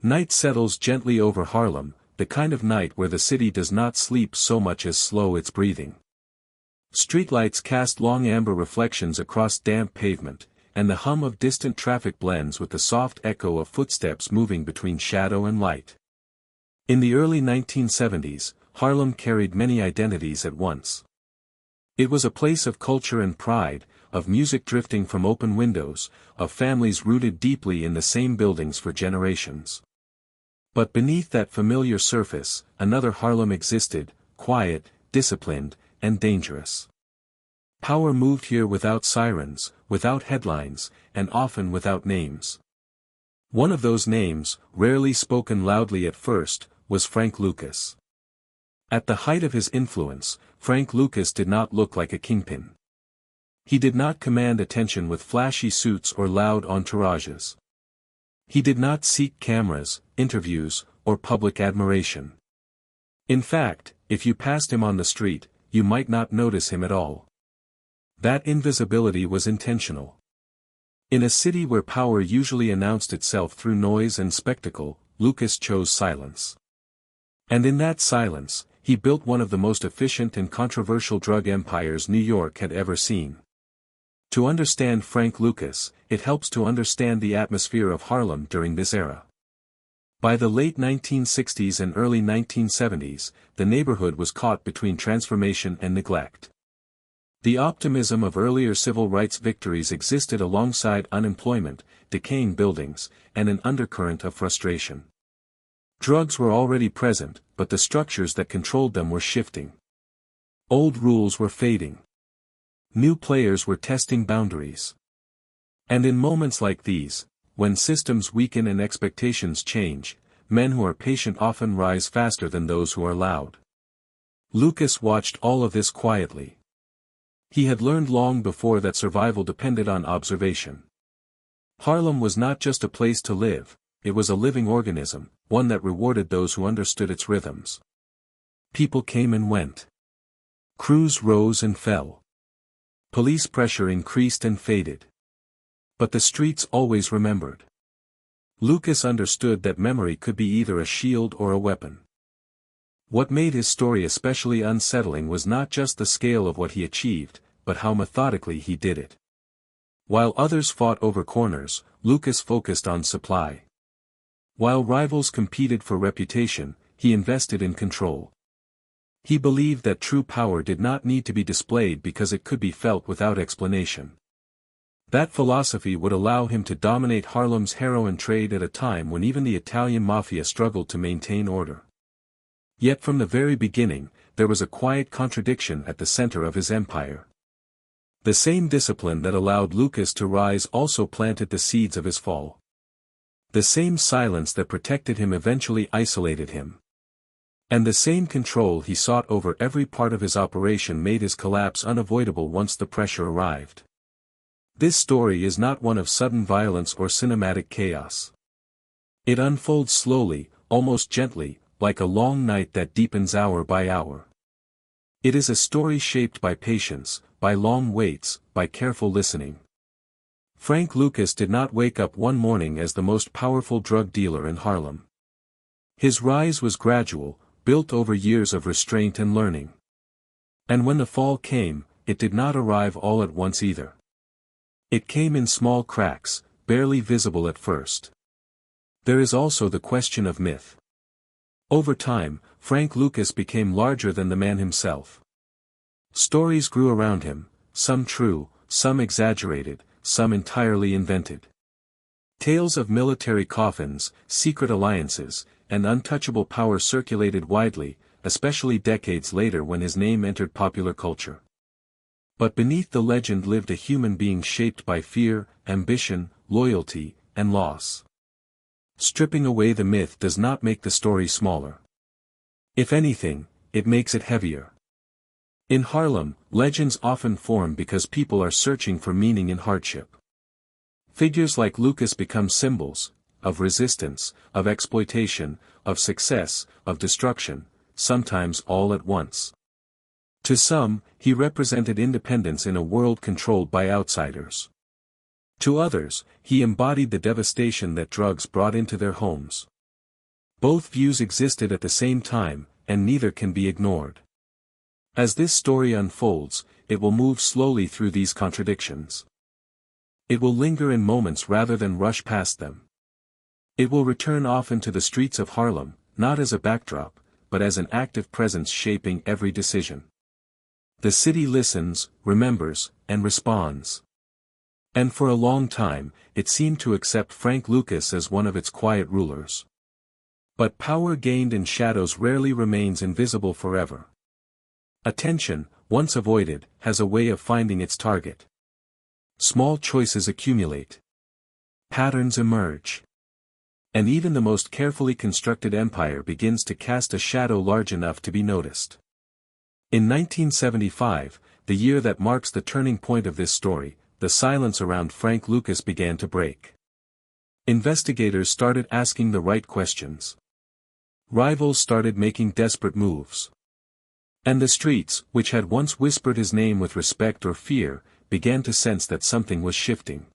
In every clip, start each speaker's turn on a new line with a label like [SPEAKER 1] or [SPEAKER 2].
[SPEAKER 1] Night settles gently over Harlem, the kind of night where the city does not sleep so much as slow its breathing. Streetlights cast long amber reflections across damp pavement, and the hum of distant traffic blends with the soft echo of footsteps moving between shadow and light. In the early 1970s, Harlem carried many identities at once. It was a place of culture and pride, of music drifting from open windows, of families rooted deeply in the same buildings for generations. But beneath that familiar surface, another Harlem existed, quiet, disciplined, and dangerous. Power moved here without sirens, without headlines, and often without names. One of those names, rarely spoken loudly at first, was Frank Lucas. At the height of his influence, Frank Lucas did not look like a kingpin. He did not command attention with flashy suits or loud entourages. He did not seek cameras, interviews, or public admiration. In fact, if you passed him on the street, you might not notice him at all. That invisibility was intentional. In a city where power usually announced itself through noise and spectacle, Lucas chose silence. And in that silence, he built one of the most efficient and controversial drug empires New York had ever seen. To understand Frank Lucas, it helps to understand the atmosphere of Harlem during this era. By the late 1960s and early 1970s, the neighborhood was caught between transformation and neglect. The optimism of earlier civil rights victories existed alongside unemployment, decaying buildings, and an undercurrent of frustration. Drugs were already present, but the structures that controlled them were shifting. Old rules were fading. New players were testing boundaries. And in moments like these, when systems weaken and expectations change, men who are patient often rise faster than those who are loud. Lucas watched all of this quietly. He had learned long before that survival depended on observation. Harlem was not just a place to live, it was a living organism, one that rewarded those who understood its rhythms. People came and went. Crews rose and fell. Police pressure increased and faded. But the streets always remembered. Lucas understood that memory could be either a shield or a weapon. What made his story especially unsettling was not just the scale of what he achieved, but how methodically he did it. While others fought over corners, Lucas focused on supply. While rivals competed for reputation, he invested in control. He believed that true power did not need to be displayed because it could be felt without explanation. That philosophy would allow him to dominate Harlem's heroin trade at a time when even the Italian mafia struggled to maintain order. Yet from the very beginning, there was a quiet contradiction at the center of his empire. The same discipline that allowed Lucas to rise also planted the seeds of his fall. The same silence that protected him eventually isolated him. And the same control he sought over every part of his operation made his collapse unavoidable once the pressure arrived. This story is not one of sudden violence or cinematic chaos. It unfolds slowly, almost gently, like a long night that deepens hour by hour. It is a story shaped by patience, by long waits, by careful listening. Frank Lucas did not wake up one morning as the most powerful drug dealer in Harlem. His rise was gradual, built over years of restraint and learning. And when the fall came, it did not arrive all at once either. It came in small cracks, barely visible at first. There is also the question of myth. Over time, Frank Lucas became larger than the man himself. Stories grew around him, some true, some exaggerated, some entirely invented. Tales of military coffins, secret alliances, and untouchable power circulated widely, especially decades later when his name entered popular culture. But beneath the legend lived a human being shaped by fear, ambition, loyalty, and loss. Stripping away the myth does not make the story smaller. If anything, it makes it heavier. In Harlem, legends often form because people are searching for meaning in hardship. Figures like Lucas become symbols, of resistance, of exploitation, of success, of destruction, sometimes all at once. To some, he represented independence in a world controlled by outsiders. To others, he embodied the devastation that drugs brought into their homes. Both views existed at the same time, and neither can be ignored. As this story unfolds, it will move slowly through these contradictions. It will linger in moments rather than rush past them. It will return often to the streets of Harlem, not as a backdrop, but as an active presence shaping every decision. The city listens, remembers, and responds. And for a long time, it seemed to accept Frank Lucas as one of its quiet rulers. But power gained in shadows rarely remains invisible forever. Attention, once avoided, has a way of finding its target. Small choices accumulate. Patterns emerge. And even the most carefully constructed empire begins to cast a shadow large enough to be noticed. In 1975, the year that marks the turning point of this story, the silence around Frank Lucas began to break. Investigators started asking the right questions. Rivals started making desperate moves. And the streets, which had once whispered his name with respect or fear, began to sense that something was shifting.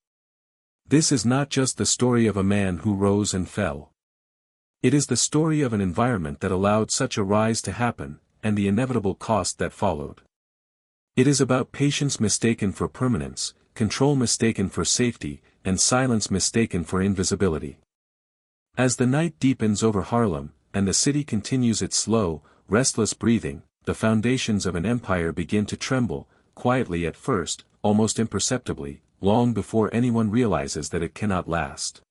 [SPEAKER 1] This is not just the story of a man who rose and fell. It is the story of an environment that allowed such a rise to happen, and the inevitable cost that followed. It is about patience mistaken for permanence, control mistaken for safety, and silence mistaken for invisibility. As the night deepens over Harlem, and the city continues its slow, restless breathing, the foundations of an empire begin to tremble, quietly at first, almost imperceptibly, long before anyone realizes that it cannot last.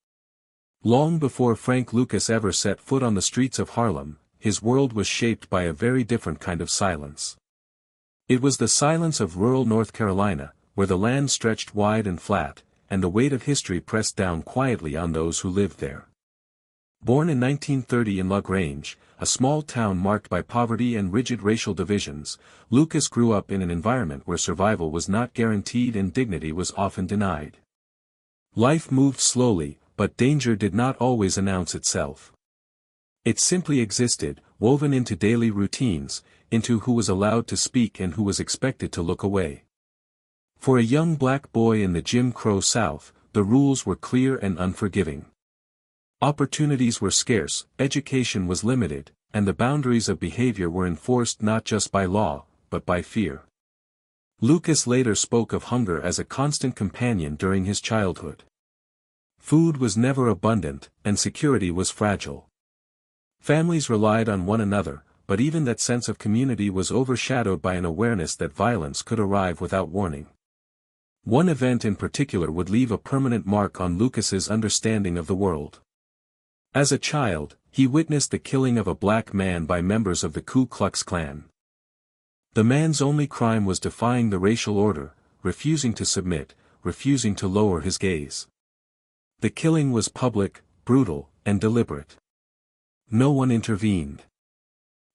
[SPEAKER 1] Long before Frank Lucas ever set foot on the streets of Harlem, his world was shaped by a very different kind of silence. It was the silence of rural North Carolina, where the land stretched wide and flat, and the weight of history pressed down quietly on those who lived there. Born in 1930 in La Grange, a small town marked by poverty and rigid racial divisions, Lucas grew up in an environment where survival was not guaranteed and dignity was often denied. Life moved slowly, but danger did not always announce itself. It simply existed, woven into daily routines, into who was allowed to speak and who was expected to look away. For a young black boy in the Jim Crow South, the rules were clear and unforgiving. Opportunities were scarce, education was limited, and the boundaries of behavior were enforced not just by law, but by fear. Lucas later spoke of hunger as a constant companion during his childhood. Food was never abundant, and security was fragile. Families relied on one another, but even that sense of community was overshadowed by an awareness that violence could arrive without warning. One event in particular would leave a permanent mark on Lucas's understanding of the world. As a child, he witnessed the killing of a black man by members of the Ku Klux Klan. The man's only crime was defying the racial order, refusing to submit, refusing to lower his gaze. The killing was public, brutal, and deliberate. No one intervened.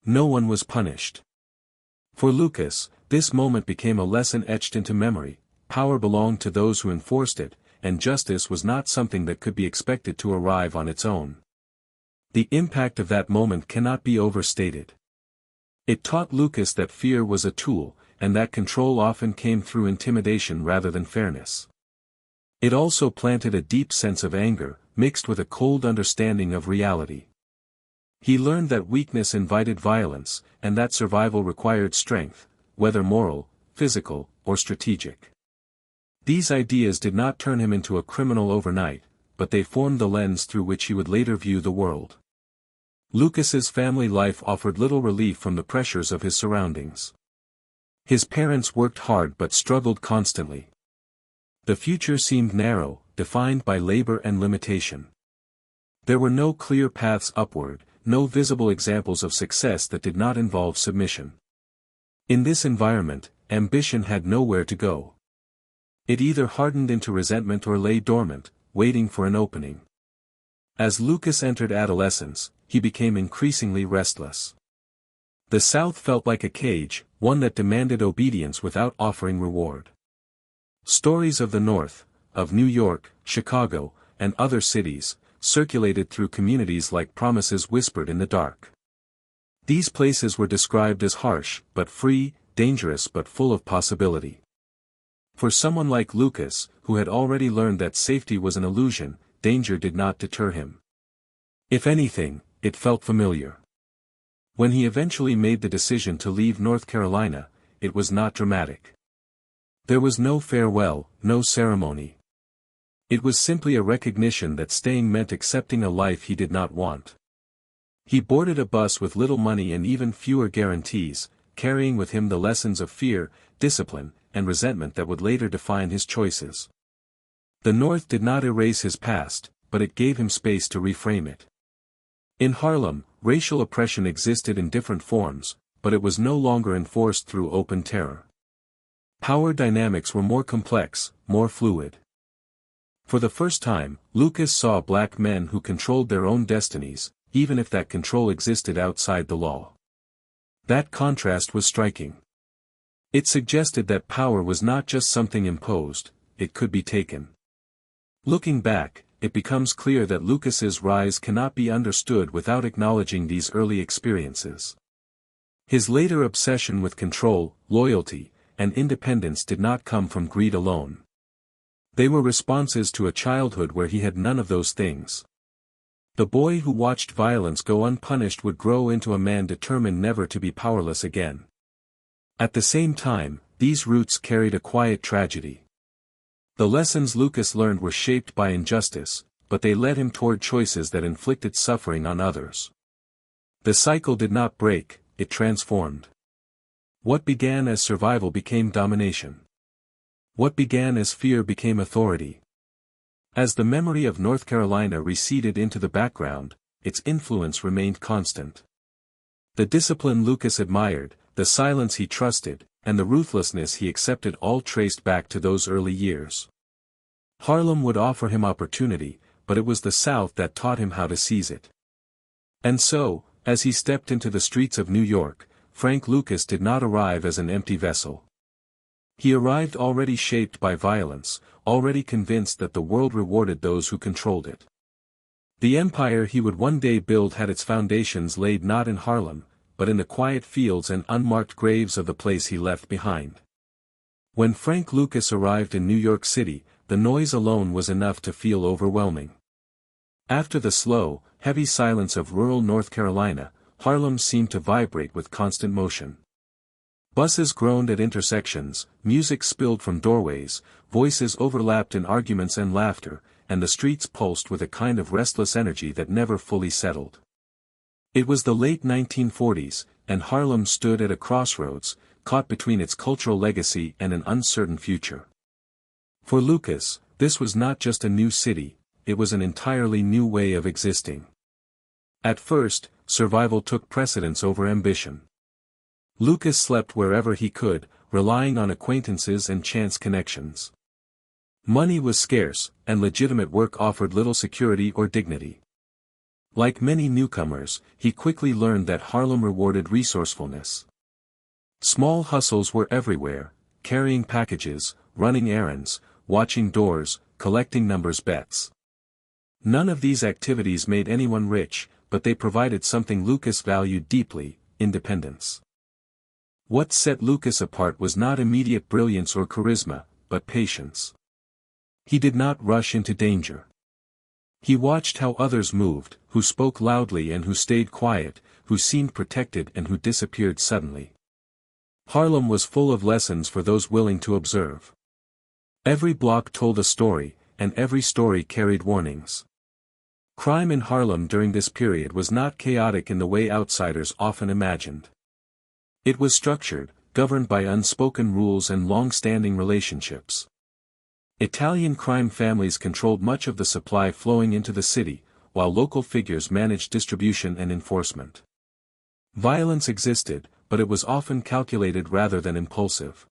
[SPEAKER 1] No one was punished. For Lucas, this moment became a lesson etched into memory: power belonged to those who enforced it, and justice was not something that could be expected to arrive on its own. The impact of that moment cannot be overstated. It taught Lucas that fear was a tool, and that control often came through intimidation rather than fairness. It also planted a deep sense of anger, mixed with a cold understanding of reality. He learned that weakness invited violence, and that survival required strength, whether moral, physical, or strategic. These ideas did not turn him into a criminal overnight, but they formed the lens through which he would later view the world. Lucas's family life offered little relief from the pressures of his surroundings. His parents worked hard but struggled constantly. The future seemed narrow, defined by labor and limitation. There were no clear paths upward, no visible examples of success that did not involve submission. In this environment, ambition had nowhere to go. It either hardened into resentment or lay dormant, waiting for an opening. As Lucas entered adolescence, he became increasingly restless. The South felt like a cage, one that demanded obedience without offering reward. Stories of the North, of New York, Chicago, and other cities, circulated through communities like promises whispered in the dark. These places were described as harsh, but free, dangerous but full of possibility. For someone like Lucas, who had already learned that safety was an illusion, danger did not deter him. If anything, it felt familiar. When he eventually made the decision to leave North Carolina, it was not dramatic. There was no farewell, no ceremony. It was simply a recognition that staying meant accepting a life he did not want. He boarded a bus with little money and even fewer guarantees, carrying with him the lessons of fear, discipline, and resentment that would later define his choices. The North did not erase his past, but it gave him space to reframe it. In Harlem, racial oppression existed in different forms, but it was no longer enforced through open terror. Power dynamics were more complex, more fluid. For the first time, Lucas saw black men who controlled their own destinies, even if that control existed outside the law. That contrast was striking. It suggested that power was not just something imposed, it could be taken. Looking back, it becomes clear that Lucas's rise cannot be understood without acknowledging these early experiences. His later obsession with control, loyalty, and independence did not come from greed alone. They were responses to a childhood where he had none of those things. The boy who watched violence go unpunished would grow into a man determined never to be powerless again. At the same time, these roots carried a quiet tragedy. The lessons Lucas learned were shaped by injustice, but they led him toward choices that inflicted suffering on others. The cycle did not break, it transformed. What began as survival became domination. What began as fear became authority. As the memory of North Carolina receded into the background, its influence remained constant. The discipline Lucas admired, the silence he trusted, and the ruthlessness he accepted all traced back to those early years. Harlem would offer him opportunity, but it was the South that taught him how to seize it. And so, as he stepped into the streets of New York, Frank Lucas did not arrive as an empty vessel. He arrived already shaped by violence, already convinced that the world rewarded those who controlled it. The empire he would one day build had its foundations laid not in Harlem, but in the quiet fields and unmarked graves of the place he left behind. When Frank Lucas arrived in New York City, the noise alone was enough to feel overwhelming. After the slow, heavy silence of rural North Carolina, Harlem seemed to vibrate with constant motion. Buses groaned at intersections, music spilled from doorways, voices overlapped in arguments and laughter, and the streets pulsed with a kind of restless energy that never fully settled. It was the late 1940s, and Harlem stood at a crossroads, caught between its cultural legacy and an uncertain future. For Lucas, this was not just a new city, it was an entirely new way of existing. At first, survival took precedence over ambition. Lucas slept wherever he could, relying on acquaintances and chance connections. Money was scarce, and legitimate work offered little security or dignity. Like many newcomers, he quickly learned that Harlem rewarded resourcefulness. Small hustles were everywhere, carrying packages, running errands, watching doors, collecting numbers bets. None of these activities made anyone rich, but they provided something Lucas valued deeply: independence. What set Lucas apart was not immediate brilliance or charisma, but patience. He did not rush into danger. He watched how others moved, who spoke loudly and who stayed quiet, who seemed protected and who disappeared suddenly. Harlem was full of lessons for those willing to observe. Every block told a story, and every story carried warnings. Crime in Harlem during this period was not chaotic in the way outsiders often imagined. It was structured, governed by unspoken rules and long-standing relationships. Italian crime families controlled much of the supply flowing into the city, while local figures managed distribution and enforcement. Violence existed, but it was often calculated rather than impulsive.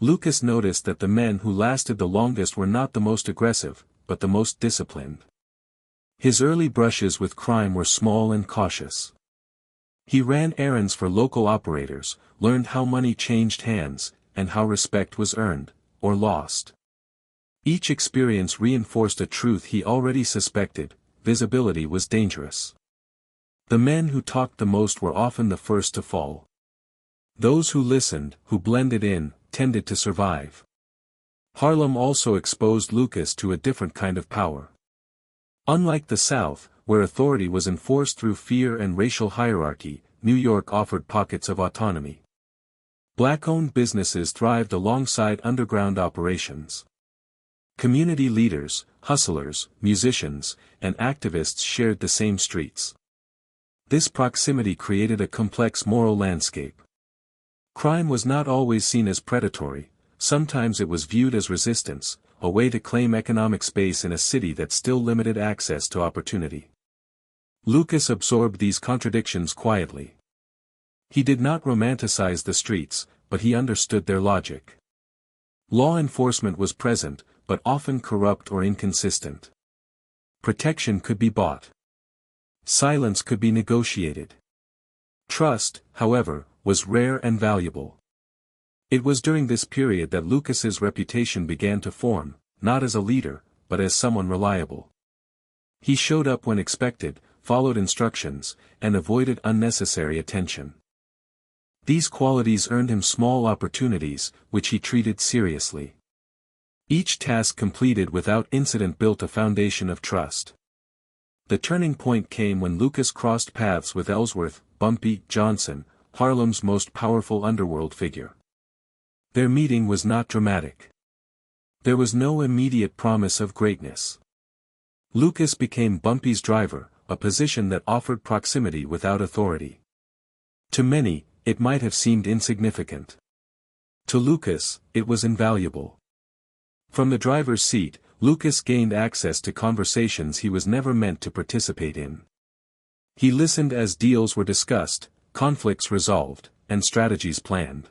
[SPEAKER 1] Lucas noticed that the men who lasted the longest were not the most aggressive, but the most disciplined. His early brushes with crime were small and cautious. He ran errands for local operators, learned how money changed hands, and how respect was earned, or lost. Each experience reinforced a truth he already suspected: visibility was dangerous. The men who talked the most were often the first to fall. Those who listened, who blended in, tended to survive. Harlem also exposed Lucas to a different kind of power. Unlike the South, where authority was enforced through fear and racial hierarchy, New York offered pockets of autonomy. Black-owned businesses thrived alongside underground operations. Community leaders, hustlers, musicians, and activists shared the same streets. This proximity created a complex moral landscape. Crime was not always seen as predatory, sometimes it was viewed as resistance, a way to claim economic space in a city that still limited access to opportunity. Lucas absorbed these contradictions quietly. He did not romanticize the streets, but he understood their logic. Law enforcement was present, but often corrupt or inconsistent. Protection could be bought. Silence could be negotiated. Trust, however, was rare and valuable. It was during this period that Lucas's reputation began to form, not as a leader, but as someone reliable. He showed up when expected, followed instructions, and avoided unnecessary attention. These qualities earned him small opportunities, which he treated seriously. Each task completed without incident built a foundation of trust. The turning point came when Lucas crossed paths with Ellsworth "Bumpy" Johnson, Harlem's most powerful underworld figure. Their meeting was not dramatic. There was no immediate promise of greatness. Lucas became Bumpy's driver, a position that offered proximity without authority. To many, it might have seemed insignificant. To Lucas, it was invaluable. From the driver's seat, Lucas gained access to conversations he was never meant to participate in. He listened as deals were discussed, conflicts resolved, and strategies planned.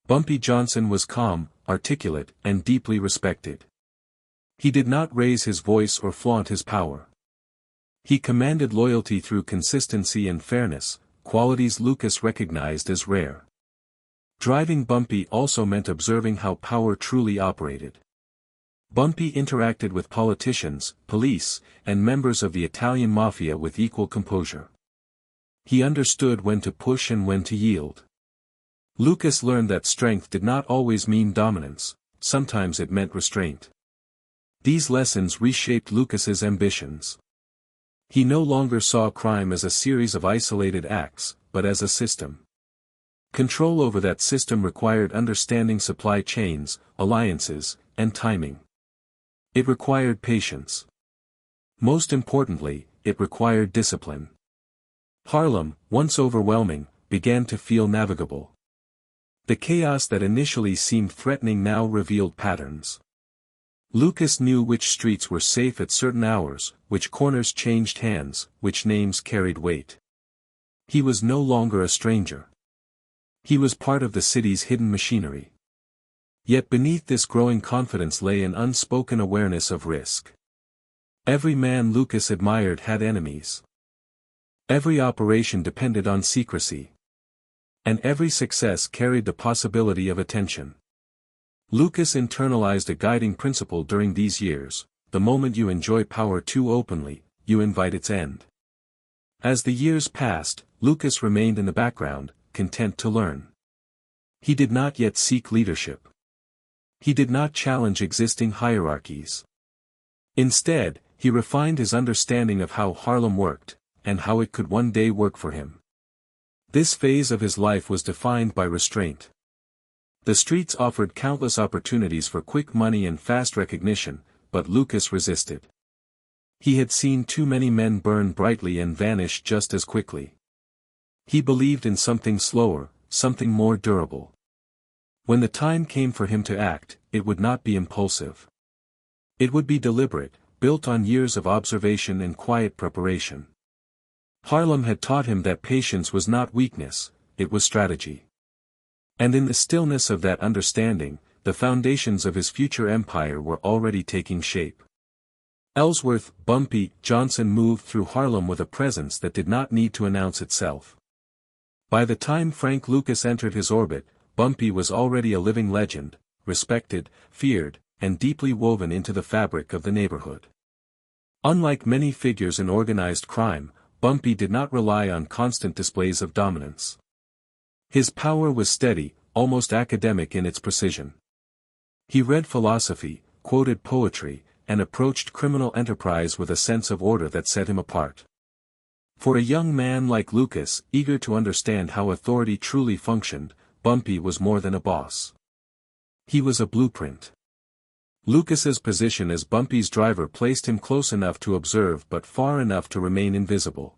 [SPEAKER 1] Bumpy Johnson was calm, articulate, and deeply respected. He did not raise his voice or flaunt his power. He commanded loyalty through consistency and fairness, qualities Lucas recognized as rare. Driving Bumpy also meant observing how power truly operated. Bumpy interacted with politicians, police, and members of the Italian mafia with equal composure. He understood when to push and when to yield. Lucas learned that strength did not always mean dominance, sometimes it meant restraint. These lessons reshaped Lucas's ambitions. He no longer saw crime as a series of isolated acts, but as a system. Control over that system required understanding supply chains, alliances, and timing. It required patience. Most importantly, it required discipline. Harlem, once overwhelming, began to feel navigable. The chaos that initially seemed threatening now revealed patterns. Lucas knew which streets were safe at certain hours, which corners changed hands, which names carried weight. He was no longer a stranger. He was part of the city's hidden machinery. Yet beneath this growing confidence lay an unspoken awareness of risk. Every man Lucas admired had enemies. Every operation depended on secrecy. And every success carried the possibility of attention. Lucas internalized a guiding principle during these years: the moment you enjoy power too openly, you invite its end. As the years passed, Lucas remained in the background, content to learn. He did not yet seek leadership. He did not challenge existing hierarchies. Instead, he refined his understanding of how Harlem worked, and how it could one day work for him. This phase of his life was defined by restraint. The streets offered countless opportunities for quick money and fast recognition, but Lucas resisted. He had seen too many men burn brightly and vanish just as quickly. He believed in something slower, something more durable. When the time came for him to act, it would not be impulsive. It would be deliberate, built on years of observation and quiet preparation. Harlem had taught him that patience was not weakness, it was strategy. And in the stillness of that understanding, the foundations of his future empire were already taking shape. Ellsworth "Bumpy" Johnson moved through Harlem with a presence that did not need to announce itself. By the time Frank Lucas entered his orbit, Bumpy was already a living legend, respected, feared, and deeply woven into the fabric of the neighborhood. Unlike many figures in organized crime, Bumpy did not rely on constant displays of dominance. His power was steady, almost academic in its precision. He read philosophy, quoted poetry, and approached criminal enterprise with a sense of order that set him apart. For a young man like Lucas, eager to understand how authority truly functioned, Bumpy was more than a boss. He was a blueprint. Lucas's position as Bumpy's driver placed him close enough to observe but far enough to remain invisible.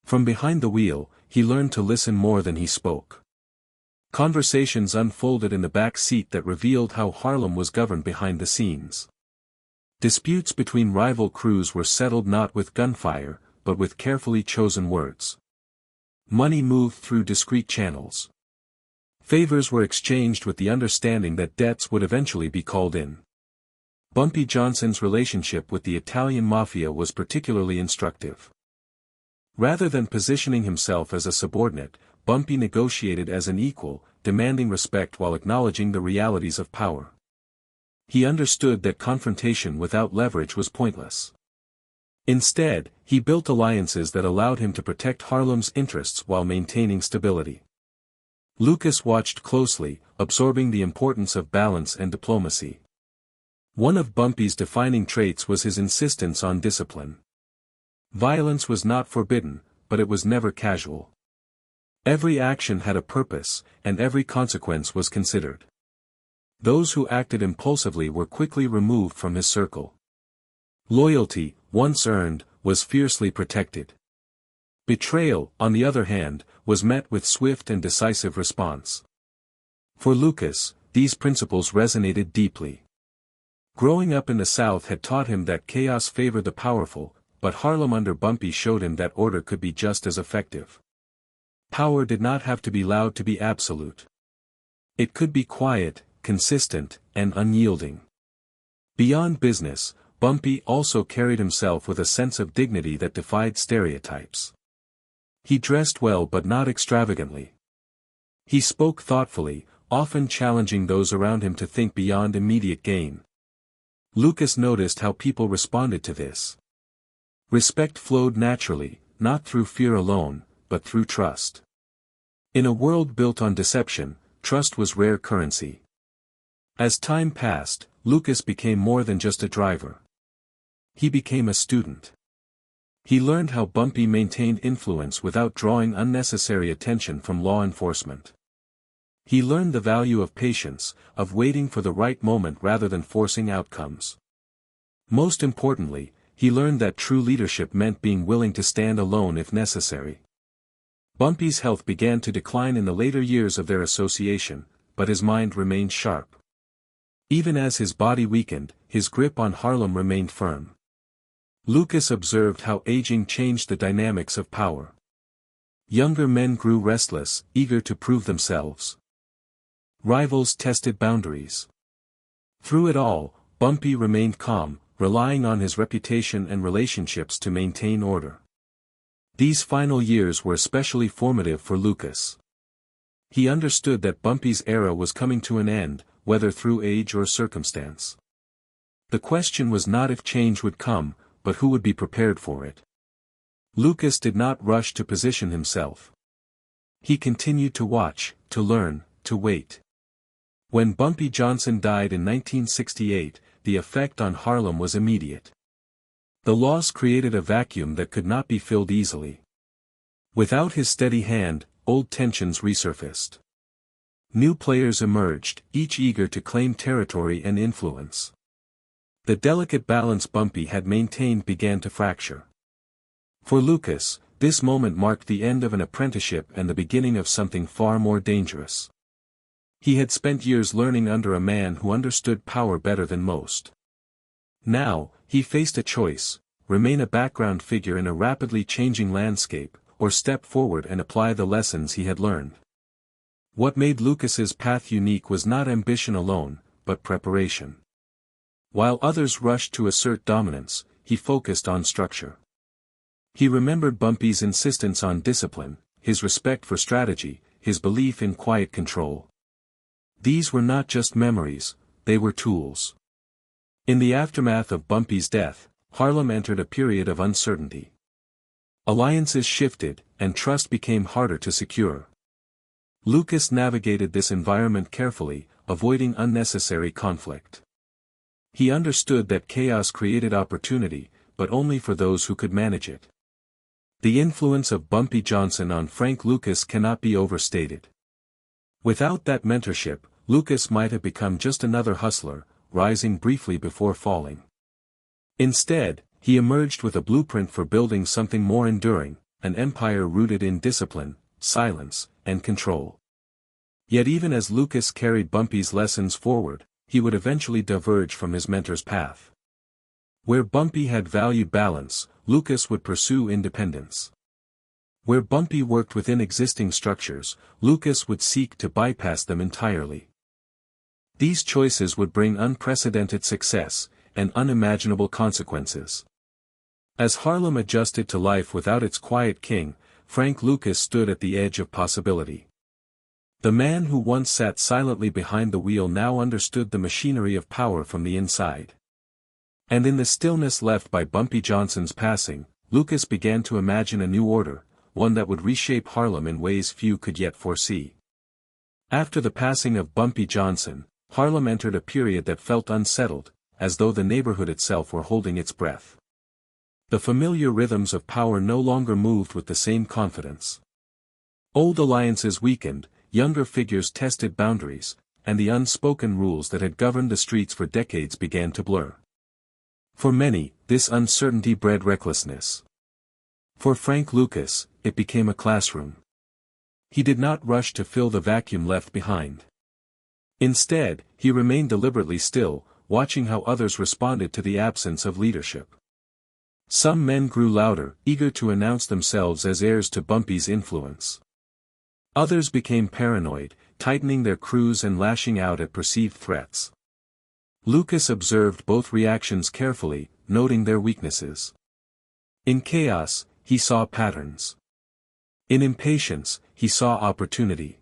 [SPEAKER 1] From behind the wheel, he learned to listen more than he spoke. Conversations unfolded in the back seat that revealed how Harlem was governed behind the scenes. Disputes between rival crews were settled not with gunfire, but with carefully chosen words. Money moved through discreet channels. Favors were exchanged with the understanding that debts would eventually be called in. Bumpy Johnson's relationship with the Italian mafia was particularly instructive. Rather than positioning himself as a subordinate, Bumpy negotiated as an equal, demanding respect while acknowledging the realities of power. He understood that confrontation without leverage was pointless. Instead, he built alliances that allowed him to protect Harlem's interests while maintaining stability. Lucas watched closely, absorbing the importance of balance and diplomacy. One of Bumpy's defining traits was his insistence on discipline. Violence was not forbidden, but it was never casual. Every action had a purpose, and every consequence was considered. Those who acted impulsively were quickly removed from his circle. Loyalty, once earned, was fiercely protected. Betrayal, on the other hand, was met with swift and decisive response. For Lucas, these principles resonated deeply. Growing up in the South had taught him that chaos favored the powerful, but Harlem under Bumpy showed him that order could be just as effective. Power did not have to be loud to be absolute. It could be quiet, consistent, and unyielding. Beyond business, Bumpy also carried himself with a sense of dignity that defied stereotypes. He dressed well but not extravagantly. He spoke thoughtfully, often challenging those around him to think beyond immediate gain. Lucas noticed how people responded to this. Respect flowed naturally, not through fear alone, but through trust. In a world built on deception, trust was rare currency. As time passed, Lucas became more than just a driver. He became a student. He learned how Bumpy maintained influence without drawing unnecessary attention from law enforcement. He learned the value of patience, of waiting for the right moment rather than forcing outcomes. Most importantly, he learned that true leadership meant being willing to stand alone if necessary. Bumpy's health began to decline in the later years of their association, but his mind remained sharp. Even as his body weakened, his grip on Harlem remained firm. Lucas observed how aging changed the dynamics of power. Younger men grew restless, eager to prove themselves. Rivals tested boundaries. Through it all, Bumpy remained calm, relying on his reputation and relationships to maintain order. These final years were especially formative for Lucas. He understood that Bumpy's era was coming to an end, whether through age or circumstance. The question was not if change would come, but who would be prepared for it. Lucas did not rush to position himself. He continued to watch, to learn, to wait. When Bumpy Johnson died in 1968, the effect on Harlem was immediate. The loss created a vacuum that could not be filled easily. Without his steady hand, old tensions resurfaced. New players emerged, each eager to claim territory and influence. The delicate balance Bumpy had maintained began to fracture. For Lucas, this moment marked the end of an apprenticeship and the beginning of something far more dangerous. He had spent years learning under a man who understood power better than most. Now, he faced a choice: remain a background figure in a rapidly changing landscape, or step forward and apply the lessons he had learned. What made Lucas's path unique was not ambition alone, but preparation. While others rushed to assert dominance, he focused on structure. He remembered Bumpy's insistence on discipline, his respect for strategy, his belief in quiet control. These were not just memories, they were tools. In the aftermath of Bumpy's death, Harlem entered a period of uncertainty. Alliances shifted, and trust became harder to secure. Lucas navigated this environment carefully, avoiding unnecessary conflict. He understood that chaos created opportunity, but only for those who could manage it. The influence of Bumpy Johnson on Frank Lucas cannot be overstated. Without that mentorship, Lucas might have become just another hustler, rising briefly before falling. Instead, he emerged with a blueprint for building something more enduring, an empire rooted in discipline, silence, and control. Yet even as Lucas carried Bumpy's lessons forward, he would eventually diverge from his mentor's path. Where Bumpy had valued balance, Lucas would pursue independence. Where Bumpy worked within existing structures, Lucas would seek to bypass them entirely. These choices would bring unprecedented success, and unimaginable consequences. As Harlem adjusted to life without its quiet king, Frank Lucas stood at the edge of possibility. The man who once sat silently behind the wheel now understood the machinery of power from the inside. And in the stillness left by Bumpy Johnson's passing, Lucas began to imagine a new order, one that would reshape Harlem in ways few could yet foresee. After the passing of Bumpy Johnson, Harlem entered a period that felt unsettled, as though the neighborhood itself were holding its breath. The familiar rhythms of power no longer moved with the same confidence. Old alliances weakened, younger figures tested boundaries, and the unspoken rules that had governed the streets for decades began to blur. For many, this uncertainty bred recklessness. For Frank Lucas, it became a classroom. He did not rush to fill the vacuum left behind. Instead, he remained deliberately still, watching how others responded to the absence of leadership. Some men grew louder, eager to announce themselves as heirs to Bumpy's influence. Others became paranoid, tightening their crews and lashing out at perceived threats. Lucas observed both reactions carefully, noting their weaknesses. In chaos, he saw patterns. In impatience, he saw opportunity.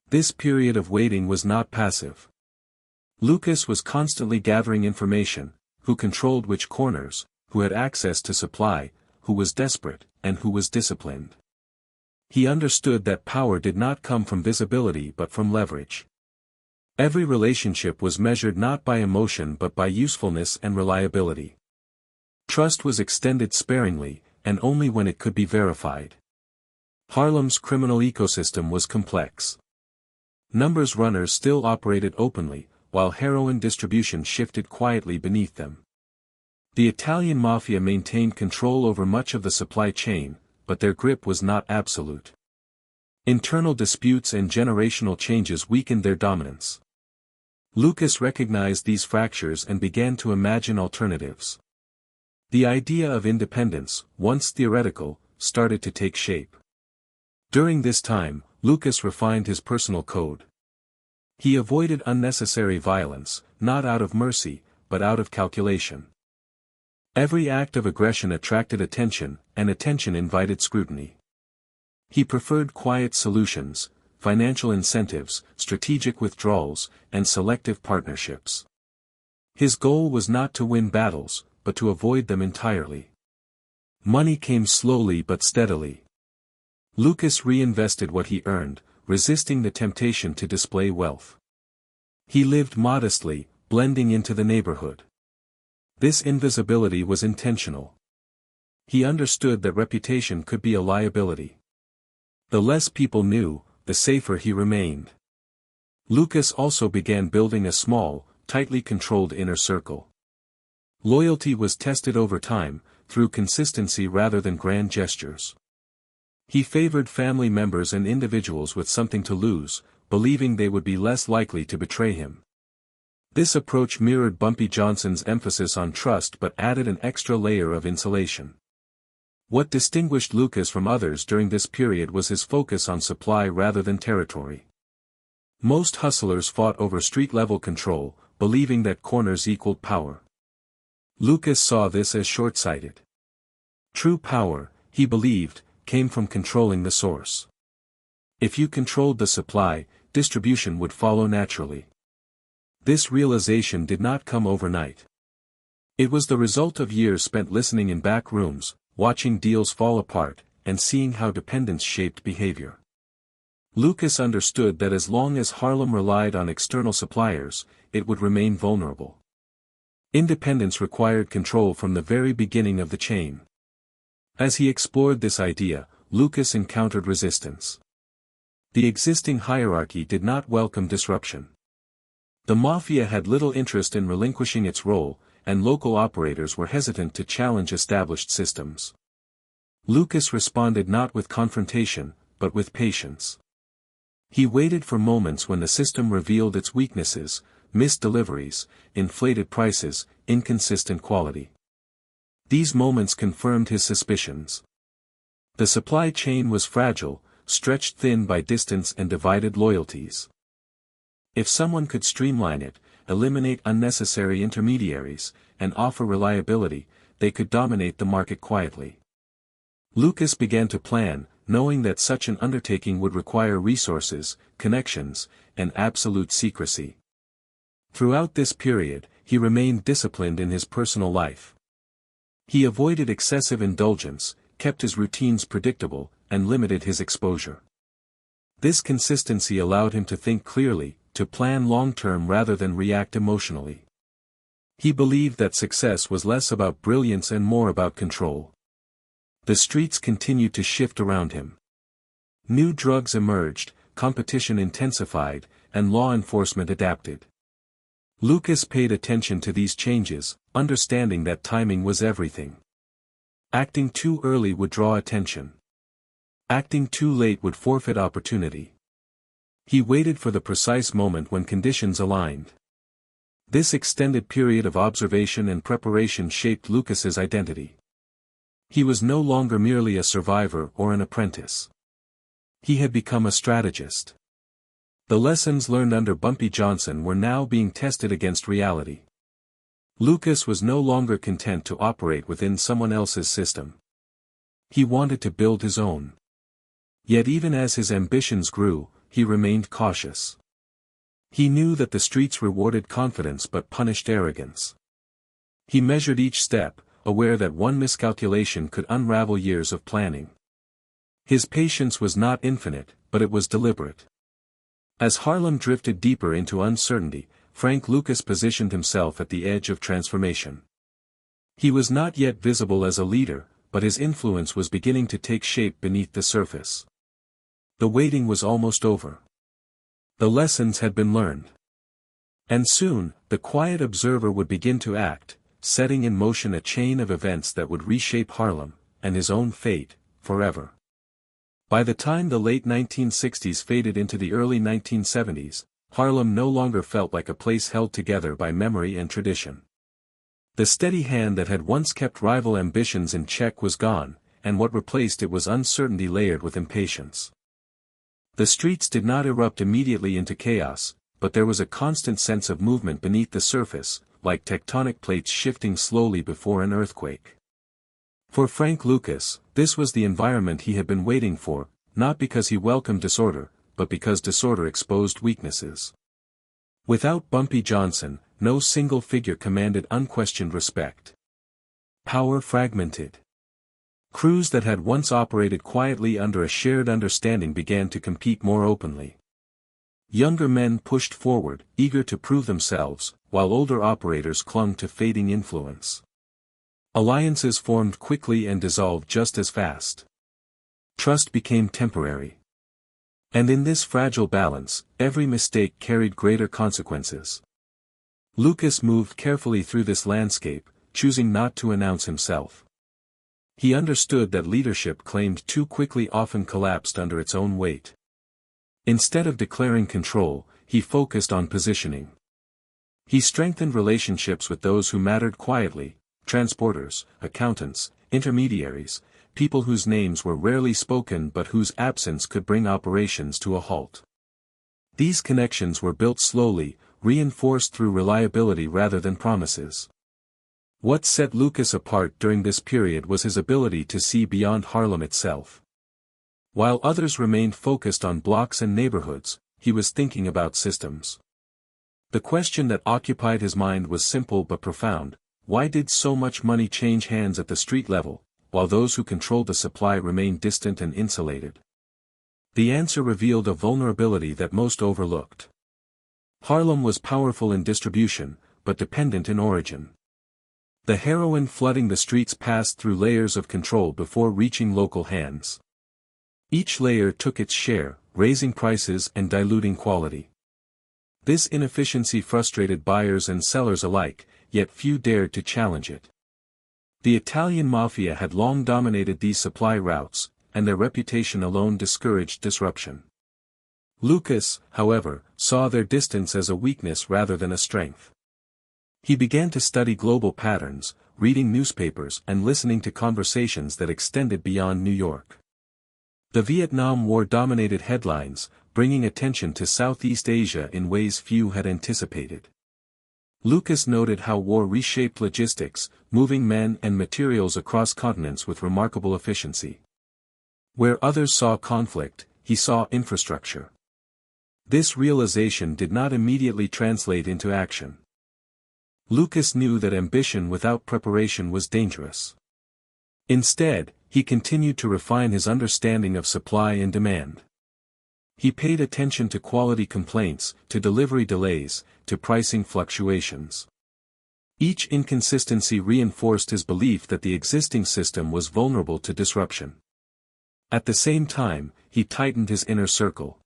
[SPEAKER 1] This period of waiting was not passive. Lucas was constantly gathering information: who controlled which corners, who had access to supply, who was desperate, and who was disciplined. He understood that power did not come from visibility but from leverage. Every relationship was measured not by emotion but by usefulness and reliability. Trust was extended sparingly, and only when it could be verified. Harlem's criminal ecosystem was complex. Numbers runners still operated openly, while heroin distribution shifted quietly beneath them. The Italian mafia maintained control over much of the supply chain, but their grip was not absolute. Internal disputes and generational changes weakened their dominance. Lucas recognized these fractures and began to imagine alternatives. The idea of independence, once theoretical, started to take shape. During this time, Lucas refined his personal code. He avoided unnecessary violence, not out of mercy, but out of calculation. Every act of aggression attracted attention, and attention invited scrutiny. He preferred quiet solutions, financial incentives, strategic withdrawals, and selective partnerships. His goal was not to win battles, but to avoid them entirely. Money came slowly but steadily. Lucas reinvested what he earned, resisting the temptation to display wealth. He lived modestly, blending into the neighborhood. This invisibility was intentional. He understood that reputation could be a liability. The less people knew, the safer he remained. Lucas also began building a small, tightly controlled inner circle. Loyalty was tested over time, through consistency rather than grand gestures. He favored family members and individuals with something to lose, believing they would be less likely to betray him. This approach mirrored Bumpy Johnson's emphasis on trust but added an extra layer of insulation. What distinguished Lucas from others during this period was his focus on supply rather than territory. Most hustlers fought over street-level control, believing that corners equaled power. Lucas saw this as short-sighted. True power, he believed, came from controlling the source. If you controlled the supply, distribution would follow naturally. This realization did not come overnight. It was the result of years spent listening in back rooms, watching deals fall apart, and seeing how dependence shaped behavior. Lucas understood that as long as Harlem relied on external suppliers, it would remain vulnerable. Independence required control from the very beginning of the chain. As he explored this idea, Lucas encountered resistance. The existing hierarchy did not welcome disruption. The mafia had little interest in relinquishing its role, and local operators were hesitant to challenge established systems. Lucas responded not with confrontation, but with patience. He waited for moments when the system revealed its weaknesses: missed deliveries, inflated prices, inconsistent quality. These moments confirmed his suspicions. The supply chain was fragile, stretched thin by distance and divided loyalties. If someone could streamline it, eliminate unnecessary intermediaries, and offer reliability, they could dominate the market quietly. Lucas began to plan, knowing that such an undertaking would require resources, connections, and absolute secrecy. Throughout this period, he remained disciplined in his personal life. He avoided excessive indulgence, kept his routines predictable, and limited his exposure. This consistency allowed him to think clearly, to plan long-term rather than react emotionally. He believed that success was less about brilliance and more about control. The streets continued to shift around him. New drugs emerged, competition intensified, and law enforcement adapted. Lucas paid attention to these changes, understanding that timing was everything. Acting too early would draw attention. Acting too late would forfeit opportunity. He waited for the precise moment when conditions aligned. This extended period of observation and preparation shaped Lucas's identity. He was no longer merely a survivor or an apprentice. He had become a strategist. The lessons learned under Bumpy Johnson were now being tested against reality. Lucas was no longer content to operate within someone else's system. He wanted to build his own. Yet even as his ambitions grew, he remained cautious. He knew that the streets rewarded confidence but punished arrogance. He measured each step, aware that one miscalculation could unravel years of planning. His patience was not infinite, but it was deliberate. As Harlem drifted deeper into uncertainty, Frank Lucas positioned himself at the edge of transformation. He was not yet visible as a leader, but his influence was beginning to take shape beneath the surface. The waiting was almost over. The lessons had been learned. And soon, the quiet observer would begin to act, setting in motion a chain of events that would reshape Harlem, and his own fate, forever. By the time the late 1960s faded into the early 1970s, Harlem no longer felt like a place held together by memory and tradition. The steady hand that had once kept rival ambitions in check was gone, and what replaced it was uncertainty layered with impatience. The streets did not erupt immediately into chaos, but there was a constant sense of movement beneath the surface, like tectonic plates shifting slowly before an earthquake. For Frank Lucas, this was the environment he had been waiting for, not because he welcomed disorder, but because disorder exposed weaknesses. Without Bumpy Johnson, no single figure commanded unquestioned respect. Power fragmented. Crews that had once operated quietly under a shared understanding began to compete more openly. Younger men pushed forward, eager to prove themselves, while older operators clung to fading influence. Alliances formed quickly and dissolved just as fast. Trust became temporary. And in this fragile balance, every mistake carried greater consequences. Lucas moved carefully through this landscape, choosing not to announce himself. He understood that leadership claimed too quickly often collapsed under its own weight. Instead of declaring control, he focused on positioning. He strengthened relationships with those who mattered quietly: transporters, accountants, intermediaries, people whose names were rarely spoken but whose absence could bring operations to a halt. These connections were built slowly, reinforced through reliability rather than promises. What set Lucas apart during this period was his ability to see beyond Harlem itself. While others remained focused on blocks and neighborhoods, he was thinking about systems. The question that occupied his mind was simple but profound: why did so much money change hands at the street level, while those who controlled the supply remained distant and insulated? The answer revealed a vulnerability that most overlooked. Harlem was powerful in distribution, but dependent in origin. The heroin flooding the streets passed through layers of control before reaching local hands. Each layer took its share, raising prices and diluting quality. This inefficiency frustrated buyers and sellers alike, yet few dared to challenge it. The Italian mafia had long dominated these supply routes, and their reputation alone discouraged disruption. Lucas, however, saw their distance as a weakness rather than a strength. He began to study global patterns, reading newspapers and listening to conversations that extended beyond New York. The Vietnam War dominated headlines, bringing attention to Southeast Asia in ways few had anticipated. Lucas noted how war reshaped logistics, moving men and materials across continents with remarkable efficiency. Where others saw conflict, he saw infrastructure. This realization did not immediately translate into action. Lucas knew that ambition without preparation was dangerous. Instead, he continued to refine his understanding of supply and demand. He paid attention to quality complaints, to delivery delays, to pricing fluctuations. Each inconsistency reinforced his belief that the existing system was vulnerable to disruption. At the same time, he tightened his inner circle.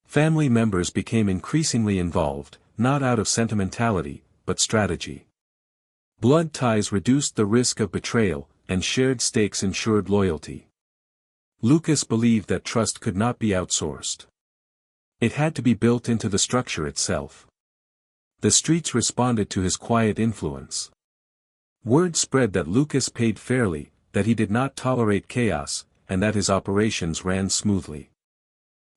[SPEAKER 1] Family members became increasingly involved, not out of sentimentality, but strategy. Blood ties reduced the risk of betrayal, and shared stakes ensured loyalty. Lucas believed that trust could not be outsourced. It had to be built into the structure itself. The streets responded to his quiet influence. Word spread that Lucas paid fairly, that he did not tolerate chaos, and that his operations ran smoothly.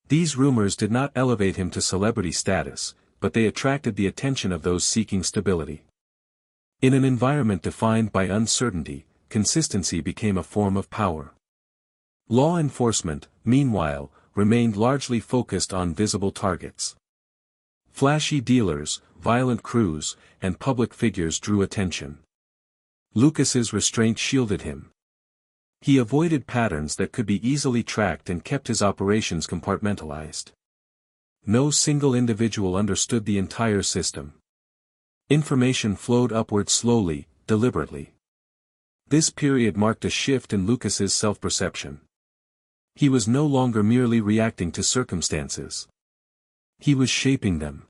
[SPEAKER 1] These rumors did not elevate him to celebrity status, but they attracted the attention of those seeking stability. In an environment defined by uncertainty, consistency became a form of power. Law enforcement, meanwhile, remained largely focused on visible targets. Flashy dealers, violent crews, and public figures drew attention. Lucas's restraint shielded him. He avoided patterns that could be easily tracked and kept his operations compartmentalized. No single individual understood the entire system. Information flowed upward slowly, deliberately. This period marked a shift in Lucas's self-perception. He was no longer merely reacting to circumstances. He was shaping them.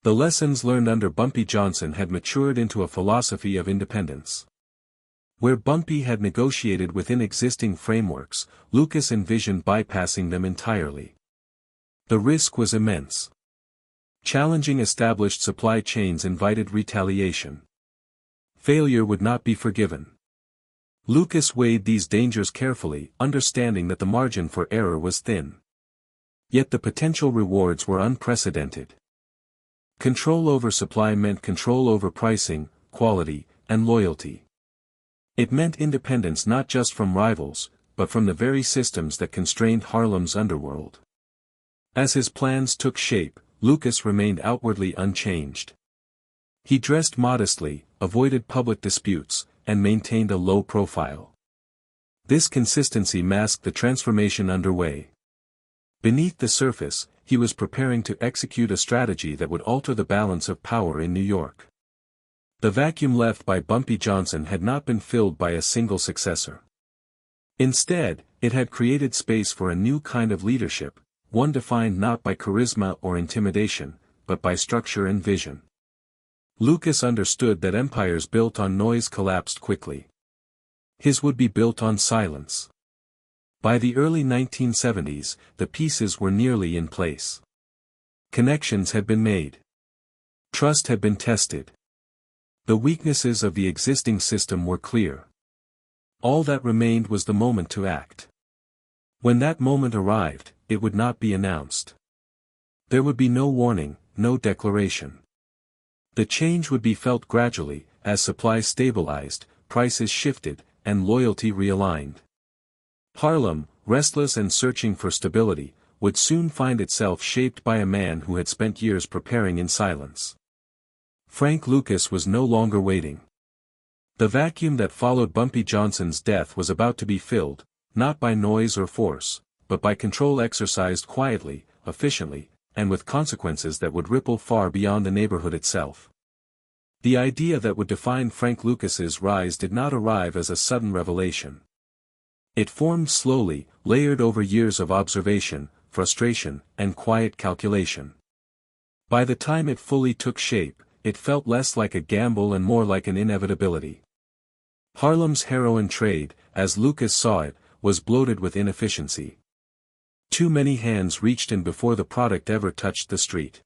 [SPEAKER 1] The lessons learned under Bumpy Johnson had matured into a philosophy of independence. Where Bumpy had negotiated within existing frameworks, Lucas envisioned bypassing them entirely. The risk was immense. Challenging established supply chains invited retaliation. Failure would not be forgiven. Lucas weighed these dangers carefully, understanding that the margin for error was thin. Yet the potential rewards were unprecedented. Control over supply meant control over pricing, quality, and loyalty. It meant independence not just from rivals, but from the very systems that constrained Harlem's underworld. As his plans took shape, Lucas remained outwardly unchanged. He dressed modestly, avoided public disputes, and maintained a low profile. This consistency masked the transformation underway. Beneath the surface, he was preparing to execute a strategy that would alter the balance of power in New York. The vacuum left by Bumpy Johnson had not been filled by a single successor. Instead, it had created space for a new kind of leadership, one defined not by charisma or intimidation, but by structure and vision. Lucas understood that empires built on noise collapsed quickly. His would be built on silence. By the early 1970s, the pieces were nearly in place. Connections had been made. Trust had been tested. The weaknesses of the existing system were clear. All that remained was the moment to act. When that moment arrived, it would not be announced. There would be no warning, no declaration. The change would be felt gradually, as supply stabilized, prices shifted, and loyalty realigned. Harlem, restless and searching for stability, would soon find itself shaped by a man who had spent years preparing in silence. Frank Lucas was no longer waiting. The vacuum that followed Bumpy Johnson's death was about to be filled, not by noise or force, but by control exercised quietly, efficiently, and with consequences that would ripple far beyond the neighborhood itself. The idea that would define Frank Lucas's rise did not arrive as a sudden revelation. It formed slowly, layered over years of observation, frustration, and quiet calculation. By the time it fully took shape, it felt less like a gamble and more like an inevitability. Harlem's heroin trade, as Lucas saw it, was bloated with inefficiency. Too many hands reached in before the product ever touched the street.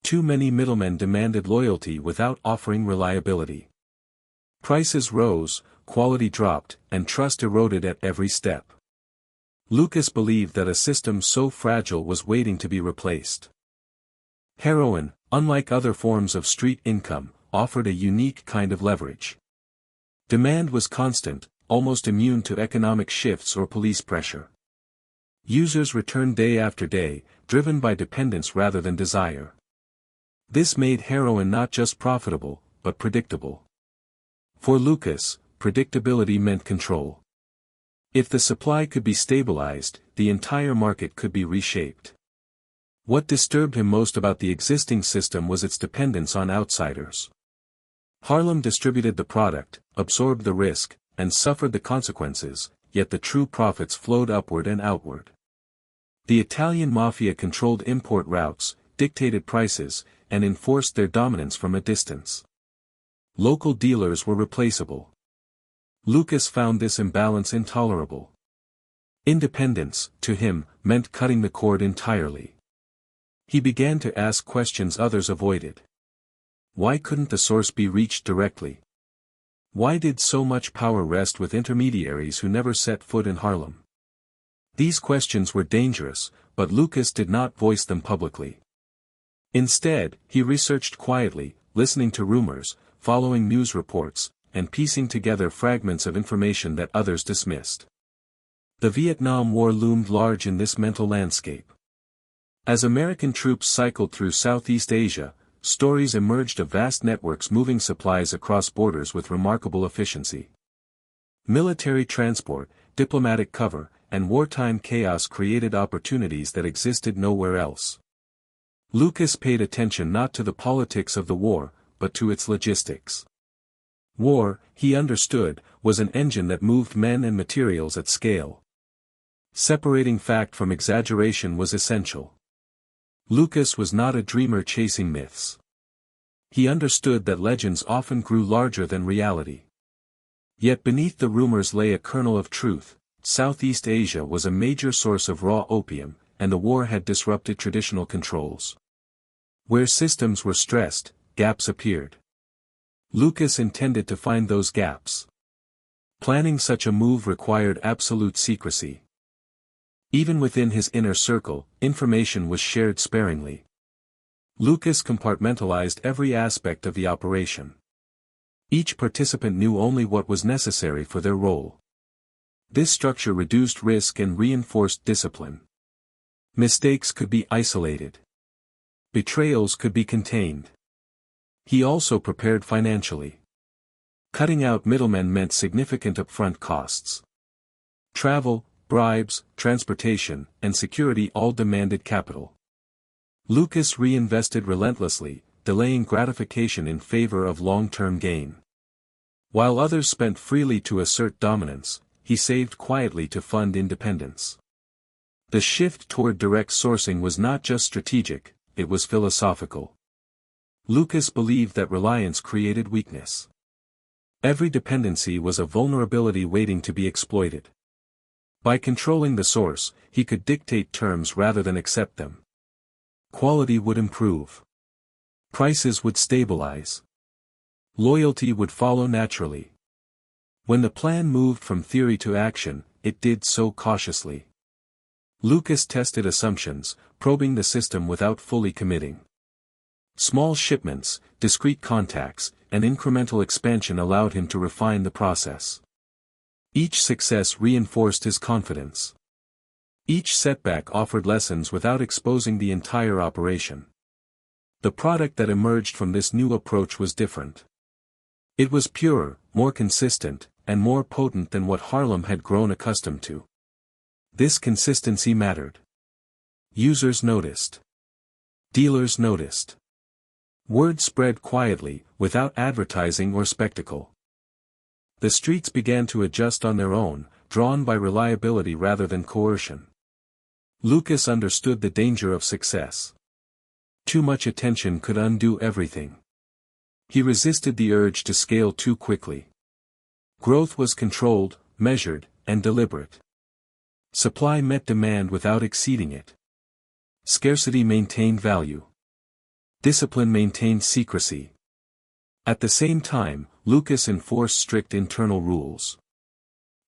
[SPEAKER 1] Too many middlemen demanded loyalty without offering reliability. Prices rose, quality dropped, and trust eroded at every step. Lucas believed that a system so fragile was waiting to be replaced. Heroin, unlike other forms of street income, offered a unique kind of leverage. Demand was constant, almost immune to economic shifts or police pressure. Users returned day after day, driven by dependence rather than desire. This made heroin not just profitable, but predictable. For Lucas, predictability meant control. If the supply could be stabilized, the entire market could be reshaped. What disturbed him most about the existing system was its dependence on outsiders. Harlem distributed the product, absorbed the risk, and suffered the consequences, yet the true profits flowed upward and outward. The Italian mafia controlled import routes, dictated prices, and enforced their dominance from a distance. Local dealers were replaceable. Lucas found this imbalance intolerable. Independence, to him, meant cutting the cord entirely. He began to ask questions others avoided. Why couldn't the source be reached directly? Why did so much power rest with intermediaries who never set foot in Harlem? These questions were dangerous, but Lucas did not voice them publicly. Instead, he researched quietly, listening to rumors, following news reports, and piecing together fragments of information that others dismissed. The Vietnam War loomed large in this mental landscape. As American troops cycled through Southeast Asia, stories emerged of vast networks moving supplies across borders with remarkable efficiency. Military transport, diplomatic cover, and wartime chaos created opportunities that existed nowhere else. Lucas paid attention not to the politics of the war, but to its logistics. War, he understood, was an engine that moved men and materials at scale. Separating fact from exaggeration was essential. Lucas was not a dreamer chasing myths. He understood that legends often grew larger than reality. Yet beneath the rumors lay a kernel of truth. Southeast Asia was a major source of raw opium, and the war had disrupted traditional controls. Where systems were stressed, gaps appeared. Lucas intended to find those gaps. Planning such a move required absolute secrecy. Even within his inner circle, information was shared sparingly. Lucas compartmentalized every aspect of the operation. Each participant knew only what was necessary for their role. This structure reduced risk and reinforced discipline. Mistakes could be isolated. Betrayals could be contained. He also prepared financially. Cutting out middlemen meant significant upfront costs. Travel, bribes, transportation, and security all demanded capital. Lucas reinvested relentlessly, delaying gratification in favor of long-term gain. While others spent freely to assert dominance, he saved quietly to fund independence. The shift toward direct sourcing was not just strategic, it was philosophical. Lucas believed that reliance created weakness. Every dependency was a vulnerability waiting to be exploited. By controlling the source, he could dictate terms rather than accept them. Quality would improve. Prices would stabilize. Loyalty would follow naturally. When the plan moved from theory to action, it did so cautiously. Lucas tested assumptions, probing the system without fully committing. Small shipments, discrete contacts, and incremental expansion allowed him to refine the process. Each success reinforced his confidence. Each setback offered lessons without exposing the entire operation. The product that emerged from this new approach was different. It was purer, more consistent, and more potent than what Harlem had grown accustomed to. This consistency mattered. Users noticed. Dealers noticed. Word spread quietly, without advertising or spectacle. The streets began to adjust on their own, drawn by reliability rather than coercion. Lucas understood the danger of success. Too much attention could undo everything. He resisted the urge to scale too quickly. Growth was controlled, measured, and deliberate. Supply met demand without exceeding it. Scarcity maintained value. Discipline maintained secrecy. At the same time, Lucas enforced strict internal rules.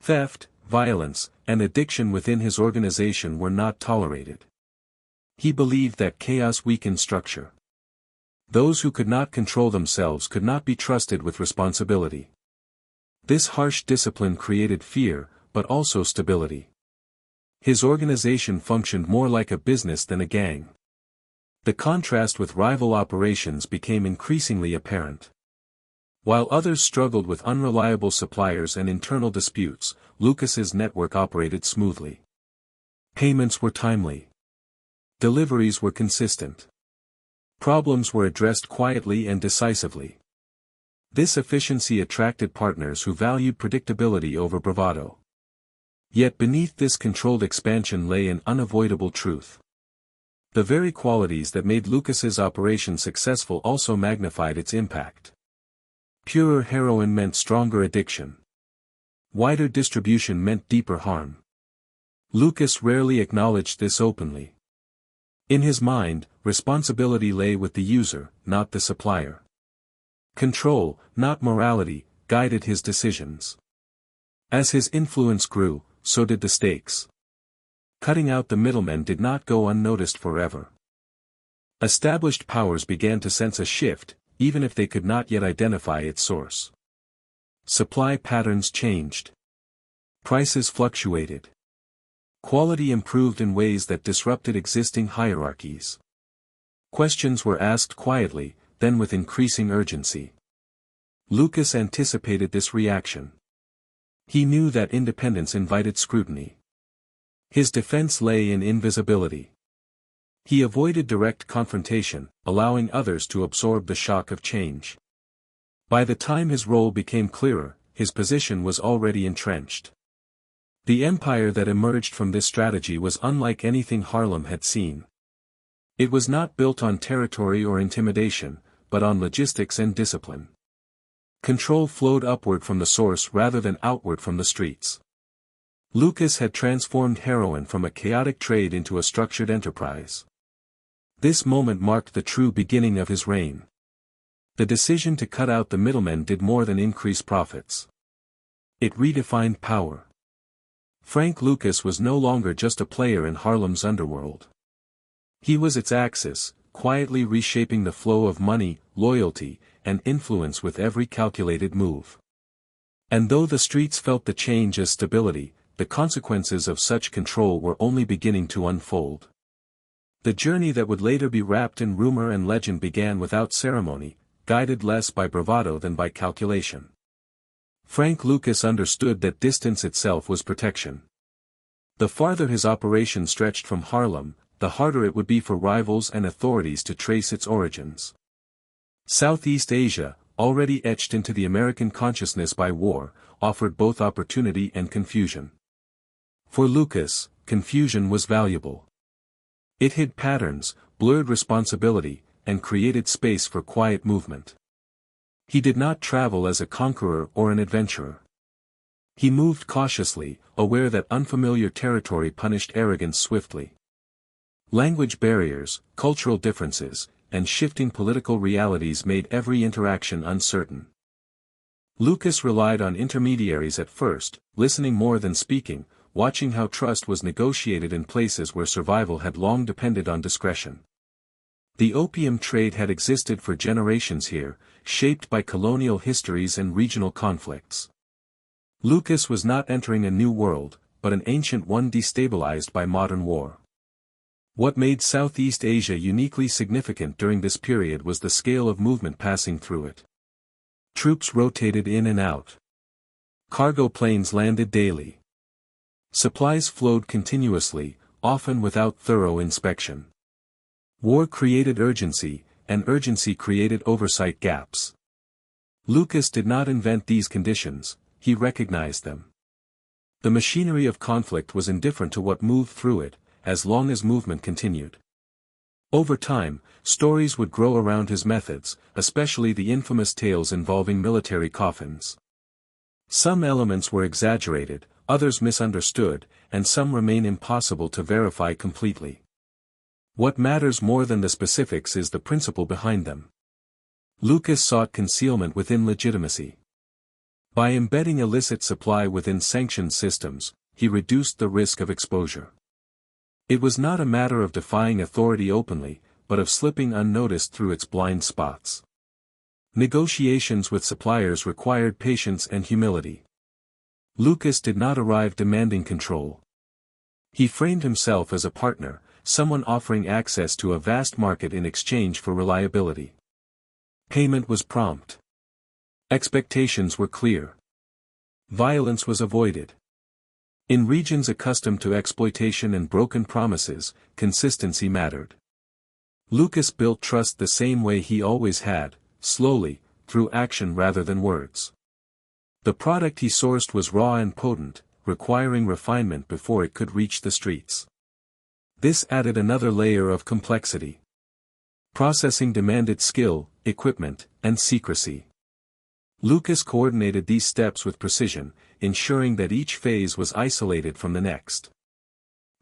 [SPEAKER 1] Theft, violence, and addiction within his organization were not tolerated. He believed that chaos weakened structure. Those who could not control themselves could not be trusted with responsibility. This harsh discipline created fear, but also stability. His organization functioned more like a business than a gang. The contrast with rival operations became increasingly apparent. While others struggled with unreliable suppliers and internal disputes, Lucas's network operated smoothly. Payments were timely. Deliveries were consistent. Problems were addressed quietly and decisively. This efficiency attracted partners who valued predictability over bravado. Yet beneath this controlled expansion lay an unavoidable truth. The very qualities that made Lucas's operation successful also magnified its impact. Purer heroin meant stronger addiction. Wider distribution meant deeper harm. Lucas rarely acknowledged this openly. In his mind, responsibility lay with the user, not the supplier. Control, not morality, guided his decisions. As his influence grew, so did the stakes. Cutting out the middlemen did not go unnoticed forever. Established powers began to sense a shift, even if they could not yet identify its source. Supply patterns changed. Prices fluctuated. Quality improved in ways that disrupted existing hierarchies. Questions were asked quietly, then with increasing urgency. Lucas anticipated this reaction. He knew that independence invited scrutiny. His defense lay in invisibility. He avoided direct confrontation, allowing others to absorb the shock of change. By the time his role became clearer, his position was already entrenched. The empire that emerged from this strategy was unlike anything Harlem had seen. It was not built on territory or intimidation, but on logistics and discipline. Control flowed upward from the source rather than outward from the streets. Lucas had transformed heroin from a chaotic trade into a structured enterprise. This moment marked the true beginning of his reign. The decision to cut out the middlemen did more than increase profits. It redefined power. Frank Lucas was no longer just a player in Harlem's underworld. He was its axis, quietly reshaping the flow of money, loyalty, and influence with every calculated move. And though the streets felt the change as stability, the consequences of such control were only beginning to unfold. The journey that would later be wrapped in rumor and legend began without ceremony, guided less by bravado than by calculation. Frank Lucas understood that distance itself was protection. The farther his operation stretched from Harlem, the harder it would be for rivals and authorities to trace its origins. Southeast Asia, already etched into the American consciousness by war, offered both opportunity and confusion. For Lucas, confusion was valuable. It hid patterns, blurred responsibility, and created space for quiet movement. He did not travel as a conqueror or an adventurer. He moved cautiously, aware that unfamiliar territory punished arrogance swiftly. Language barriers, cultural differences, and shifting political realities made every interaction uncertain. Lucas relied on intermediaries at first, listening more than speaking, watching how trust was negotiated in places where survival had long depended on discretion. The opium trade had existed for generations here, shaped by colonial histories and regional conflicts. Lucas was not entering a new world, but an ancient one destabilized by modern war. What made Southeast Asia uniquely significant during this period was the scale of movement passing through it. Troops rotated in and out. Cargo planes landed daily. Supplies flowed continuously, often without thorough inspection. War created urgency, and urgency created oversight gaps. Lucas did not invent these conditions, he recognized them. The machinery of conflict was indifferent to what moved through it, as long as movement continued. Over time, stories would grow around his methods, especially the infamous tales involving military coffins. Some elements were exaggerated, others misunderstood, and some remain impossible to verify completely. What matters more than the specifics is the principle behind them. Lucas sought concealment within legitimacy. By embedding illicit supply within sanctioned systems, he reduced the risk of exposure. It was not a matter of defying authority openly, but of slipping unnoticed through its blind spots. Negotiations with suppliers required patience and humility. Lucas did not arrive demanding control. He framed himself as a partner, someone offering access to a vast market in exchange for reliability. Payment was prompt. Expectations were clear. Violence was avoided. In regions accustomed to exploitation and broken promises, consistency mattered. Lucas built trust the same way he always had, slowly, through action rather than words. The product he sourced was raw and potent, requiring refinement before it could reach the streets. This added another layer of complexity. Processing demanded skill, equipment, and secrecy. Lucas coordinated these steps with precision, ensuring that each phase was isolated from the next.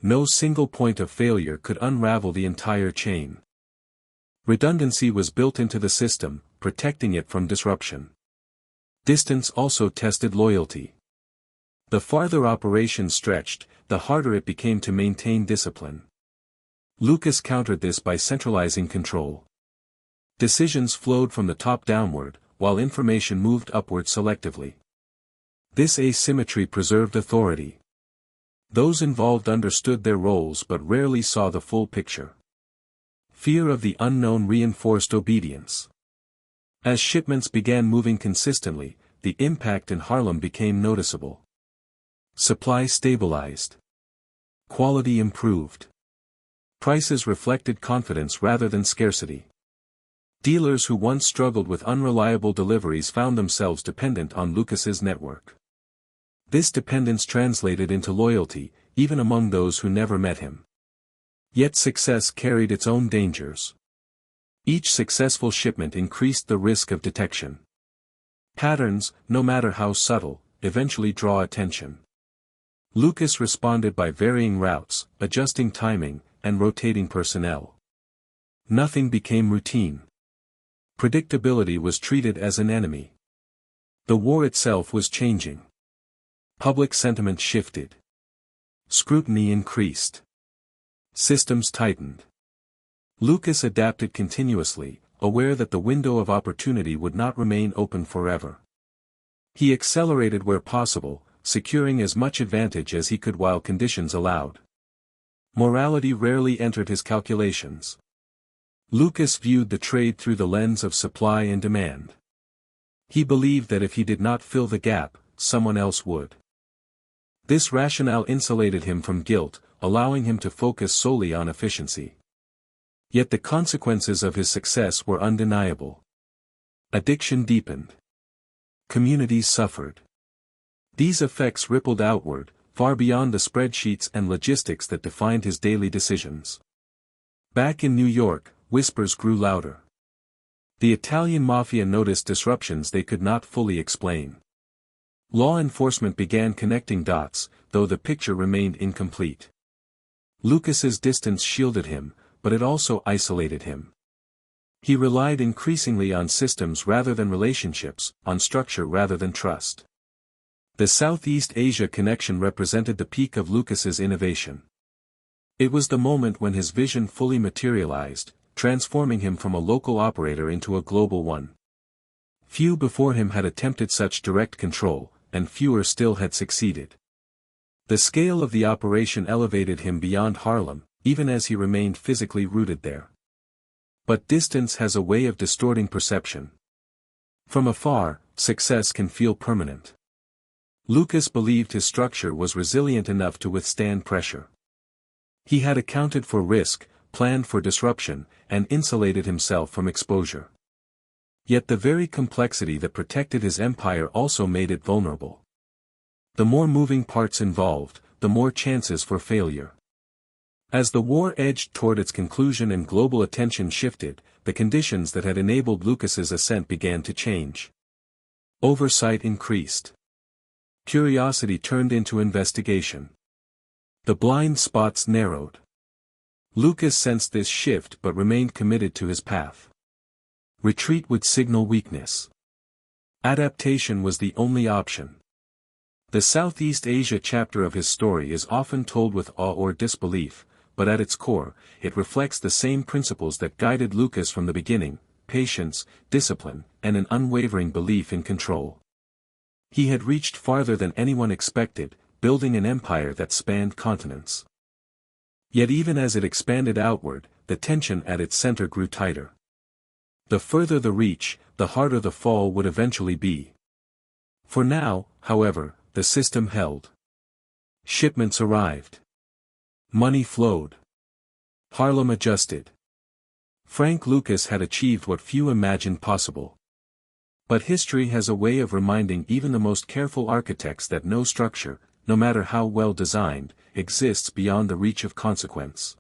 [SPEAKER 1] No single point of failure could unravel the entire chain. Redundancy was built into the system, protecting it from disruption. Distance also tested loyalty. The farther operations stretched, the harder it became to maintain discipline. Lucas countered this by centralizing control. Decisions flowed from the top downward, while information moved upward selectively. This asymmetry preserved authority. Those involved understood their roles but rarely saw the full picture. Fear of the unknown reinforced obedience. As shipments began moving consistently, the impact in Harlem became noticeable. Supply stabilized. Quality improved. Prices reflected confidence rather than scarcity. Dealers who once struggled with unreliable deliveries found themselves dependent on Lucas's network. This dependence translated into loyalty, even among those who never met him. Yet success carried its own dangers. Each successful shipment increased the risk of detection. Patterns, no matter how subtle, eventually draw attention. Lucas responded by varying routes, adjusting timing, and rotating personnel. Nothing became routine. Predictability was treated as an enemy. The war itself was changing. Public sentiment shifted. Scrutiny increased. Systems tightened. Lucas adapted continuously, aware that the window of opportunity would not remain open forever. He accelerated where possible, securing as much advantage as he could while conditions allowed. Morality rarely entered his calculations. Lucas viewed the trade through the lens of supply and demand. He believed that if he did not fill the gap, someone else would. This rationale insulated him from guilt, allowing him to focus solely on efficiency. Yet the consequences of his success were undeniable. Addiction deepened. Communities suffered. These effects rippled outward, far beyond the spreadsheets and logistics that defined his daily decisions. Back in New York, whispers grew louder. The Italian mafia noticed disruptions they could not fully explain. Law enforcement began connecting dots, though the picture remained incomplete. Lucas's distance shielded him, but it also isolated him. He relied increasingly on systems rather than relationships, on structure rather than trust. The Southeast Asia connection represented the peak of Lucas's innovation. It was the moment when his vision fully materialized, transforming him from a local operator into a global one. Few before him had attempted such direct control, and fewer still had succeeded. The scale of the operation elevated him beyond Harlem, even as he remained physically rooted there. But distance has a way of distorting perception. From afar, success can feel permanent. Lucas believed his structure was resilient enough to withstand pressure. He had accounted for risk, planned for disruption, and insulated himself from exposure. Yet the very complexity that protected his empire also made it vulnerable. The more moving parts involved, the more chances for failure. As the war edged toward its conclusion and global attention shifted, the conditions that had enabled Lucas's ascent began to change. Oversight increased. Curiosity turned into investigation. The blind spots narrowed. Lucas sensed this shift but remained committed to his path. Retreat would signal weakness. Adaptation was the only option. The Southeast Asia chapter of his story is often told with awe or disbelief, but at its core, it reflects the same principles that guided Lucas from the beginning: patience, discipline, and an unwavering belief in control. He had reached farther than anyone expected, building an empire that spanned continents. Yet even as it expanded outward, the tension at its center grew tighter. The further the reach, the harder the fall would eventually be. For now, however, the system held. Shipments arrived. Money flowed. Harlem adjusted. Frank Lucas had achieved what few imagined possible. But history has a way of reminding even the most careful architects that no structure, no matter how well designed, exists beyond the reach of consequence.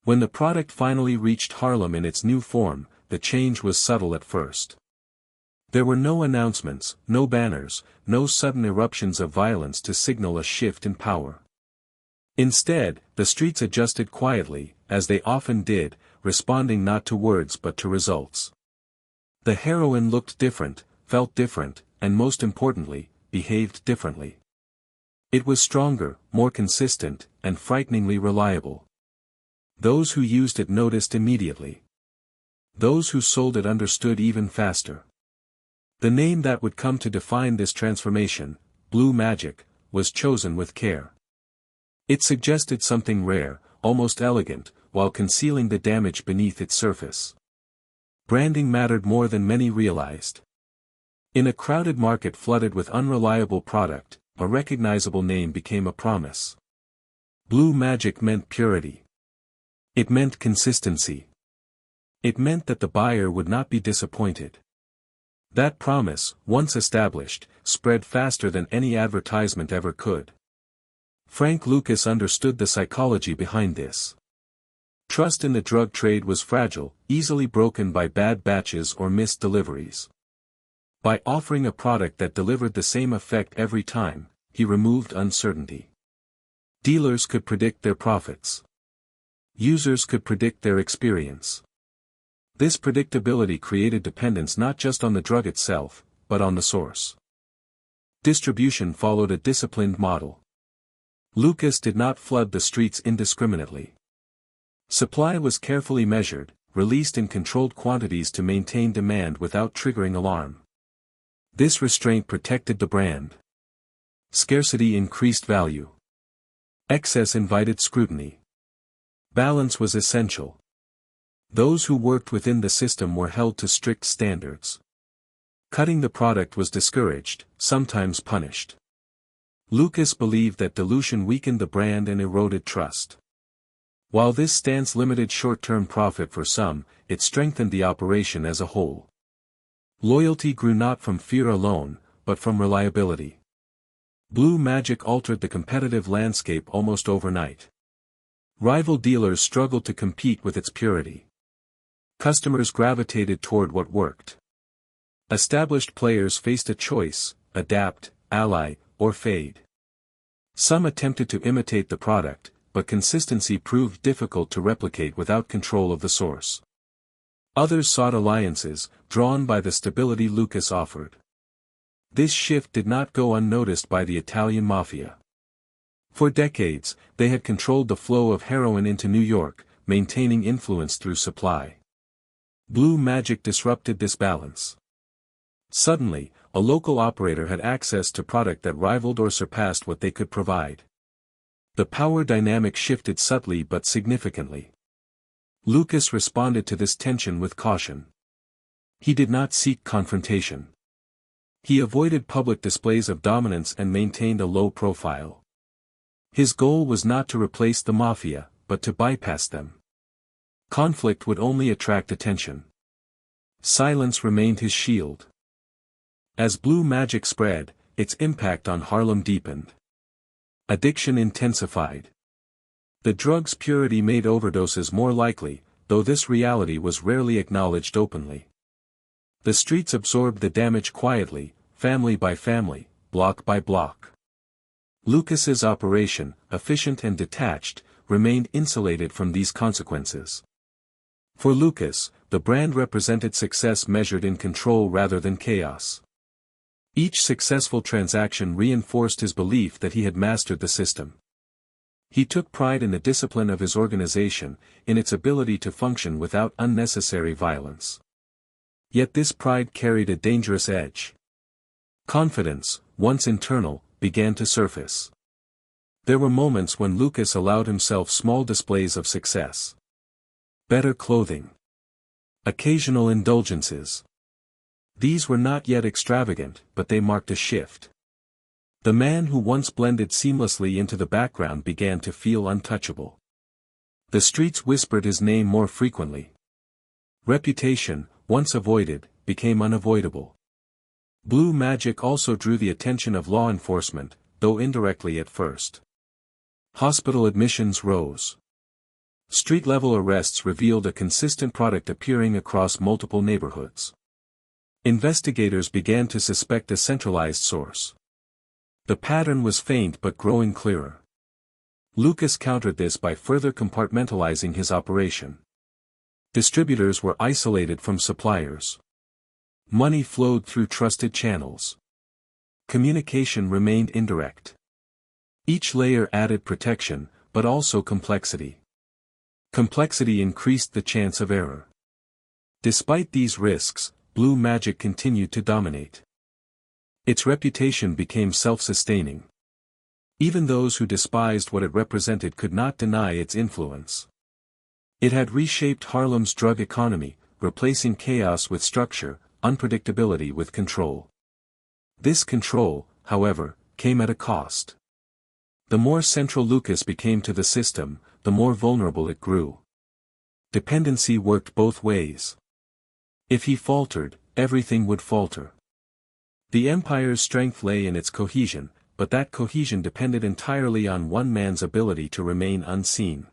[SPEAKER 1] When the product finally reached Harlem in its new form, the change was subtle at first. There were no announcements, no banners, no sudden eruptions of violence to signal a shift in power. Instead, the streets adjusted quietly, as they often did, responding not to words but to results. The heroin looked different, felt different, and most importantly, behaved differently. It was stronger, more consistent, and frighteningly reliable. Those who used it noticed immediately. Those who sold it understood even faster. The name that would come to define this transformation, Blue Magic, was chosen with care. It suggested something rare, almost elegant, while concealing the damage beneath its surface. Branding mattered more than many realized. In a crowded market flooded with unreliable product, a recognizable name became a promise. Blue Magic meant purity. It meant consistency. It meant that the buyer would not be disappointed. That promise, once established, spread faster than any advertisement ever could. Frank Lucas understood the psychology behind this. Trust in the drug trade was fragile, easily broken by bad batches or missed deliveries. By offering a product that delivered the same effect every time, he removed uncertainty. Dealers could predict their profits. Users could predict their experience. This predictability created dependence not just on the drug itself, but on the source. Distribution followed a disciplined model. Lucas did not flood the streets indiscriminately. Supply was carefully measured, released in controlled quantities to maintain demand without triggering alarm. This restraint protected the brand. Scarcity increased value. Excess invited scrutiny. Balance was essential. Those who worked within the system were held to strict standards. Cutting the product was discouraged, sometimes punished. Lucas believed that dilution weakened the brand and eroded trust. While this stance limited short-term profit for some, it strengthened the operation as a whole. Loyalty grew not from fear alone, but from reliability. Blue Magic altered the competitive landscape almost overnight. Rival dealers struggled to compete with its purity. Customers gravitated toward what worked. Established players faced a choice: adapt, ally, or fade. Some attempted to imitate the product, but consistency proved difficult to replicate without control of the source. Others sought alliances, drawn by the stability Lucas offered. This shift did not go unnoticed by the Italian mafia. For decades, they had controlled the flow of heroin into New York, maintaining influence through supply. Blue Magic disrupted this balance. Suddenly, a local operator had access to product that rivaled or surpassed what they could provide. The power dynamic shifted subtly but significantly. Lucas responded to this tension with caution. He did not seek confrontation. He avoided public displays of dominance and maintained a low profile. His goal was not to replace the mafia, but to bypass them. Conflict would only attract attention. Silence remained his shield. As blue magic spread, its impact on Harlem deepened. Addiction intensified. The drug's purity made overdoses more likely, though this reality was rarely acknowledged openly. The streets absorbed the damage quietly, family by family, block by block. Lucas's operation, efficient and detached, remained insulated from these consequences. For Lucas, the brand represented success measured in control rather than chaos. Each successful transaction reinforced his belief that he had mastered the system. He took pride in the discipline of his organization, in its ability to function without unnecessary violence. Yet this pride carried a dangerous edge. Confidence, once internal, began to surface. There were moments when Lucas allowed himself small displays of success. Better clothing. Occasional indulgences. These were not yet extravagant, but they marked a shift. The man who once blended seamlessly into the background began to feel untouchable. The streets whispered his name more frequently. Reputation, once avoided, became unavoidable. Blue magic also drew the attention of law enforcement, though indirectly at first. Hospital admissions rose. Street-level arrests revealed a consistent product appearing across multiple neighborhoods. Investigators began to suspect a centralized source. The pattern was faint but growing clearer. Lucas countered this by further compartmentalizing his operation. Distributors were isolated from suppliers. Money flowed through trusted channels. Communication remained indirect. Each layer added protection, but also complexity. Complexity increased the chance of error. Despite these risks, blue magic continued to dominate. Its reputation became self-sustaining. Even those who despised what it represented could not deny its influence. It had reshaped Harlem's drug economy, replacing chaos with structure, unpredictability with control. This control, however, came at a cost. The more central Lucas became to the system, the more vulnerable it grew. Dependency worked both ways. If he faltered, everything would falter. The empire's strength lay in its cohesion, but that cohesion depended entirely on one man's ability to remain unseen.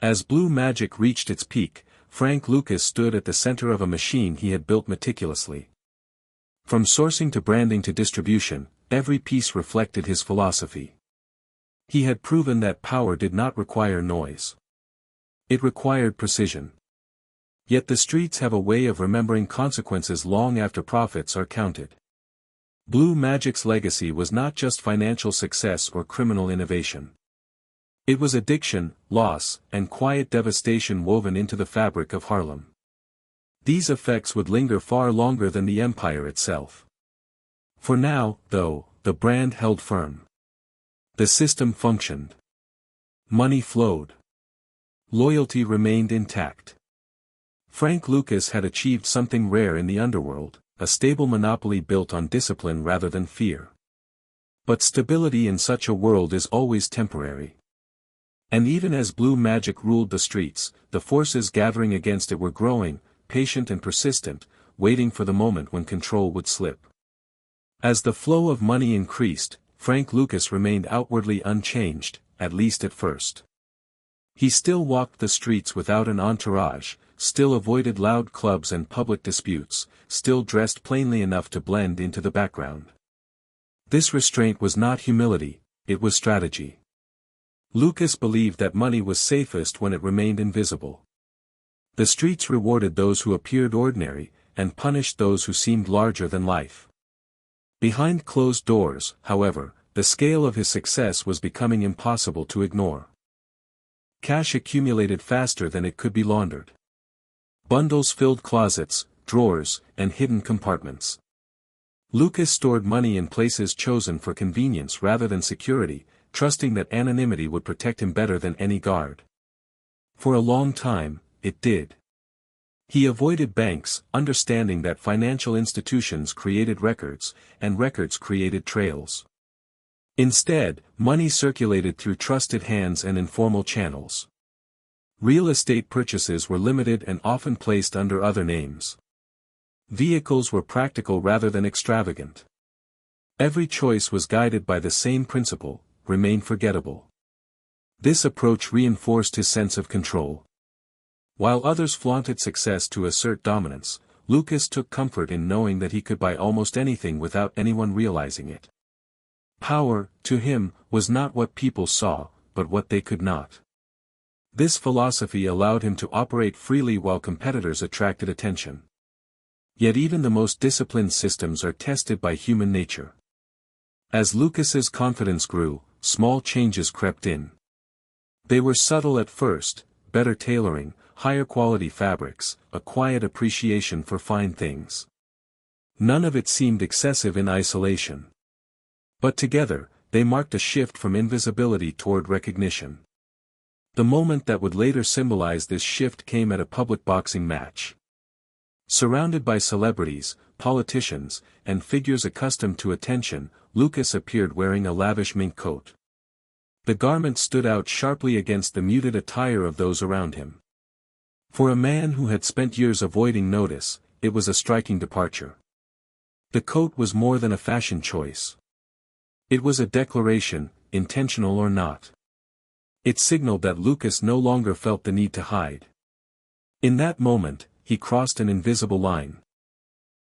[SPEAKER 1] As blue magic reached its peak, Frank Lucas stood at the center of a machine he had built meticulously. From sourcing to branding to distribution, every piece reflected his philosophy. He had proven that power did not require noise. It required precision. Yet the streets have a way of remembering consequences long after profits are counted. Blue magic's legacy was not just financial success or criminal innovation. It was addiction, loss, and quiet devastation woven into the fabric of Harlem. These effects would linger far longer than the empire itself. For now, though, the brand held firm. The system functioned. Money flowed. Loyalty remained intact. Frank Lucas had achieved something rare in the underworld, a stable monopoly built on discipline rather than fear. But stability in such a world is always temporary. And even as blue magic ruled the streets, the forces gathering against it were growing, patient and persistent, waiting for the moment when control would slip. As the flow of money increased, Frank Lucas remained outwardly unchanged, at least at first. He still walked the streets without an entourage, still avoided loud clubs and public disputes, still dressed plainly enough to blend into the background. This restraint was not humility, it was strategy. Lucas believed that money was safest when it remained invisible. The streets rewarded those who appeared ordinary, and punished those who seemed larger than life. Behind closed doors, however, the scale of his success was becoming impossible to ignore. Cash accumulated faster than it could be laundered. Bundles filled closets, drawers, and hidden compartments. Lucas stored money in places chosen for convenience rather than security, trusting that anonymity would protect him better than any guard. For a long time, it did. He avoided banks, understanding that financial institutions created records, and records created trails. Instead, money circulated through trusted hands and informal channels. Real estate purchases were limited and often placed under other names. Vehicles were practical rather than extravagant. Every choice was guided by the same principle: remain forgettable. This approach reinforced his sense of control. While others flaunted success to assert dominance, Lucas took comfort in knowing that he could buy almost anything without anyone realizing it. Power, to him, was not what people saw, but what they could not. This philosophy allowed him to operate freely while competitors attracted attention. Yet even the most disciplined systems are tested by human nature. As Lucas's confidence grew, small changes crept in. They were subtle at first: better tailoring, higher quality fabrics, a quiet appreciation for fine things. None of it seemed excessive in isolation. But together, they marked a shift from invisibility toward recognition. The moment that would later symbolize this shift came at a public boxing match. Surrounded by celebrities, politicians, and figures accustomed to attention, Lucas appeared wearing a lavish mink coat. The garment stood out sharply against the muted attire of those around him. For a man who had spent years avoiding notice, it was a striking departure. The coat was more than a fashion choice. It was a declaration, intentional or not. It signaled that Lucas no longer felt the need to hide. In that moment, he crossed an invisible line.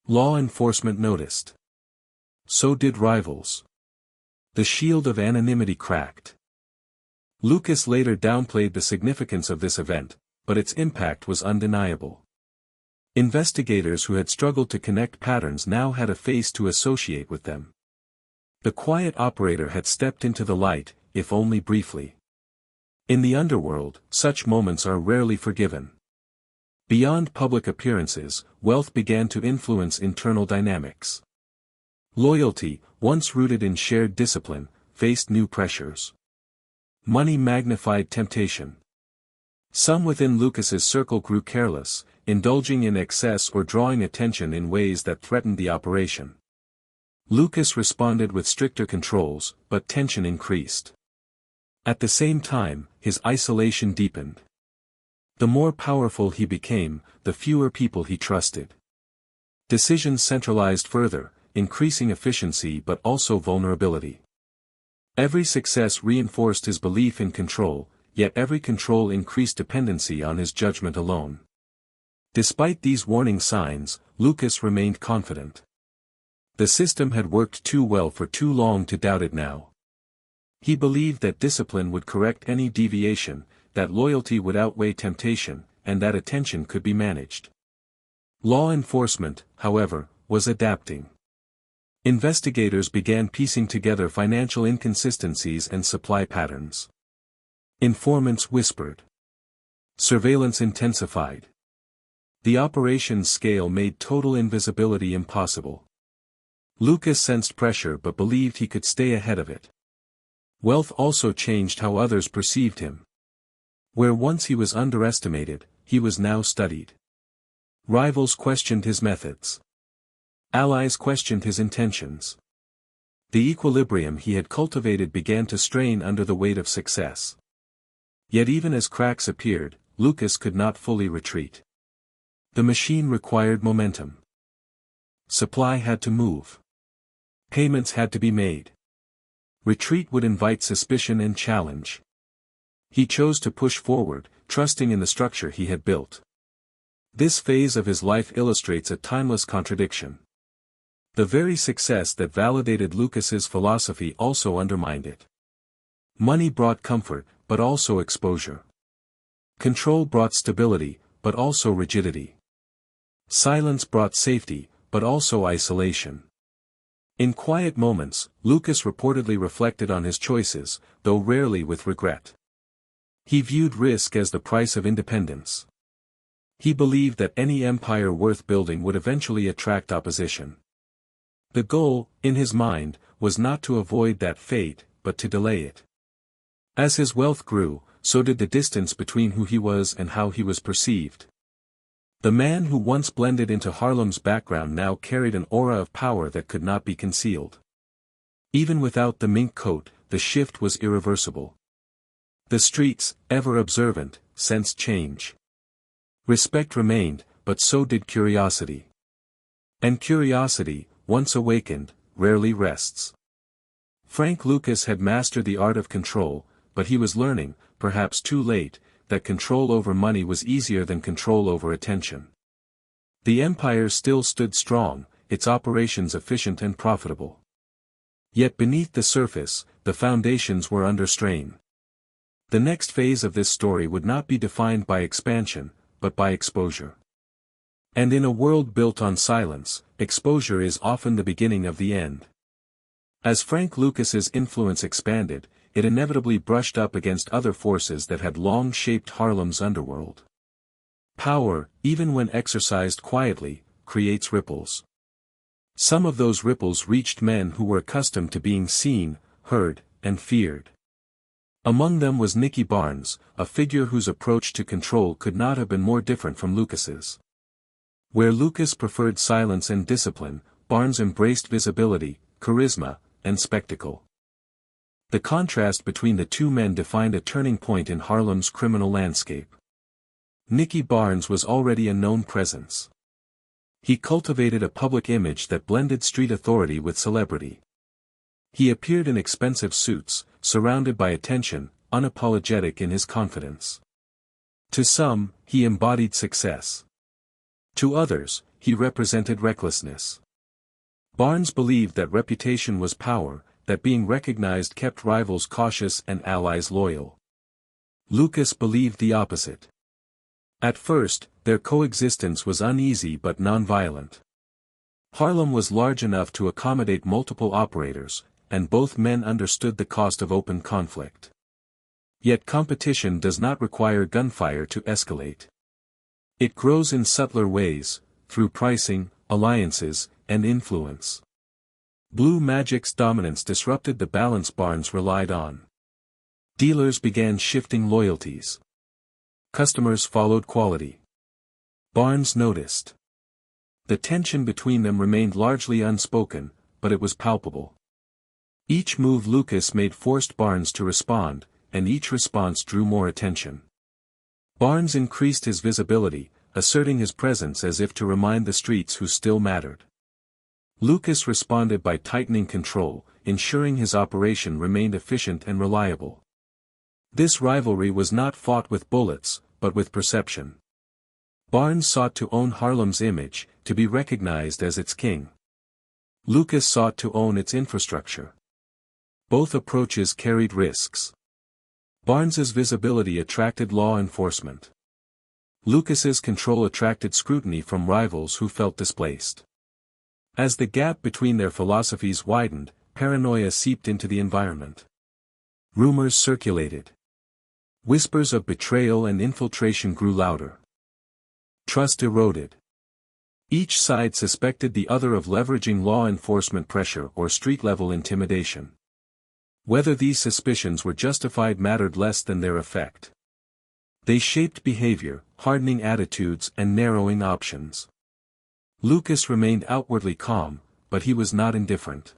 [SPEAKER 1] Law enforcement noticed. So did rivals. The shield of anonymity cracked. Lucas later downplayed the significance of this event, but its impact was undeniable. Investigators who had struggled to connect patterns now had a face to associate with them. The quiet operator had stepped into the light, if only briefly. In the underworld, such moments are rarely forgiven. Beyond public appearances, wealth began to influence internal dynamics. Loyalty, once rooted in shared discipline, faced new pressures. Money magnified temptation. Some within Lucas's circle grew careless, indulging in excess or drawing attention in ways that threatened the operation. Lucas responded with stricter controls, but tension increased. At the same time, his isolation deepened. The more powerful he became, the fewer people he trusted. Decisions centralized further, increasing efficiency but also vulnerability. Every success reinforced his belief in control, yet every control increased dependency on his judgment alone. Despite these warning signs, Lucas remained confident. The system had worked too well for too long to doubt it now. He believed that discipline would correct any deviation, that loyalty would outweigh temptation, and that attention could be managed. Law enforcement, however, was adapting. Investigators began piecing together financial inconsistencies and supply patterns. Informants whispered. Surveillance intensified. The operation's scale made total invisibility impossible. Lucas sensed pressure but believed he could stay ahead of it. Wealth also changed how others perceived him. Where once he was underestimated, he was now studied. Rivals questioned his methods. Allies questioned his intentions. The equilibrium he had cultivated began to strain under the weight of success. Yet even as cracks appeared, Lucas could not fully retreat. The machine required momentum. Supply had to move. Payments had to be made. Retreat would invite suspicion and challenge. He chose to push forward, trusting in the structure he had built. This phase of his life illustrates a timeless contradiction. The very success that validated Lucas's philosophy also undermined it. Money brought comfort, but also exposure. Control brought stability, but also rigidity. Silence brought safety, but also isolation. In quiet moments, Lucas reportedly reflected on his choices, though rarely with regret. He viewed risk as the price of independence. He believed that any empire worth building would eventually attract opposition. The goal, in his mind, was not to avoid that fate, but to delay it. As his wealth grew, so did the distance between who he was and how he was perceived. The man who once blended into Harlem's background now carried an aura of power that could not be concealed. Even without the mink coat, the shift was irreversible. The streets, ever observant, sensed change. Respect remained, but so did curiosity. And curiosity, once awakened, rarely rests. Frank Lucas had mastered the art of control, but he was learning, perhaps too late, that control over money was easier than control over attention. The empire still stood strong, its operations efficient and profitable. Yet beneath the surface, the foundations were under strain. The next phase of this story would not be defined by expansion, but by exposure. And in a world built on silence, exposure is often the beginning of the end. As Frank Lucas's influence expanded, it inevitably brushed up against other forces that had long shaped Harlem's underworld. Power, even when exercised quietly, creates ripples. Some of those ripples reached men who were accustomed to being seen, heard, and feared. Among them was Nicky Barnes, a figure whose approach to control could not have been more different from Lucas's. Where Lucas preferred silence and discipline, Barnes embraced visibility, charisma, and spectacle. The contrast between the two men defined a turning point in Harlem's criminal landscape. Nicky Barnes was already a known presence. He cultivated a public image that blended street authority with celebrity. He appeared in expensive suits, surrounded by attention, unapologetic in his confidence. To some, he embodied success. To others, he represented recklessness. Barnes believed that reputation was power, that being recognized kept rivals cautious and allies loyal. Lucas believed the opposite. At first, their coexistence was uneasy but nonviolent. Harlem was large enough to accommodate multiple operators, and both men understood the cost of open conflict. Yet competition does not require gunfire to escalate. It grows in subtler ways, through pricing, alliances, and influence. Blue Magic's dominance disrupted the balance Barnes relied on. Dealers began shifting loyalties. Customers followed quality. Barnes noticed. The tension between them remained largely unspoken, but it was palpable. Each move Lucas made forced Barnes to respond, and each response drew more attention. Barnes increased his visibility, asserting his presence as if to remind the streets who still mattered. Lucas responded by tightening control, ensuring his operation remained efficient and reliable. This rivalry was not fought with bullets, but with perception. Barnes sought to own Harlem's image, to be recognized as its king. Lucas sought to own its infrastructure. Both approaches carried risks. Barnes's visibility attracted law enforcement. Lucas's control attracted scrutiny from rivals who felt displaced. As the gap between their philosophies widened, paranoia seeped into the environment. Rumors circulated. Whispers of betrayal and infiltration grew louder. Trust eroded. Each side suspected the other of leveraging law enforcement pressure or street-level intimidation. Whether these suspicions were justified mattered less than their effect. They shaped behavior, hardening attitudes and narrowing options. Lucas remained outwardly calm, but he was not indifferent.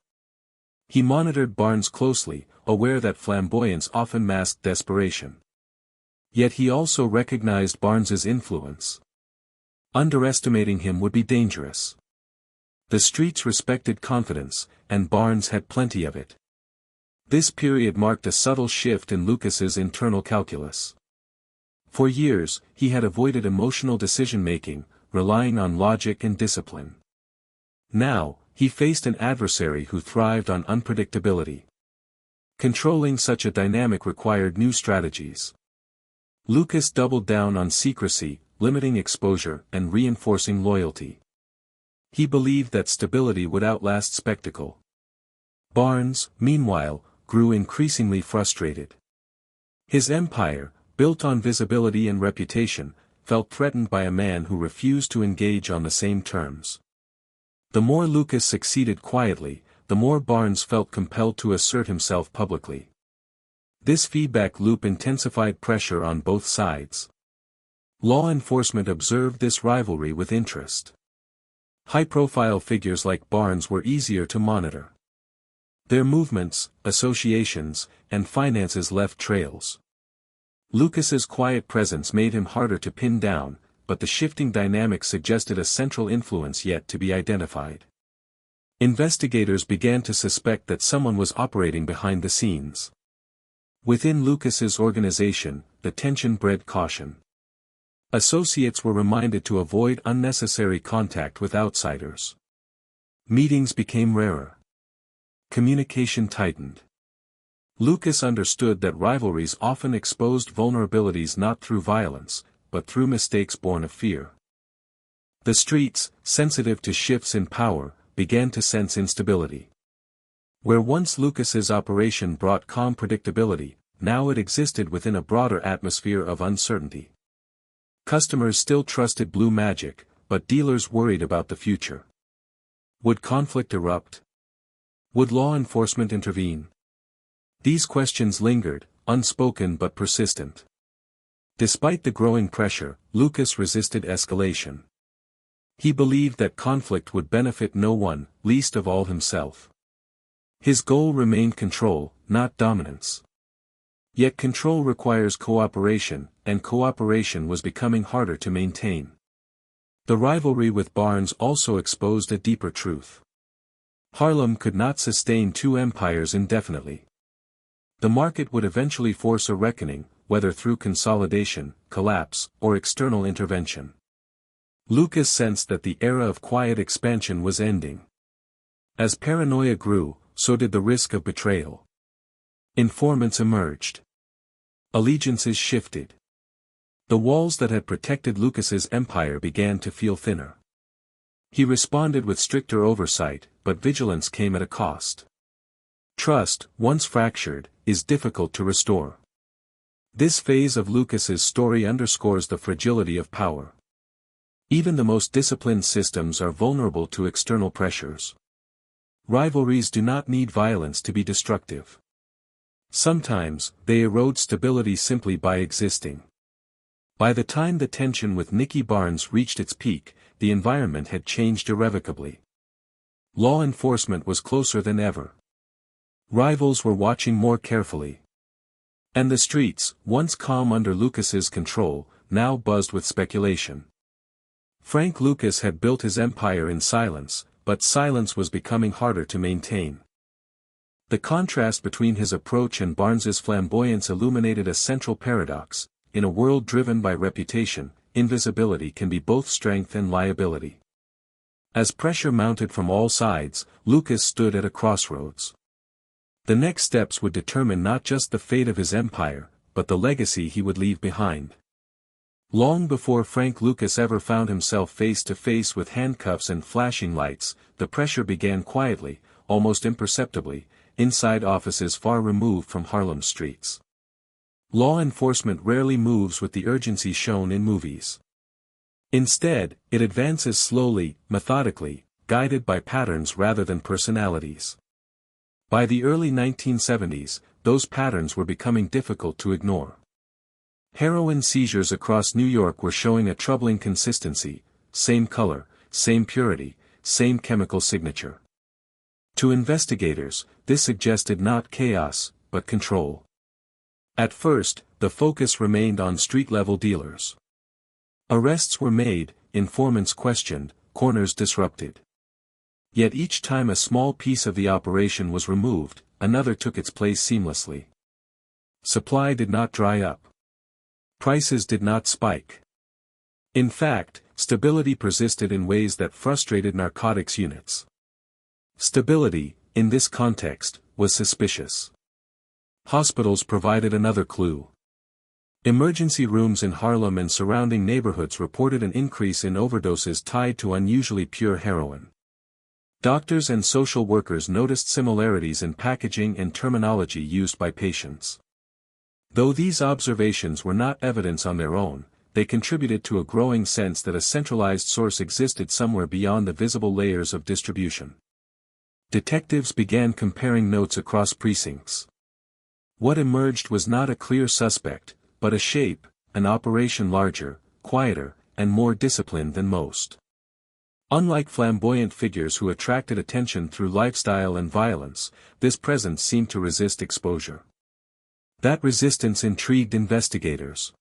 [SPEAKER 1] He monitored Barnes closely, aware that flamboyance often masked desperation. Yet he also recognized Barnes's influence. Underestimating him would be dangerous. The streets respected confidence, and Barnes had plenty of it. This period marked a subtle shift in Lucas's internal calculus. For years, he had avoided emotional decision-making, relying on logic and discipline. Now, he faced an adversary who thrived on unpredictability. Controlling such a dynamic required new strategies. Lucas doubled down on secrecy, limiting exposure and reinforcing loyalty. He believed that stability would outlast spectacle. Barnes, meanwhile, grew increasingly frustrated. His empire, built on visibility and reputation, felt threatened by a man who refused to engage on the same terms. The more Lucas succeeded quietly, the more Barnes felt compelled to assert himself publicly. This feedback loop intensified pressure on both sides. Law enforcement observed this rivalry with interest. High-profile figures like Barnes were easier to monitor. Their movements, associations, and finances left trails. Lucas's quiet presence made him harder to pin down, but the shifting dynamic suggested a central influence yet to be identified. Investigators began to suspect that someone was operating behind the scenes. Within Lucas's organization, the tension bred caution. Associates were reminded to avoid unnecessary contact with outsiders. Meetings became rarer. Communication tightened. Lucas understood that rivalries often exposed vulnerabilities not through violence, but through mistakes born of fear. The streets, sensitive to shifts in power, began to sense instability. Where once Lucas's operation brought calm predictability, now it existed within a broader atmosphere of uncertainty. Customers still trusted Blue Magic, but dealers worried about the future. Would conflict erupt? Would law enforcement intervene? These questions lingered, unspoken but persistent. Despite the growing pressure, Lucas resisted escalation. He believed that conflict would benefit no one, least of all himself. His goal remained control, not dominance. Yet control requires cooperation, and cooperation was becoming harder to maintain. The rivalry with Barnes also exposed a deeper truth. Harlem could not sustain two empires indefinitely. The market would eventually force a reckoning, whether through consolidation, collapse, or external intervention. Lucas sensed that the era of quiet expansion was ending. As paranoia grew, so did the risk of betrayal. Informants emerged. Allegiances shifted. The walls that had protected Lucas's empire began to feel thinner. He responded with stricter oversight, but vigilance came at a cost. Trust, once fractured, is difficult to restore. This phase of Lucas's story underscores the fragility of power. Even the most disciplined systems are vulnerable to external pressures. Rivalries do not need violence to be destructive. Sometimes, they erode stability simply by existing. By the time the tension with Nicky Barnes reached its peak, the environment had changed irrevocably. Law enforcement was closer than ever. Rivals were watching more carefully. And the streets, once calm under Lucas's control, now buzzed with speculation. Frank Lucas had built his empire in silence, but silence was becoming harder to maintain. The contrast between his approach and Barnes's flamboyance illuminated a central paradox. In a world driven by reputation, invisibility can be both strength and liability. As pressure mounted from all sides, Lucas stood at a crossroads. The next steps would determine not just the fate of his empire, but the legacy he would leave behind. Long before Frank Lucas ever found himself face to face with handcuffs and flashing lights, the pressure began quietly, almost imperceptibly, inside offices far removed from Harlem streets. Law enforcement rarely moves with the urgency shown in movies. Instead, it advances slowly, methodically, guided by patterns rather than personalities. By the early 1970s, those patterns were becoming difficult to ignore. Heroin seizures across New York were showing a troubling consistency: same color, same purity, same chemical signature. To investigators, this suggested not chaos, but control. At first, the focus remained on street-level dealers. Arrests were made, informants questioned, corners disrupted. Yet each time a small piece of the operation was removed, another took its place seamlessly. Supply did not dry up. Prices did not spike. In fact, stability persisted in ways that frustrated narcotics units. Stability, in this context, was suspicious. Hospitals provided another clue. Emergency rooms in Harlem and surrounding neighborhoods reported an increase in overdoses tied to unusually pure heroin. Doctors and social workers noticed similarities in packaging and terminology used by patients. Though these observations were not evidence on their own, they contributed to a growing sense that a centralized source existed somewhere beyond the visible layers of distribution. Detectives began comparing notes across precincts. What emerged was not a clear suspect, but a shape, an operation larger, quieter, and more disciplined than most. Unlike flamboyant figures who attracted attention through lifestyle and violence, this presence seemed to resist exposure. That resistance intrigued investigators.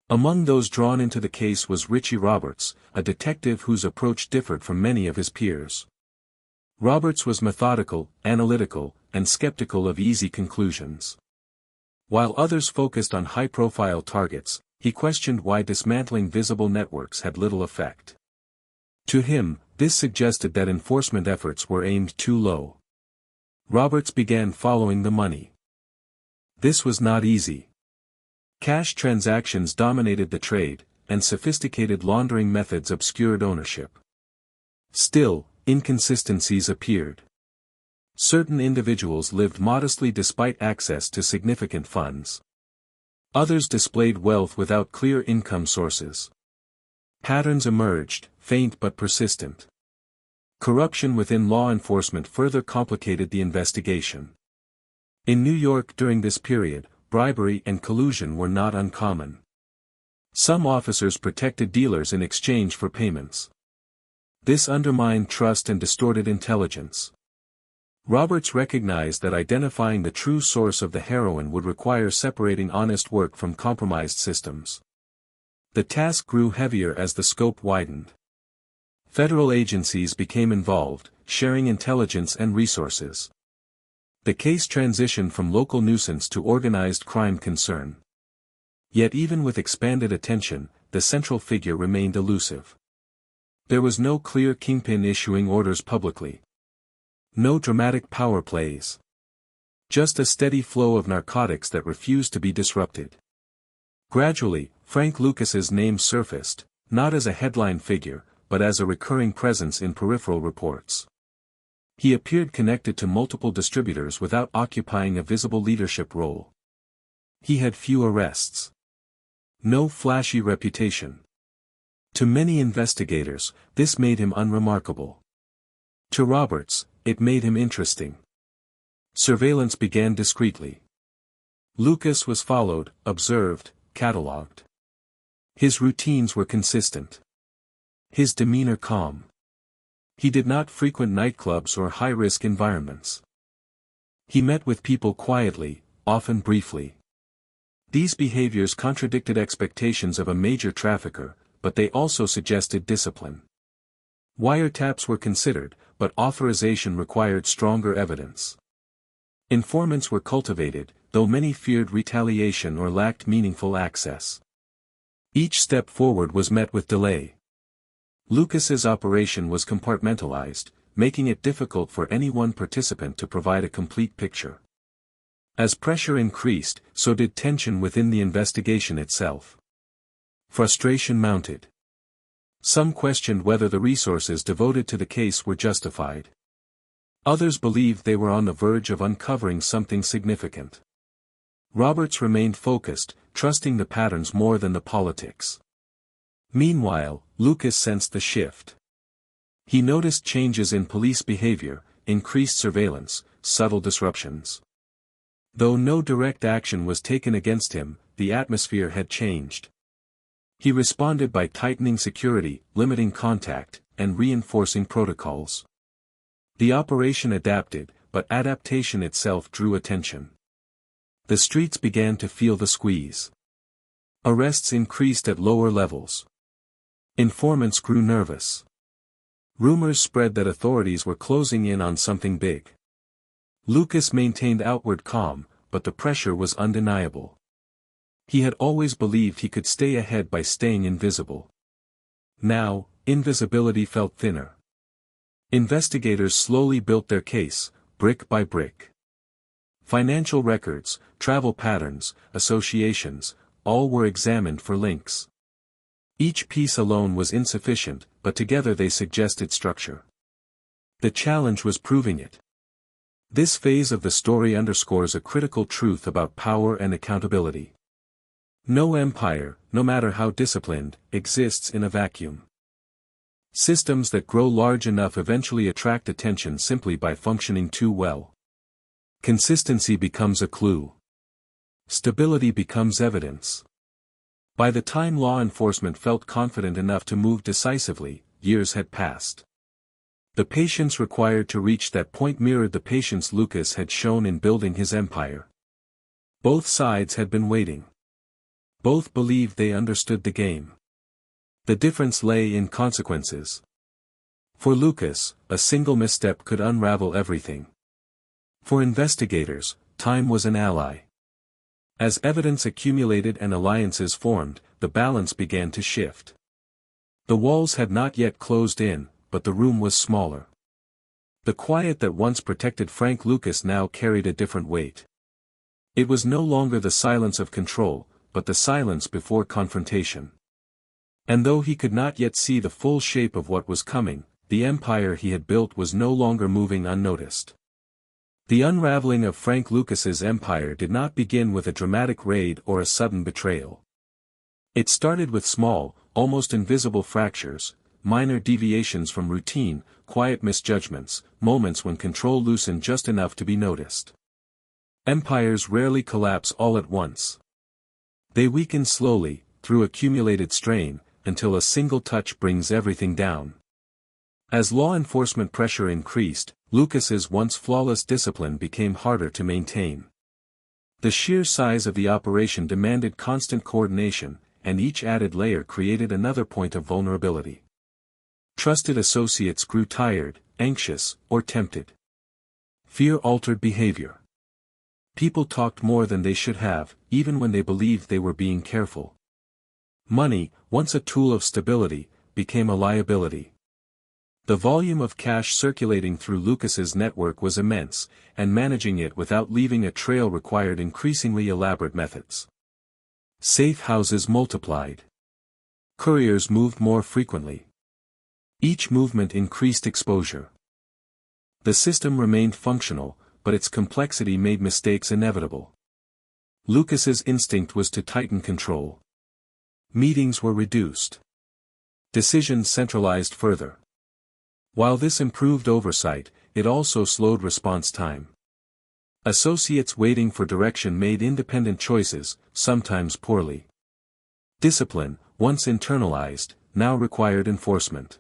[SPEAKER 1] Among those drawn into the case was Richie Roberts, a detective whose approach differed from many of his peers. Roberts was methodical, analytical, and skeptical of easy conclusions. While others focused on high-profile targets, he questioned why dismantling visible networks had little effect. To him, this suggested that enforcement efforts were aimed too low. Roberts began following the money. This was not easy. Cash transactions dominated the trade, and sophisticated laundering methods obscured ownership. Still, inconsistencies appeared. Certain individuals lived modestly despite access to significant funds. Others displayed wealth without clear income sources. Patterns emerged, faint but persistent. Corruption within law enforcement further complicated the investigation. In New York during this period, bribery and collusion were not uncommon. Some officers protected dealers in exchange for payments. This undermined trust and distorted intelligence. Roberts recognized that identifying the true source of the heroin would require separating honest work from compromised systems. The task grew heavier as the scope widened. Federal agencies became involved, sharing intelligence and resources. The case transitioned from local nuisance to organized crime concern. Yet even with expanded attention, the central figure remained elusive. There was no clear kingpin issuing orders publicly. No dramatic power plays. Just a steady flow of narcotics that refused to be disrupted. Gradually, Frank Lucas's name surfaced, not as a headline figure, but as a recurring presence in peripheral reports. He appeared connected to multiple distributors without occupying a visible leadership role. He had few arrests. No flashy reputation. To many investigators, this made him unremarkable. To Roberts, it made him interesting. Surveillance began discreetly. Lucas was followed, observed, catalogued. His routines were consistent. His demeanor calm. He did not frequent nightclubs or high-risk environments. He met with people quietly, often briefly. These behaviors contradicted expectations of a major trafficker, but they also suggested discipline. Wiretaps were considered, but authorization required stronger evidence. Informants were cultivated, though many feared retaliation or lacked meaningful access. Each step forward was met with delay. Lucas's operation was compartmentalized, making it difficult for any one participant to provide a complete picture. As pressure increased, so did tension within the investigation itself. Frustration mounted. Some questioned whether the resources devoted to the case were justified. Others believed they were on the verge of uncovering something significant. Roberts remained focused, trusting the patterns more than the politics. Meanwhile, Lucas sensed the shift. He noticed changes in police behavior, increased surveillance, subtle disruptions. Though no direct action was taken against him, the atmosphere had changed. He responded by tightening security, limiting contact, and reinforcing protocols. The operation adapted, but adaptation itself drew attention. The streets began to feel the squeeze. Arrests increased at lower levels. Informants grew nervous. Rumors spread that authorities were closing in on something big. Lucas maintained outward calm, but the pressure was undeniable. He had always believed he could stay ahead by staying invisible. Now, invisibility felt thinner. Investigators slowly built their case, brick by brick. Financial records, travel patterns, associations, all were examined for links. Each piece alone was insufficient, but together they suggested structure. The challenge was proving it. This phase of the story underscores a critical truth about power and accountability. No empire, no matter how disciplined, exists in a vacuum. Systems that grow large enough eventually attract attention simply by functioning too well. Consistency becomes a clue. Stability becomes evidence. By the time law enforcement felt confident enough to move decisively, years had passed. The patience required to reach that point mirrored the patience Lucas had shown in building his empire. Both sides had been waiting. Both believed they understood the game. The difference lay in consequences. For Lucas, a single misstep could unravel everything. For investigators, time was an ally. As evidence accumulated and alliances formed, the balance began to shift. The walls had not yet closed in, but the room was smaller. The quiet that once protected Frank Lucas now carried a different weight. It was no longer the silence of control, but the silence before confrontation. And though he could not yet see the full shape of what was coming, the empire he had built was no longer moving unnoticed. The unraveling of Frank Lucas's empire did not begin with a dramatic raid or a sudden betrayal. It started with small, almost invisible fractures, minor deviations from routine, quiet misjudgments, moments when control loosened just enough to be noticed. Empires rarely collapse all at once. They weaken slowly, through accumulated strain, until a single touch brings everything down. As law enforcement pressure increased, Lucas's once flawless discipline became harder to maintain. The sheer size of the operation demanded constant coordination, and each added layer created another point of vulnerability. Trusted associates grew tired, anxious, or tempted. Fear altered behavior. People talked more than they should have, even when they believed they were being careful. Money, once a tool of stability, became a liability. The volume of cash circulating through Lucas's network was immense, and managing it without leaving a trail required increasingly elaborate methods. Safe houses multiplied. Couriers moved more frequently. Each movement increased exposure. The system remained functional, but its complexity made mistakes inevitable. Lucas's instinct was to tighten control. Meetings were reduced. Decisions centralized further. While this improved oversight, it also slowed response time. Associates waiting for direction made independent choices, sometimes poorly. Discipline, once internalized, now required enforcement.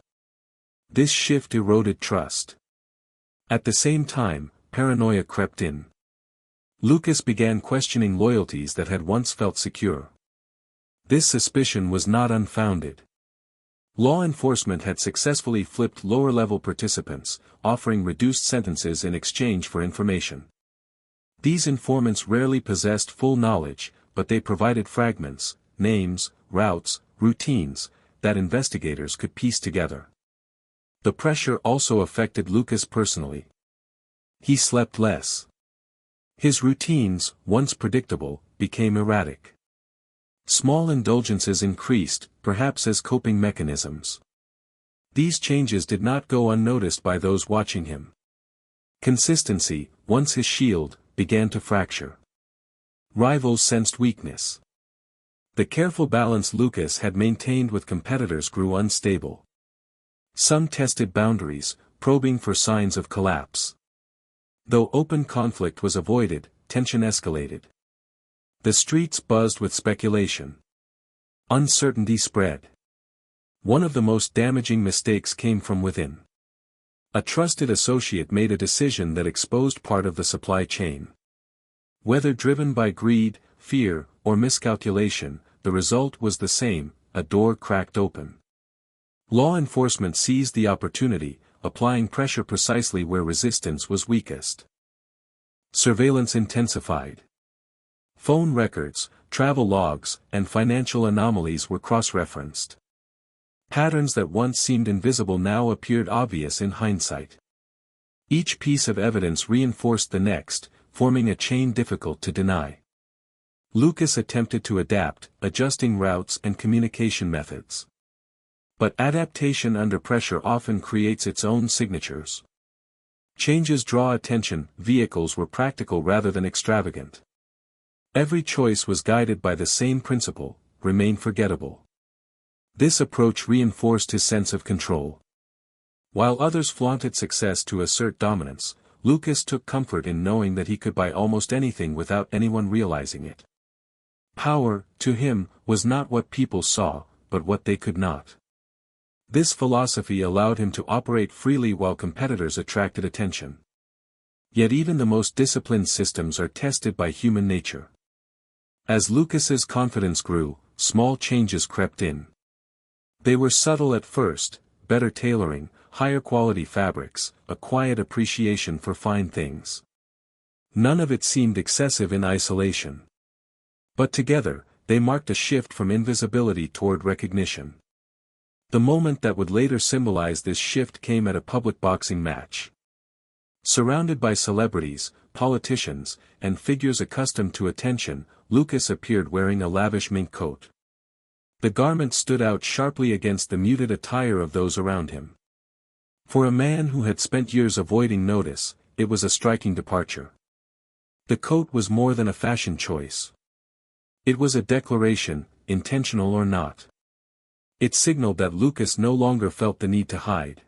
[SPEAKER 1] This shift eroded trust. At the same time, paranoia crept in. Lucas began questioning loyalties that had once felt secure. This suspicion was not unfounded. Law enforcement had successfully flipped lower-level participants, offering reduced sentences in exchange for information. These informants rarely possessed full knowledge, but they provided fragments, names, routes, routines, that investigators could piece together. The pressure also affected Lucas personally. He slept less. His routines, once predictable, became erratic. Small indulgences increased, perhaps as coping mechanisms. These changes did not go unnoticed by those watching him. Consistency, once his shield, began to fracture. Rivals sensed weakness. The careful balance Lucas had maintained with competitors grew unstable. Some tested boundaries, probing for signs of collapse. Though open conflict was avoided, tension escalated. The streets buzzed with speculation. Uncertainty spread. One of the most damaging mistakes came from within. A trusted associate made a decision that exposed part of the supply chain. Whether driven by greed, fear, or miscalculation, the result was the same: a door cracked open. Law enforcement seized the opportunity, applying pressure precisely where resistance was weakest. Surveillance intensified. Phone records, travel logs, and financial anomalies were cross-referenced. Patterns that once seemed invisible now appeared obvious in hindsight. Each piece of evidence reinforced the next, forming a chain difficult to deny. Lucas attempted to adapt, adjusting routes and communication methods. But adaptation under pressure often creates its own signatures. Changes draw attention. Vehicles were practical rather than extravagant. Every choice was guided by the same principle: remain forgettable. This approach reinforced his sense of control. While others flaunted success to assert dominance, Lucas took comfort in knowing that he could buy almost anything without anyone realizing it. Power, to him, was not what people saw, but what they could not. This philosophy allowed him to operate freely while competitors attracted attention. Yet even the most disciplined systems are tested by human nature. As Lucas's confidence grew, small changes crept in. They were subtle at first: better tailoring, higher quality fabrics, a quiet appreciation for fine things. None of it seemed excessive in isolation. But together, they marked a shift from invisibility toward recognition. The moment that would later symbolize this shift came at a public boxing match. Surrounded by celebrities, politicians, and figures accustomed to attention, Lucas appeared wearing a lavish mink coat. The garment stood out sharply against the muted attire of those around him. For a man who had spent years avoiding notice, it was a striking departure. The coat was more than a fashion choice. It was a declaration, intentional or not. It signaled that Lucas no longer felt the need to hide.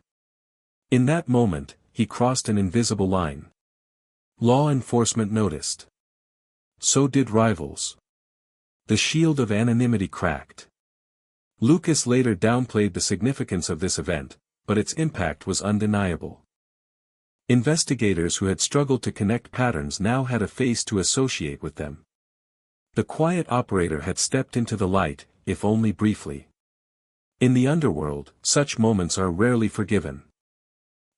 [SPEAKER 1] In that moment, he crossed an invisible line. Law enforcement noticed. So did rivals. The shield of anonymity cracked. Lucas later downplayed the significance of this event, but its impact was undeniable. Investigators who had struggled to connect patterns now had a face to associate with them. The quiet operator had stepped into the light, if only briefly. In the underworld, such moments are rarely forgiven.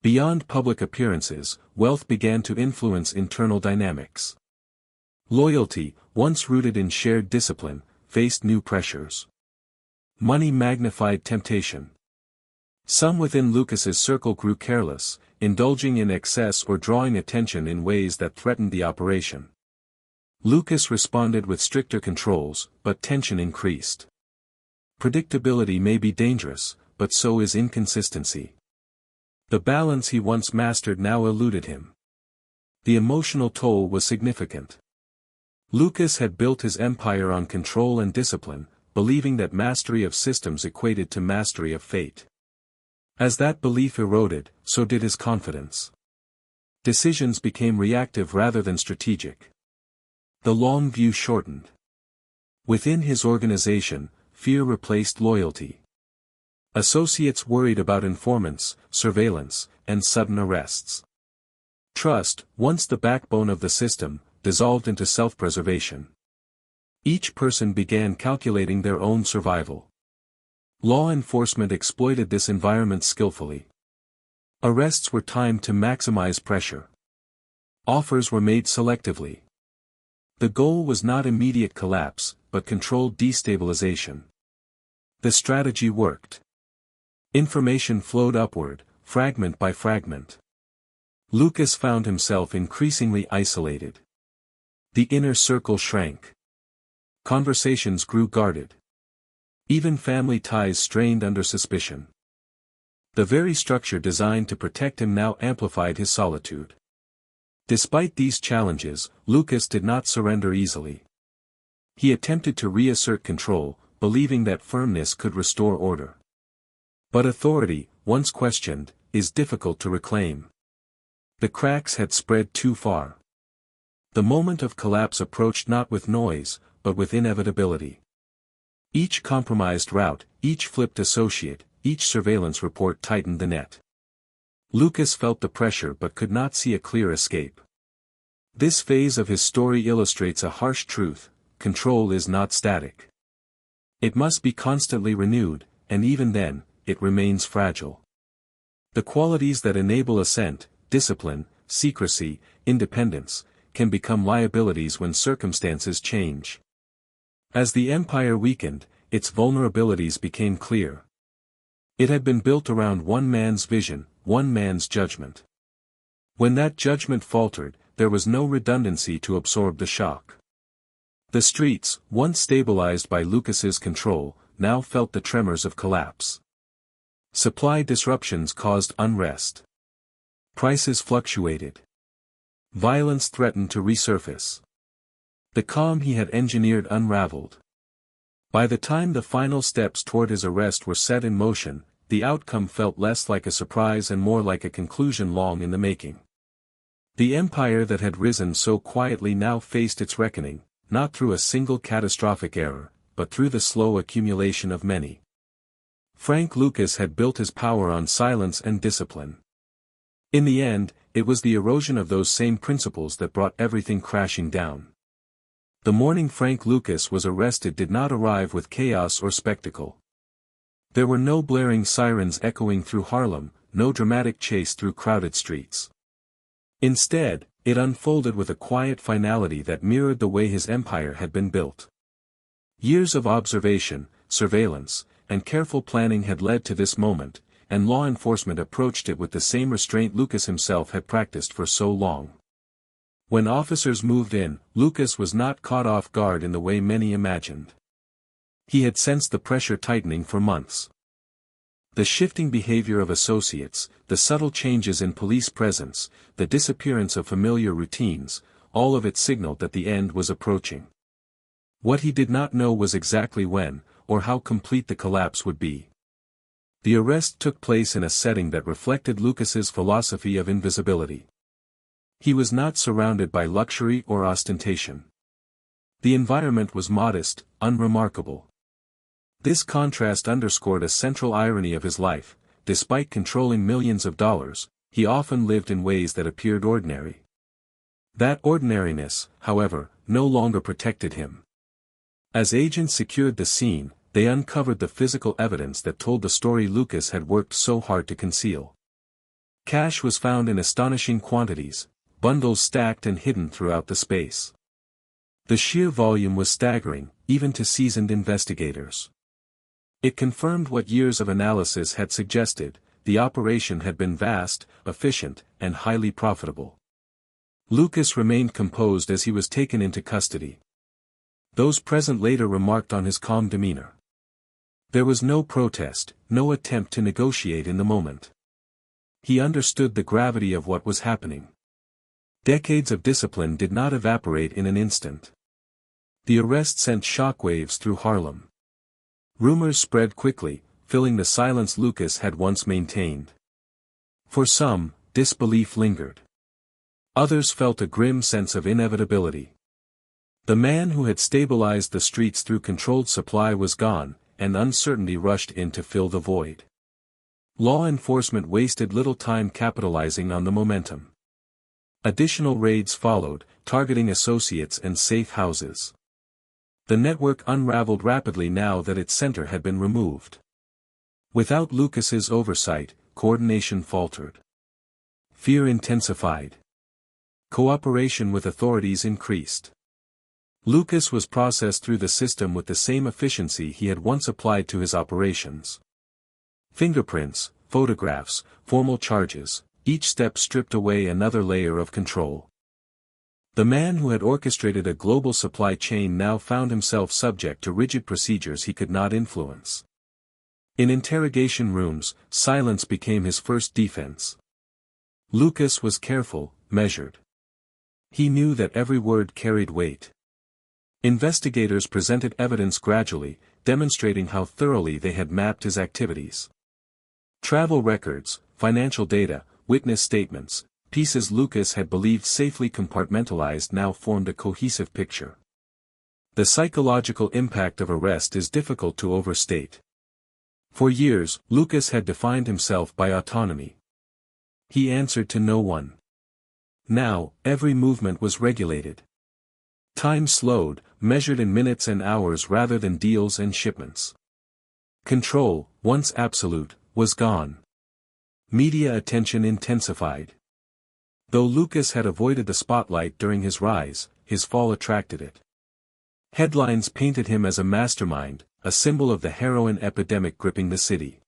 [SPEAKER 1] Beyond public appearances, wealth began to influence internal dynamics. Loyalty, once rooted in shared discipline, faced new pressures. Money magnified temptation. Some within Lucas's circle grew careless, indulging in excess or drawing attention in ways that threatened the operation. Lucas responded with stricter controls, but tension increased. Predictability may be dangerous, but so is inconsistency. The balance he once mastered now eluded him. The emotional toll was significant. Lucas had built his empire on control and discipline, believing that mastery of systems equated to mastery of fate. As that belief eroded, so did his confidence. Decisions became reactive rather than strategic. The long view shortened. Within his organization, fear replaced loyalty. Associates worried about informants, surveillance, and sudden arrests. Trust, once the backbone of the system, dissolved into self-preservation. Each person began calculating their own survival. Law enforcement exploited this environment skillfully. Arrests were timed to maximize pressure. Offers were made selectively. The goal was not immediate collapse, but controlled destabilization. The strategy worked. Information flowed upward, fragment by fragment. Lucas found himself increasingly isolated. The inner circle shrank. Conversations grew guarded. Even family ties strained under suspicion. The very structure designed to protect him now amplified his solitude. Despite these challenges, Lucas did not surrender easily. He attempted to reassert control, believing that firmness could restore order. But authority, once questioned, is difficult to reclaim. The cracks had spread too far. The moment of collapse approached not with noise, but with inevitability. Each compromised route, each flipped associate, each surveillance report tightened the net. Lucas felt the pressure but could not see a clear escape. This phase of his story illustrates a harsh truth: control is not static. It must be constantly renewed, and even then, it remains fragile. The qualities that enable ascent, discipline, secrecy, independence, can become liabilities when circumstances change. As the empire weakened, its vulnerabilities became clear. It had been built around one man's vision, one man's judgment. When that judgment faltered, there was no redundancy to absorb the shock. The streets, once stabilized by Lucas's control, now felt the tremors of collapse. Supply disruptions caused unrest. Prices fluctuated. Violence threatened to resurface. The calm he had engineered unraveled. By the time the final steps toward his arrest were set in motion, the outcome felt less like a surprise and more like a conclusion long in the making. The empire that had risen so quietly now faced its reckoning, not through a single catastrophic error, but through the slow accumulation of many. Frank Lucas had built his power on silence and discipline. In the end, it was the erosion of those same principles that brought everything crashing down. The morning Frank Lucas was arrested did not arrive with chaos or spectacle. There were no blaring sirens echoing through Harlem, no dramatic chase through crowded streets. Instead, it unfolded with a quiet finality that mirrored the way his empire had been built. Years of observation, surveillance, and careful planning had led to this moment, and law enforcement approached it with the same restraint Lucas himself had practiced for so long. When officers moved in, Lucas was not caught off guard in the way many imagined. He had sensed the pressure tightening for months. The shifting behavior of associates, the subtle changes in police presence, the disappearance of familiar routines, all of it signaled that the end was approaching. What he did not know was exactly when, or how complete the collapse would be. The arrest took place in a setting that reflected Lucas's philosophy of invisibility. He was not surrounded by luxury or ostentation. The environment was modest, unremarkable. This contrast underscored a central irony of his life. Despite controlling millions of dollars, he often lived in ways that appeared ordinary. That ordinariness, however, no longer protected him. As agents secured the scene, they uncovered the physical evidence that told the story Lucas had worked so hard to conceal. Cash was found in astonishing quantities, bundles stacked and hidden throughout the space. The sheer volume was staggering, even to seasoned investigators. It confirmed what years of analysis had suggested: the operation had been vast, efficient, and highly profitable. Lucas remained composed as he was taken into custody. Those present later remarked on his calm demeanor. There was no protest, no attempt to negotiate in the moment. He understood the gravity of what was happening. Decades of discipline did not evaporate in an instant. The arrest sent shockwaves through Harlem. Rumors spread quickly, filling the silence Lucas had once maintained. For some, disbelief lingered. Others felt a grim sense of inevitability. The man who had stabilized the streets through controlled supply was gone, and uncertainty rushed in to fill the void. Law enforcement wasted little time capitalizing on the momentum. Additional raids followed, targeting associates and safe houses. The network unraveled rapidly now that its center had been removed. Without Lucas's oversight, coordination faltered. Fear intensified. Cooperation with authorities increased. Lucas was processed through the system with the same efficiency he had once applied to his operations. Fingerprints, photographs, formal charges, each step stripped away another layer of control. The man who had orchestrated a global supply chain now found himself subject to rigid procedures he could not influence. In interrogation rooms, silence became his first defense. Lucas was careful, measured. He knew that every word carried weight. Investigators presented evidence gradually, demonstrating how thoroughly they had mapped his activities. Travel records, financial data, witness statements, pieces Lucas had believed safely compartmentalized now formed a cohesive picture. The psychological impact of arrest is difficult to overstate. For years, Lucas had defined himself by autonomy. He answered to no one. Now, every movement was regulated. Time slowed, measured in minutes and hours rather than deals and shipments. Control, once absolute, was gone. Media attention intensified. Though Lucas had avoided the spotlight during his rise, his fall attracted it. Headlines painted him as a mastermind, a symbol of the heroin epidemic gripping the city.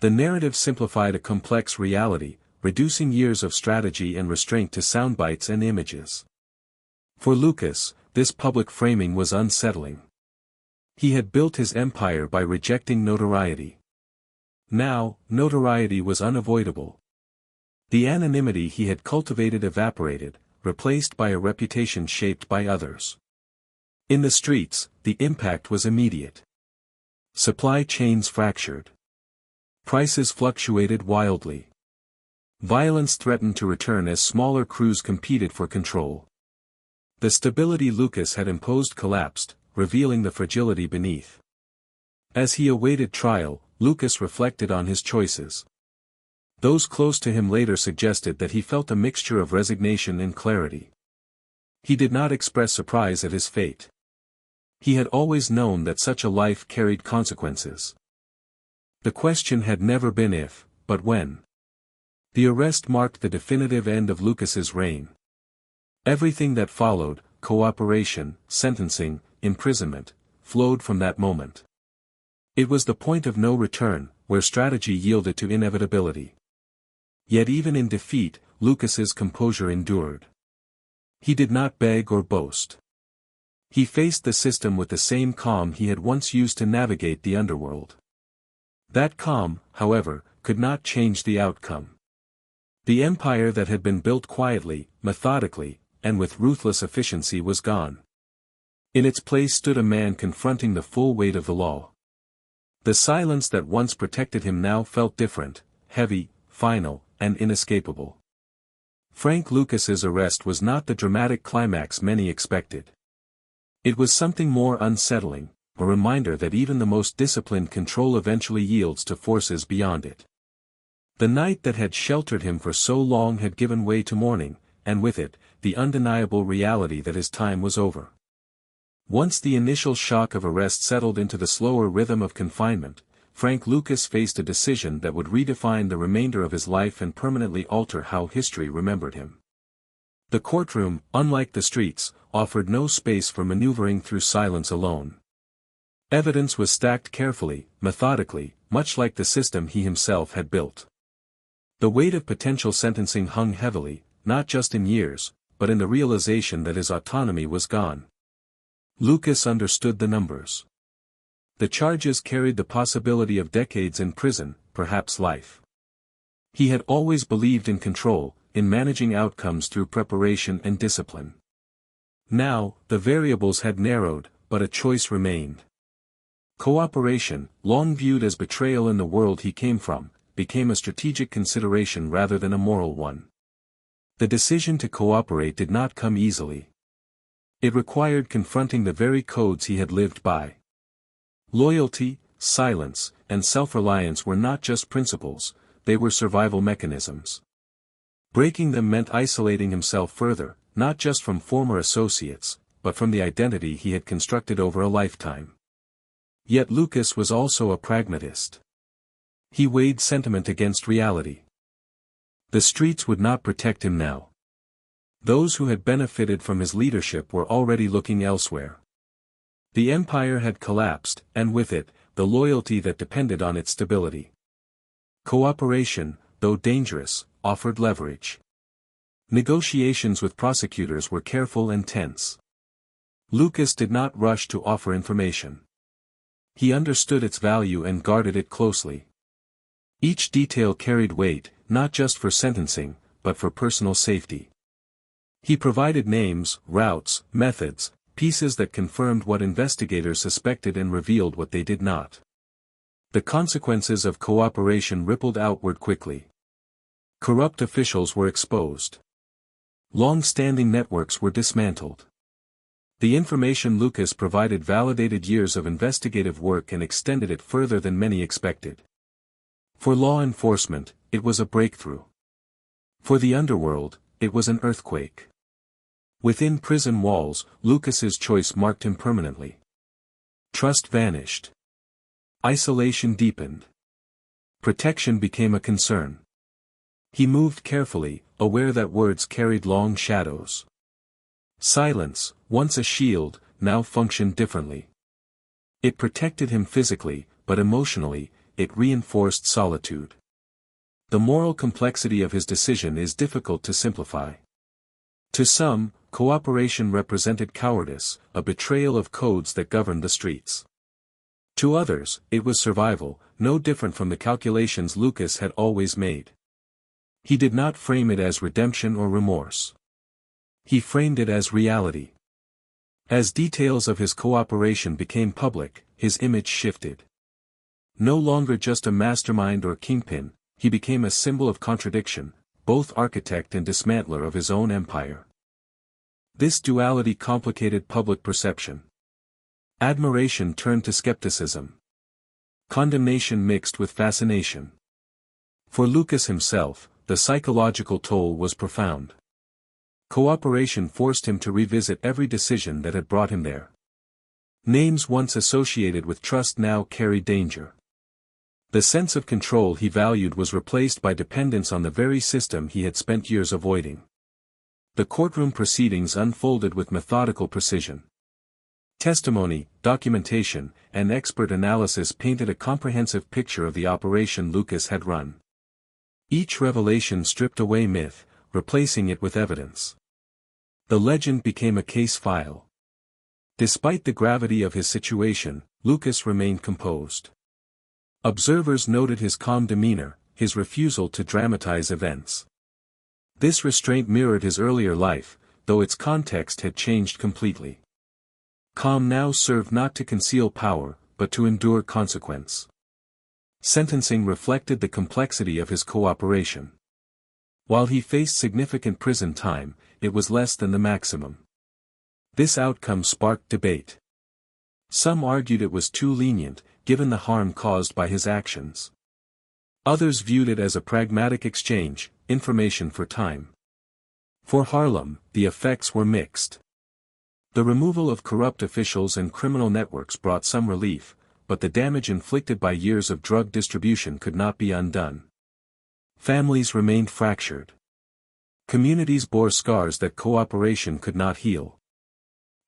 [SPEAKER 1] The narrative simplified a complex reality, reducing years of strategy and restraint to soundbites and images. For Lucas, this public framing was unsettling. He had built his empire by rejecting notoriety. Now, notoriety was unavoidable. The anonymity he had cultivated evaporated, replaced by a reputation shaped by others. In the streets, the impact was immediate. Supply chains fractured. Prices fluctuated wildly. Violence threatened to return as smaller crews competed for control. The stability Lucas had imposed collapsed, revealing the fragility beneath. As he awaited trial, Lucas reflected on his choices. Those close to him later suggested that he felt a mixture of resignation and clarity. He did not express surprise at his fate. He had always known that such a life carried consequences. The question had never been if, but when. The arrest marked the definitive end of Lucas's reign. Everything that followed, cooperation, sentencing, imprisonment, flowed from that moment. It was the point of no return, where strategy yielded to inevitability. Yet even in defeat, Lucas's composure endured. He did not beg or boast. He faced the system with the same calm he had once used to navigate the underworld. That calm, however, could not change the outcome. The empire that had been built quietly, methodically, and with ruthless efficiency was gone. In its place stood a man confronting the full weight of the law. The silence that once protected him now felt different, heavy, final, and inescapable. Frank Lucas's arrest was not the dramatic climax many expected. It was something more unsettling, a reminder that even the most disciplined control eventually yields to forces beyond it. The night that had sheltered him for so long had given way to morning, and with it, the undeniable reality that his time was over. Once the initial shock of arrest settled into the slower rhythm of confinement, Frank Lucas faced a decision that would redefine the remainder of his life and permanently alter how history remembered him. The courtroom, unlike the streets, offered no space for maneuvering through silence alone. Evidence was stacked carefully, methodically, much like the system he himself had built. The weight of potential sentencing hung heavily, not just in years, but in the realization that his autonomy was gone. Lucas understood the numbers. The charges carried the possibility of decades in prison, perhaps life. He had always believed in control, in managing outcomes through preparation and discipline. Now, the variables had narrowed, but a choice remained. Cooperation, long viewed as betrayal in the world he came from, became a strategic consideration rather than a moral one. The decision to cooperate did not come easily. It required confronting the very codes he had lived by. Loyalty, silence, and self-reliance were not just principles, they were survival mechanisms. Breaking them meant isolating himself further, not just from former associates, but from the identity he had constructed over a lifetime. Yet Lucas was also a pragmatist. He weighed sentiment against reality. The streets would not protect him now. Those who had benefited from his leadership were already looking elsewhere. The empire had collapsed, and with it, the loyalty that depended on its stability. Cooperation, though dangerous, offered leverage. Negotiations with prosecutors were careful and tense. Lucas did not rush to offer information. He understood its value and guarded it closely. Each detail carried weight, not just for sentencing, but for personal safety. He provided names, routes, methods, pieces that confirmed what investigators suspected and revealed what they did not. The consequences of cooperation rippled outward quickly. Corrupt officials were exposed. Long-standing networks were dismantled. The information Lucas provided validated years of investigative work and extended it further than many expected. For law enforcement, it was a breakthrough. For the underworld, it was an earthquake. Within prison walls, Lucas's choice marked him permanently. Trust vanished. Isolation deepened. Protection became a concern. He moved carefully, aware that words carried long shadows. Silence, once a shield, now functioned differently. It protected him physically, but emotionally, it reinforced solitude. The moral complexity of his decision is difficult to simplify. To some, cooperation represented cowardice, a betrayal of codes that governed the streets. To others, it was survival, no different from the calculations Lucas had always made. He did not frame it as redemption or remorse. He framed it as reality. As details of his cooperation became public, his image shifted. No longer just a mastermind or kingpin, he became a symbol of contradiction, both architect and dismantler of his own empire. This duality complicated public perception. Admiration turned to skepticism. Condemnation mixed with fascination. For Lucas himself, the psychological toll was profound. Cooperation forced him to revisit every decision that had brought him there. Names once associated with trust now carried danger. The sense of control he valued was replaced by dependence on the very system he had spent years avoiding. The courtroom proceedings unfolded with methodical precision. Testimony, documentation, and expert analysis painted a comprehensive picture of the operation Lucas had run. Each revelation stripped away myth, replacing it with evidence. The legend became a case file. Despite the gravity of his situation, Lucas remained composed. Observers noted his calm demeanor, his refusal to dramatize events. This restraint mirrored his earlier life, though its context had changed completely. Calm now served not to conceal power, but to endure consequence. Sentencing reflected the complexity of his cooperation. While he faced significant prison time, it was less than the maximum. This outcome sparked debate. Some argued it was too lenient, given the harm caused by his actions. Others viewed it as a pragmatic exchange, information for time. For Harlem, the effects were mixed. The removal of corrupt officials and criminal networks brought some relief, but the damage inflicted by years of drug distribution could not be undone. Families remained fractured. Communities bore scars that cooperation could not heal.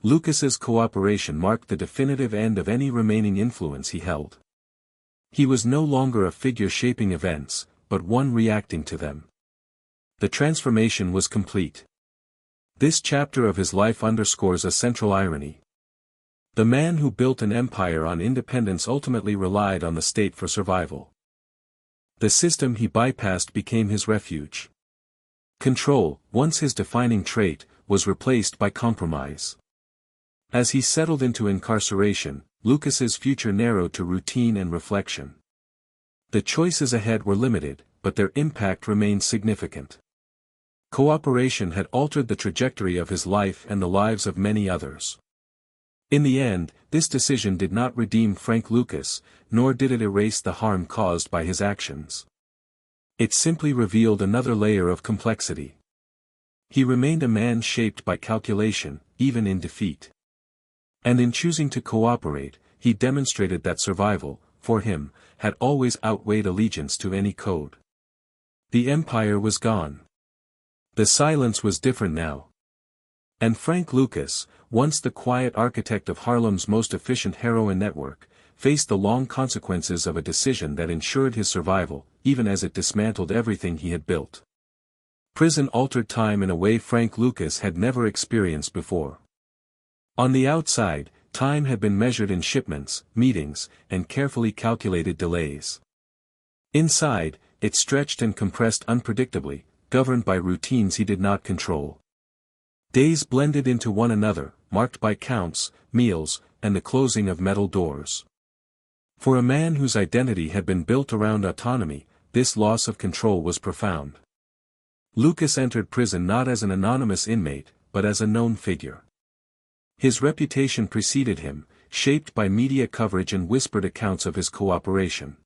[SPEAKER 1] Lucas's cooperation marked the definitive end of any remaining influence he held. He was no longer a figure shaping events, but one reacting to them. The transformation was complete. This chapter of his life underscores a central irony. The man who built an empire on independence ultimately relied on the state for survival. The system he bypassed became his refuge. Control, once his defining trait, was replaced by compromise. As he settled into incarceration, Lucas's future narrowed to routine and reflection. The choices ahead were limited, but their impact remained significant. Cooperation had altered the trajectory of his life and the lives of many others. In the end, this decision did not redeem Frank Lucas, nor did it erase the harm caused by his actions. It simply revealed another layer of complexity. He remained a man shaped by calculation, even in defeat. And in choosing to cooperate, he demonstrated that survival, for him, had always outweighed allegiance to any code. The empire was gone. The silence was different now. And Frank Lucas, once the quiet architect of Harlem's most efficient heroin network, faced the long consequences of a decision that ensured his survival, even as it dismantled everything he had built. Prison altered time in a way Frank Lucas had never experienced before. On the outside, time had been measured in shipments, meetings, and carefully calculated delays. Inside, it stretched and compressed unpredictably, governed by routines he did not control. Days blended into one another, marked by counts, meals, and the closing of metal doors. For a man whose identity had been built around autonomy, this loss of control was profound. Lucas entered prison not as an anonymous inmate, but as a known figure. His reputation preceded him, shaped by media coverage and whispered accounts of his cooperation.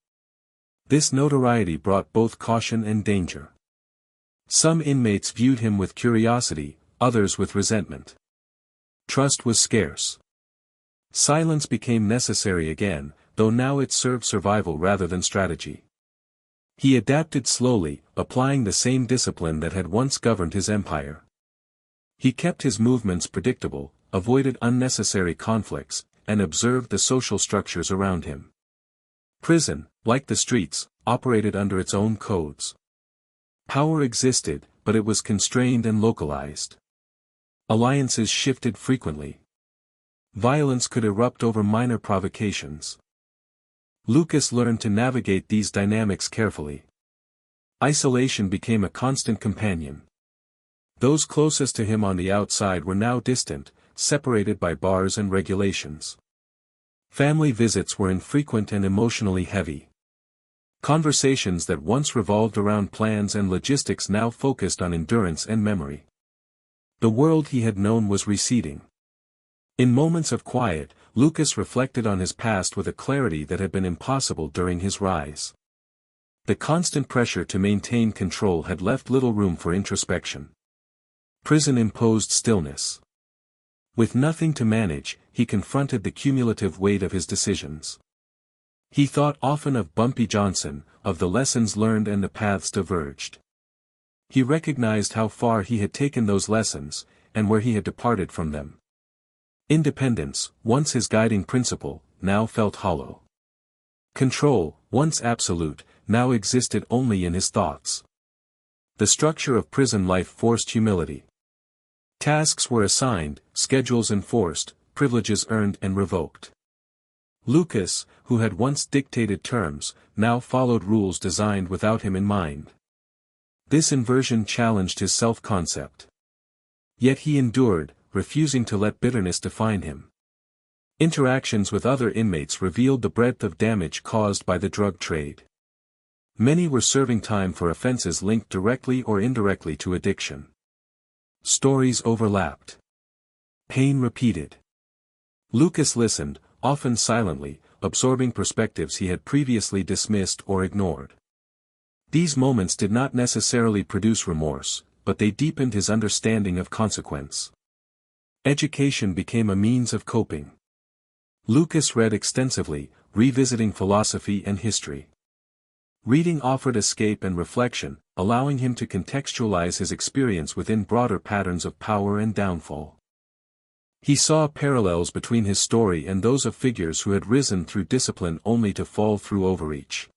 [SPEAKER 1] This notoriety brought both caution and danger. Some inmates viewed him with curiosity, others with resentment. Trust was scarce. Silence became necessary again, though now it served survival rather than strategy. He adapted slowly, applying the same discipline that had once governed his empire. He kept his movements predictable, avoided unnecessary conflicts, and observed the social structures around him. Prison, like the streets, operated under its own codes. Power existed, but it was constrained and localized. Alliances shifted frequently. Violence could erupt over minor provocations. Lucas learned to navigate these dynamics carefully. Isolation became a constant companion. Those closest to him on the outside were now distant, separated by bars and regulations. Family visits were infrequent and emotionally heavy. Conversations that once revolved around plans and logistics now focused on endurance and memory. The world he had known was receding. In moments of quiet, Lucas reflected on his past with a clarity that had been impossible during his rise. The constant pressure to maintain control had left little room for introspection. Prison imposed stillness. With nothing to manage, he confronted the cumulative weight of his decisions. He thought often of Bumpy Johnson, of the lessons learned and the paths diverged. He recognized how far he had taken those lessons, and where he had departed from them. Independence, once his guiding principle, now felt hollow. Control, once absolute, now existed only in his thoughts. The structure of prison life forced humility. Tasks were assigned, schedules enforced, privileges earned and revoked. Lucas, who had once dictated terms, now followed rules designed without him in mind. This inversion challenged his self-concept. Yet he endured, refusing to let bitterness define him. Interactions with other inmates revealed the breadth of damage caused by the drug trade. Many were serving time for offenses linked directly or indirectly to addiction. Stories overlapped. Pain repeated. Lucas listened, often silently, absorbing perspectives he had previously dismissed or ignored. These moments did not necessarily produce remorse, but they deepened his understanding of consequence. Education became a means of coping. Lucas read extensively, revisiting philosophy and history. Reading offered escape and reflection, allowing him to contextualize his experience within broader patterns of power and downfall. He saw parallels between his story and those of figures who had risen through discipline only to fall through overreach.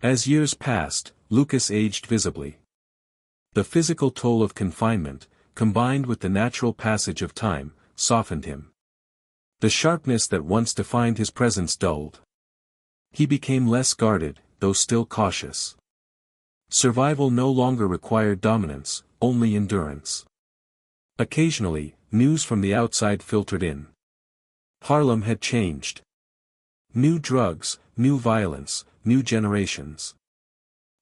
[SPEAKER 1] As years passed, Lucas aged visibly. The physical toll of confinement, combined with the natural passage of time, softened him. The sharpness that once defined his presence dulled. He became less guarded, though still cautious. Survival no longer required dominance, only endurance. Occasionally, news from the outside filtered in. Harlem had changed. New drugs, new violence, new generations.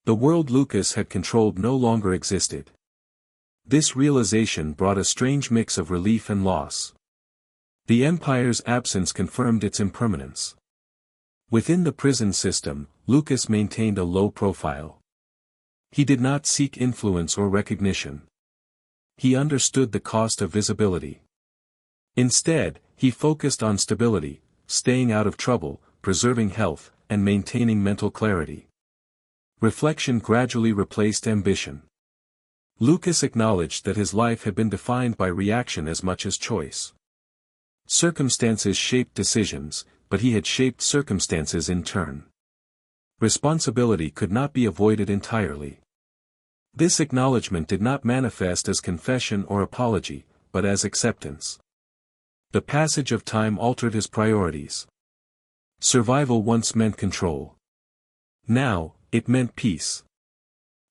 [SPEAKER 1] The world Lucas had controlled no longer existed. This realization brought a strange mix of relief and loss. The empire's absence confirmed its impermanence. Within the prison system, Lucas maintained a low profile. He did not seek influence or recognition. He understood the cost of visibility. Instead, he focused on stability, staying out of trouble, preserving health, and maintaining mental clarity. Reflection gradually replaced ambition. Lucas acknowledged that his life had been defined by reaction as much as choice. Circumstances shaped decisions, but he had shaped circumstances in turn. Responsibility could not be avoided entirely. This acknowledgement did not manifest as confession or apology, but as acceptance. The passage of time altered his priorities. Survival once meant control. Now, it meant peace.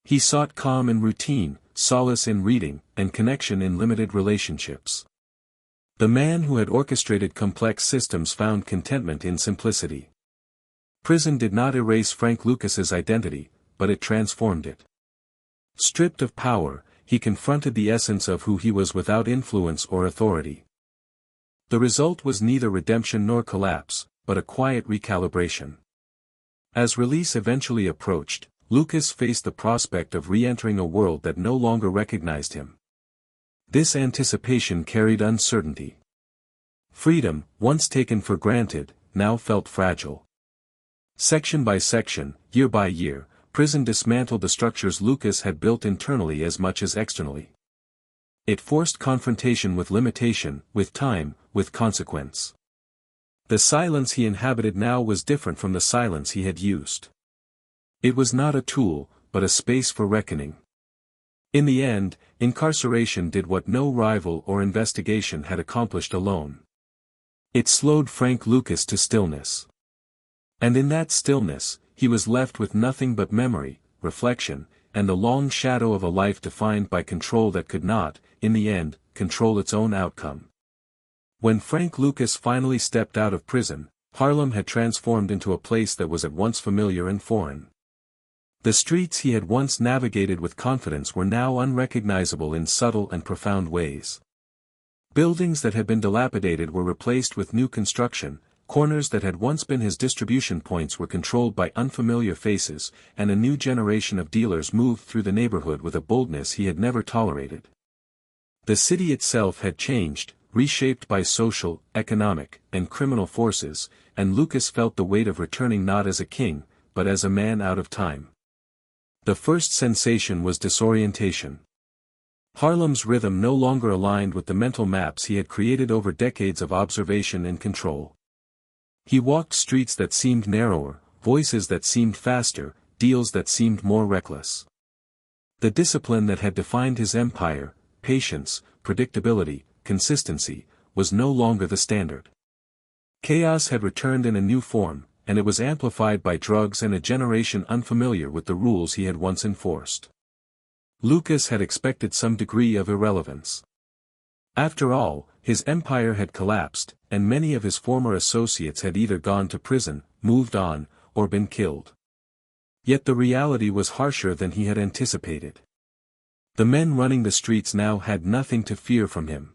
[SPEAKER 1] He sought calm in routine, solace in reading, and connection in limited relationships. The man who had orchestrated complex systems found contentment in simplicity. Prison did not erase Frank Lucas's identity, but it transformed it. Stripped of power, he confronted the essence of who he was without influence or authority. The result was neither redemption nor collapse, but a quiet recalibration. As release eventually approached, Lucas faced the prospect of re-entering a world that no longer recognized him. This anticipation carried uncertainty. Freedom, once taken for granted, now felt fragile. Section by section, year by year, prison dismantled the structures Lucas had built internally as much as externally. It forced confrontation with limitation, with time, with consequence. The silence he inhabited now was different from the silence he had used. It was not a tool, but a space for reckoning. In the end, incarceration did what no rival or investigation had accomplished alone. It slowed Frank Lucas to stillness. And in that stillness, he was left with nothing but memory, reflection, and the long shadow of a life defined by control that could not, in the end, control its own outcome. When Frank Lucas finally stepped out of prison, Harlem had transformed into a place that was at once familiar and foreign. The streets he had once navigated with confidence were now unrecognizable in subtle and profound ways. Buildings that had been dilapidated were replaced with new construction, corners that had once been his distribution points were controlled by unfamiliar faces, and a new generation of dealers moved through the neighborhood with a boldness he had never tolerated. The city itself had changed, reshaped by social, economic, and criminal forces, and Lucas felt the weight of returning not as a king, but as a man out of time. The first sensation was disorientation. Harlem's rhythm no longer aligned with the mental maps he had created over decades of observation and control. He walked streets that seemed narrower, voices that seemed faster, deals that seemed more reckless. The discipline that had defined his empire, patience, predictability, consistency, was no longer the standard. Chaos had returned in a new form, and it was amplified by drugs and a generation unfamiliar with the rules he had once enforced. Lucas had expected some degree of irrelevance. After all, his empire had collapsed, and many of his former associates had either gone to prison, moved on, or been killed. Yet the reality was harsher than he had anticipated. The men running the streets now had nothing to fear from him.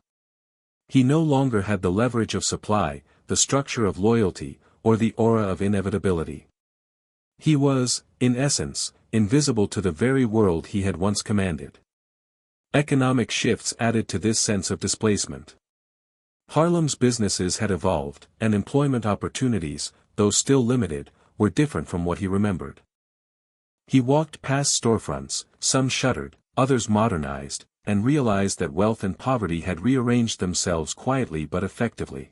[SPEAKER 1] He no longer had the leverage of supply, the structure of loyalty, or the aura of inevitability. He was, in essence, invisible to the very world he had once commanded. Economic shifts added to this sense of displacement. Harlem's businesses had evolved, and employment opportunities, though still limited, were different from what he remembered. He walked past storefronts, some shuttered, others modernized, and realized that wealth and poverty had rearranged themselves quietly but effectively.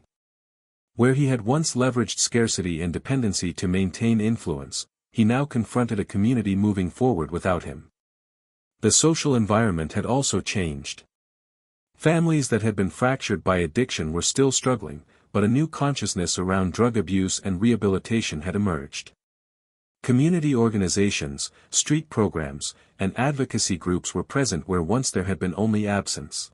[SPEAKER 1] Where he had once leveraged scarcity and dependency to maintain influence, he now confronted a community moving forward without him. The social environment had also changed. Families that had been fractured by addiction were still struggling, but a new consciousness around drug abuse and rehabilitation had emerged. Community organizations, street programs, and advocacy groups were present where once there had been only absence.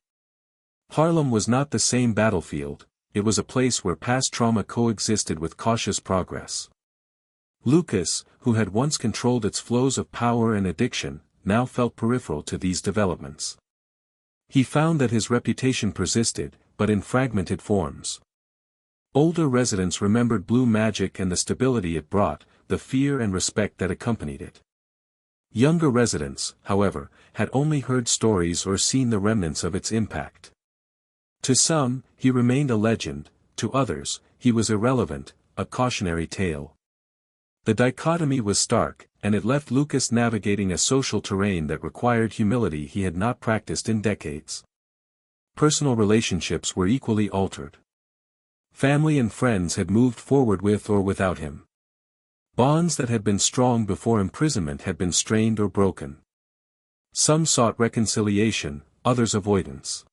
[SPEAKER 1] Harlem was not the same battlefield, it was a place where past trauma coexisted with cautious progress. Lucas, who had once controlled its flows of power and addiction, now felt peripheral to these developments. He found that his reputation persisted, but in fragmented forms. Older residents remembered blue magic and the stability it brought, the fear and respect that accompanied it. Younger residents, however, had only heard stories or seen the remnants of its impact. To some, he remained a legend, to others, he was irrelevant, a cautionary tale. The dichotomy was stark, and it left Lucas navigating a social terrain that required humility he had not practiced in decades. Personal relationships were equally altered. Family and friends had moved forward with or without him. Bonds that had been strong before imprisonment had been strained or broken. Some sought reconciliation, others avoidance.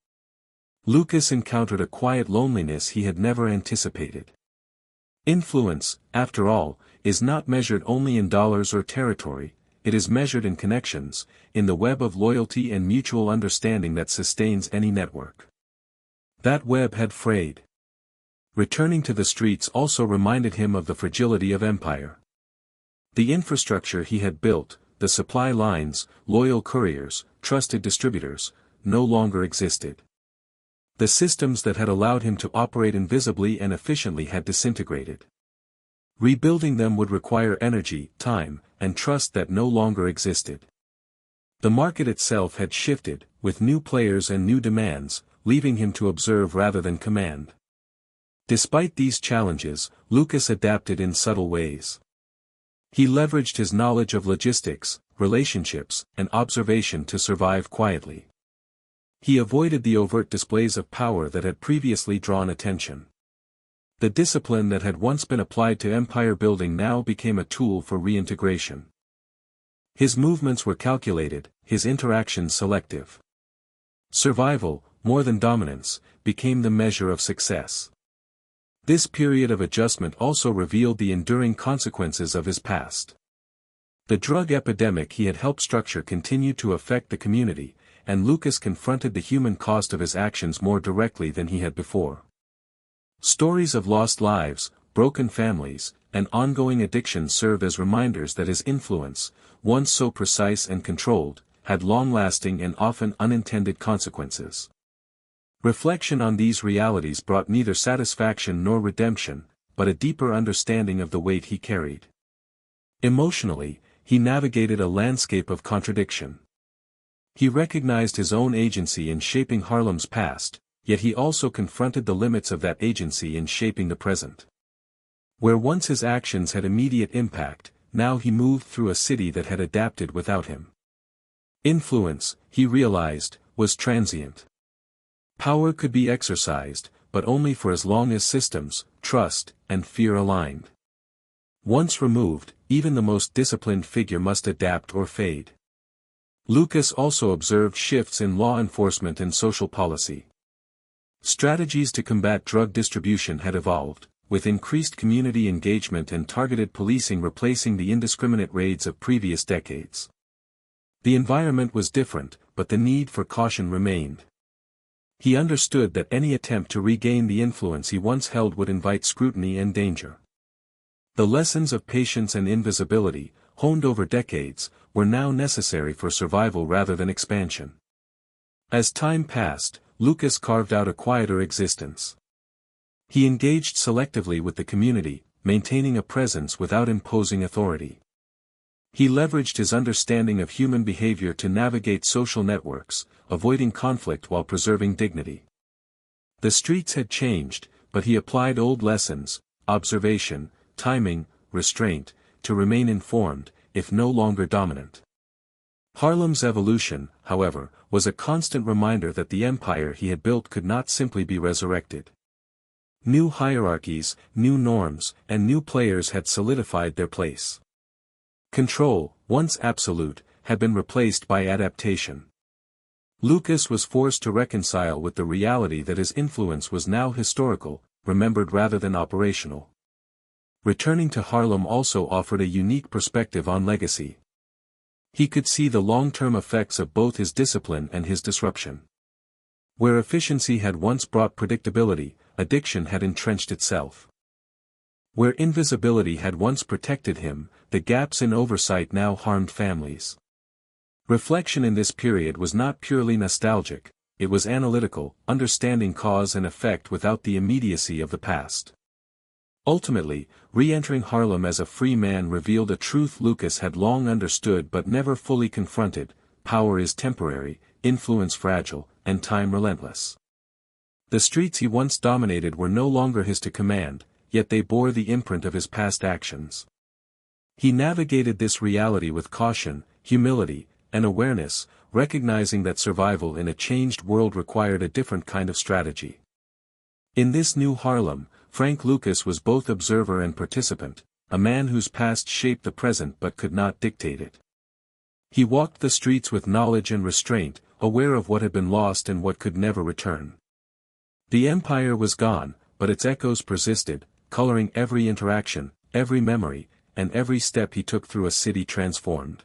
[SPEAKER 1] Lucas encountered a quiet loneliness he had never anticipated. Influence, after all, is not measured only in dollars or territory, it is measured in connections, in the web of loyalty and mutual understanding that sustains any network. That web had frayed. Returning to the streets also reminded him of the fragility of empire. The infrastructure he had built, the supply lines, loyal couriers, trusted distributors, no longer existed. The systems that had allowed him to operate invisibly and efficiently had disintegrated. Rebuilding them would require energy, time, and trust that no longer existed. The market itself had shifted, with new players and new demands, leaving him to observe rather than command. Despite these challenges, Lucas adapted in subtle ways. He leveraged his knowledge of logistics, relationships, and observation to survive quietly. He avoided the overt displays of power that had previously drawn attention. The discipline that had once been applied to empire building now became a tool for reintegration. His movements were calculated, his interactions selective. Survival, more than dominance, became the measure of success. This period of adjustment also revealed the enduring consequences of his past. The drug epidemic he had helped structure continued to affect the community, and Lucas confronted the human cost of his actions more directly than he had before. Stories of lost lives, broken families, and ongoing addiction served as reminders that his influence, once so precise and controlled, had long-lasting and often unintended consequences. Reflection on these realities brought neither satisfaction nor redemption, but a deeper understanding of the weight he carried. Emotionally, he navigated a landscape of contradiction. He recognized his own agency in shaping Harlem's past, yet he also confronted the limits of that agency in shaping the present. Where once his actions had immediate impact, now he moved through a city that had adapted without him. Influence, he realized, was transient. Power could be exercised, but only for as long as systems, trust, and fear aligned. Once removed, even the most disciplined figure must adapt or fade. Lucas also observed shifts in law enforcement and social policy. Strategies to combat drug distribution had evolved, with increased community engagement and targeted policing replacing the indiscriminate raids of previous decades. The environment was different, but the need for caution remained. He understood that any attempt to regain the influence he once held would invite scrutiny and danger. The lessons of patience and invisibility, honed over decades, were now necessary for survival rather than expansion. As time passed, Lucas carved out a quieter existence. He engaged selectively with the community, maintaining a presence without imposing authority. He leveraged his understanding of human behavior to navigate social networks, avoiding conflict while preserving dignity. The streets had changed, but he applied old lessons, observation, timing, restraint, to remain informed, if no longer dominant. Harlem's evolution, however, was a constant reminder that the empire he had built could not simply be resurrected. New hierarchies, new norms, and new players had solidified their place. Control, once absolute, had been replaced by adaptation. Lucas was forced to reconcile with the reality that his influence was now historical, remembered rather than operational. Returning to Harlem also offered a unique perspective on legacy. He could see the long-term effects of both his discipline and his disruption. Where efficiency had once brought predictability, addiction had entrenched itself. Where invisibility had once protected him, the gaps in oversight now harmed families. Reflection in this period was not purely nostalgic, it was analytical, understanding cause and effect without the immediacy of the past. Ultimately, re-entering Harlem as a free man revealed a truth Lucas had long understood but never fully confronted: power is temporary, influence fragile, and time relentless. The streets he once dominated were no longer his to command, yet they bore the imprint of his past actions. He navigated this reality with caution, humility, and awareness, recognizing that survival in a changed world required a different kind of strategy. In this new Harlem, Frank Lucas was both observer and participant, a man whose past shaped the present but could not dictate it. He walked the streets with knowledge and restraint, aware of what had been lost and what could never return. The empire was gone, but its echoes persisted, coloring every interaction, every memory, and every step he took through a city transformed.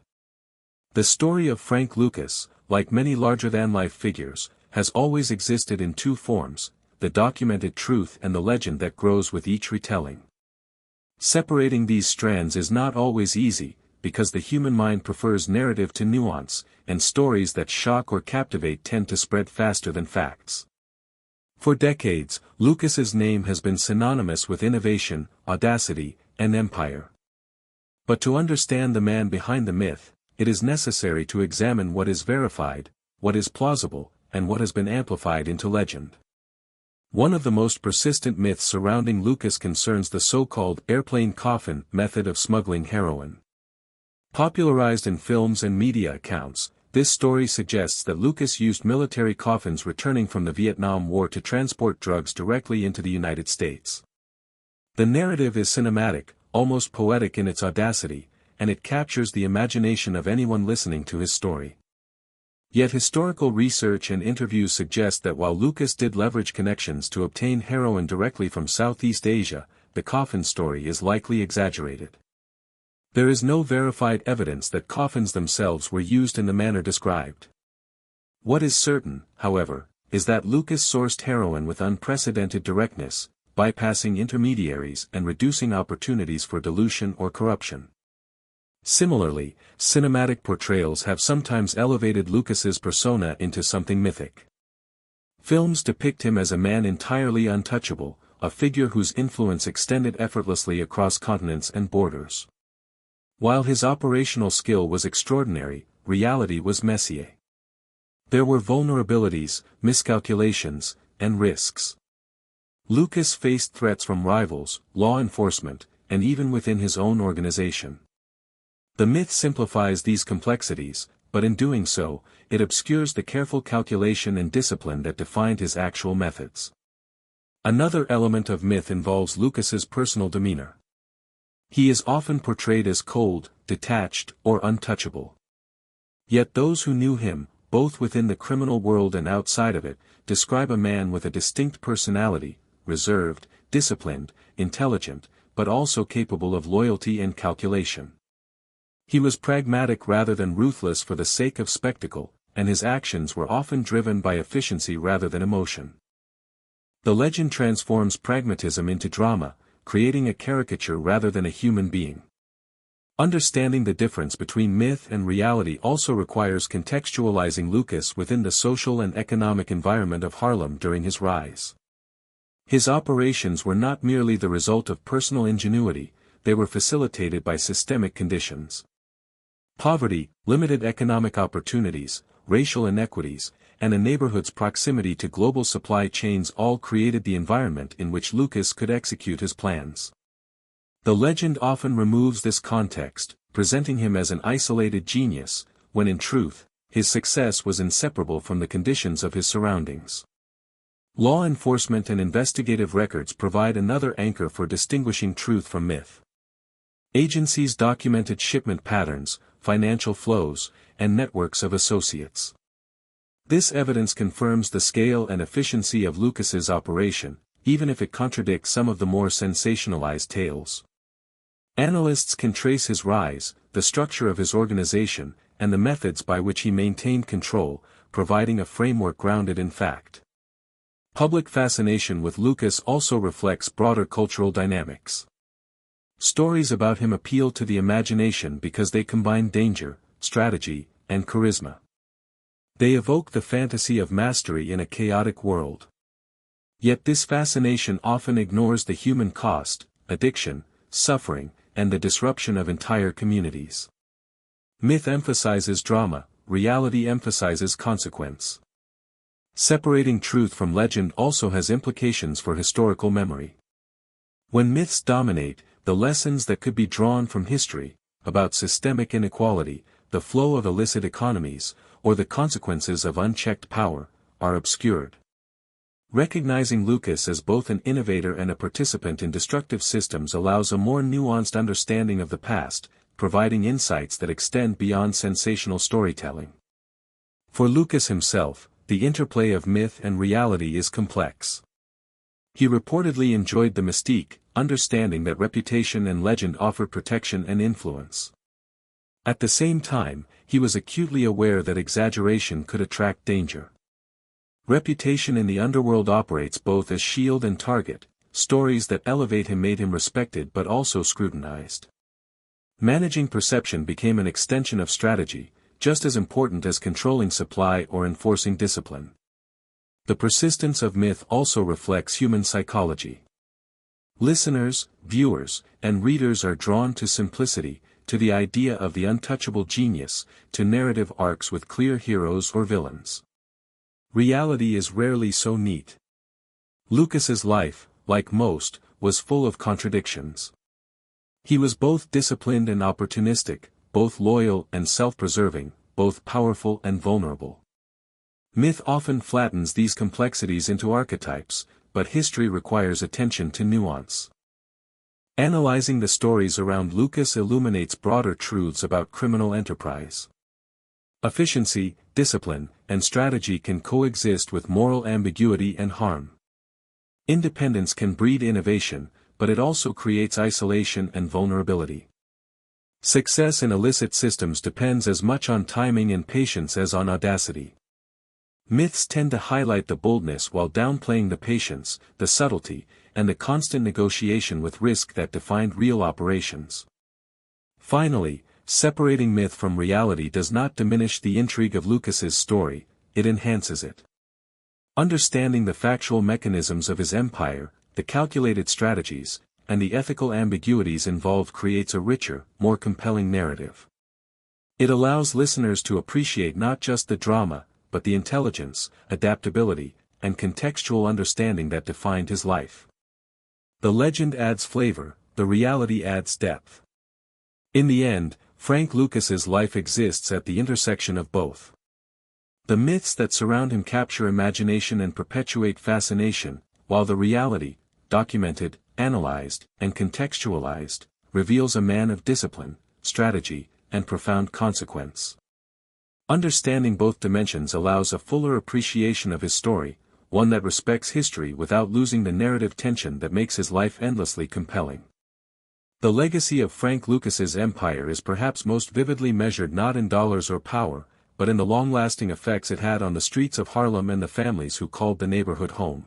[SPEAKER 1] The story of Frank Lucas, like many larger-than-life figures, has always existed in two forms: the documented truth and the legend that grows with each retelling. Separating these strands is not always easy, because the human mind prefers narrative to nuance, and stories that shock or captivate tend to spread faster than facts. For decades, Lucas's name has been synonymous with innovation, audacity, and empire. But to understand the man behind the myth, it is necessary to examine what is verified, what is plausible, and what has been amplified into legend. One of the most persistent myths surrounding Lucas concerns the so-called airplane coffin method of smuggling heroin. Popularized in films and media accounts, this story suggests that Lucas used military coffins returning from the Vietnam War to transport drugs directly into the United States. The narrative is cinematic, almost poetic in its audacity, and it captures the imagination of anyone listening to his story. Yet historical research and interviews suggest that while Lucas did leverage connections to obtain heroin directly from Southeast Asia, the coffin story is likely exaggerated. There is no verified evidence that coffins themselves were used in the manner described. What is certain, however, is that Lucas sourced heroin with unprecedented directness, bypassing intermediaries and reducing opportunities for dilution or corruption. Similarly, cinematic portrayals have sometimes elevated Lucas's persona into something mythic. Films depict him as a man entirely untouchable, a figure whose influence extended effortlessly across continents and borders. While his operational skill was extraordinary, reality was messy. There were vulnerabilities, miscalculations, and risks. Lucas faced threats from rivals, law enforcement, and even within his own organization. The myth simplifies these complexities, but in doing so, it obscures the careful calculation and discipline that defined his actual methods. Another element of myth involves Lucas's personal demeanor. He is often portrayed as cold, detached, or untouchable. Yet those who knew him, both within the criminal world and outside of it, describe a man with a distinct personality, reserved, disciplined, intelligent, but also capable of loyalty and calculation. He was pragmatic rather than ruthless for the sake of spectacle, and his actions were often driven by efficiency rather than emotion. The legend transforms pragmatism into drama, creating a caricature rather than a human being. Understanding the difference between myth and reality also requires contextualizing Lucas within the social and economic environment of Harlem during his rise. His operations were not merely the result of personal ingenuity, they were facilitated by systemic conditions. Poverty, limited economic opportunities, racial inequities, and a neighborhood's proximity to global supply chains all created the environment in which Lucas could execute his plans. The legend often removes this context, presenting him as an isolated genius, when in truth, his success was inseparable from the conditions of his surroundings. Law enforcement and investigative records provide another anchor for distinguishing truth from myth. Agencies documented shipment patterns, financial flows, and networks of associates. This evidence confirms the scale and efficiency of Lucas's operation, even if it contradicts some of the more sensationalized tales. Analysts can trace his rise, the structure of his organization, and the methods by which he maintained control, providing a framework grounded in fact. Public fascination with Lucas also reflects broader cultural dynamics. Stories about him appeal to the imagination because they combine danger, strategy, and charisma. They evoke the fantasy of mastery in a chaotic world. Yet this fascination often ignores the human cost, addiction, suffering, and the disruption of entire communities. Myth emphasizes drama, reality emphasizes consequence. Separating truth from legend also has implications for historical memory. When myths dominate, the lessons that could be drawn from history, about systemic inequality, the flow of illicit economies, or the consequences of unchecked power, are obscured. Recognizing Lucas as both an innovator and a participant in destructive systems allows a more nuanced understanding of the past, providing insights that extend beyond sensational storytelling. For Lucas himself, the interplay of myth and reality is complex. He reportedly enjoyed the mystique, understanding that reputation and legend offered protection and influence. At the same time, he was acutely aware that exaggeration could attract danger. Reputation in the underworld operates both as shield and target. Stories that elevate him made him respected but also scrutinized. Managing perception became an extension of strategy, just as important as controlling supply or enforcing discipline. The persistence of myth also reflects human psychology. Listeners, viewers, and readers are drawn to simplicity, to the idea of the untouchable genius, to narrative arcs with clear heroes or villains. Reality is rarely so neat. Lucas's life, like most, was full of contradictions. He was both disciplined and opportunistic, both loyal and self-preserving, both powerful and vulnerable. Myth often flattens these complexities into archetypes, but history requires attention to nuance. Analyzing the stories around Lucas illuminates broader truths about criminal enterprise. Efficiency, discipline, and strategy can coexist with moral ambiguity and harm. Independence can breed innovation, but it also creates isolation and vulnerability. Success in illicit systems depends as much on timing and patience as on audacity. Myths tend to highlight the boldness while downplaying the patience, the subtlety, and the constant negotiation with risk that defined real operations. Finally, separating myth from reality does not diminish the intrigue of Lucas's story, it enhances it. Understanding the factual mechanisms of his empire, the calculated strategies, and the ethical ambiguities involved creates a richer, more compelling narrative. It allows listeners to appreciate not just the drama, but the intelligence, adaptability, and contextual understanding that defined his life. The legend adds flavor, the reality adds depth. In the end, Frank Lucas's life exists at the intersection of both. The myths that surround him capture imagination and perpetuate fascination, while the reality, documented, analyzed, and contextualized, reveals a man of discipline, strategy, and profound consequence. Understanding both dimensions allows a fuller appreciation of his story, one that respects history without losing the narrative tension that makes his life endlessly compelling. The legacy of Frank Lucas's empire is perhaps most vividly measured not in dollars or power, but in the long-lasting effects it had on the streets of Harlem and the families who called the neighborhood home.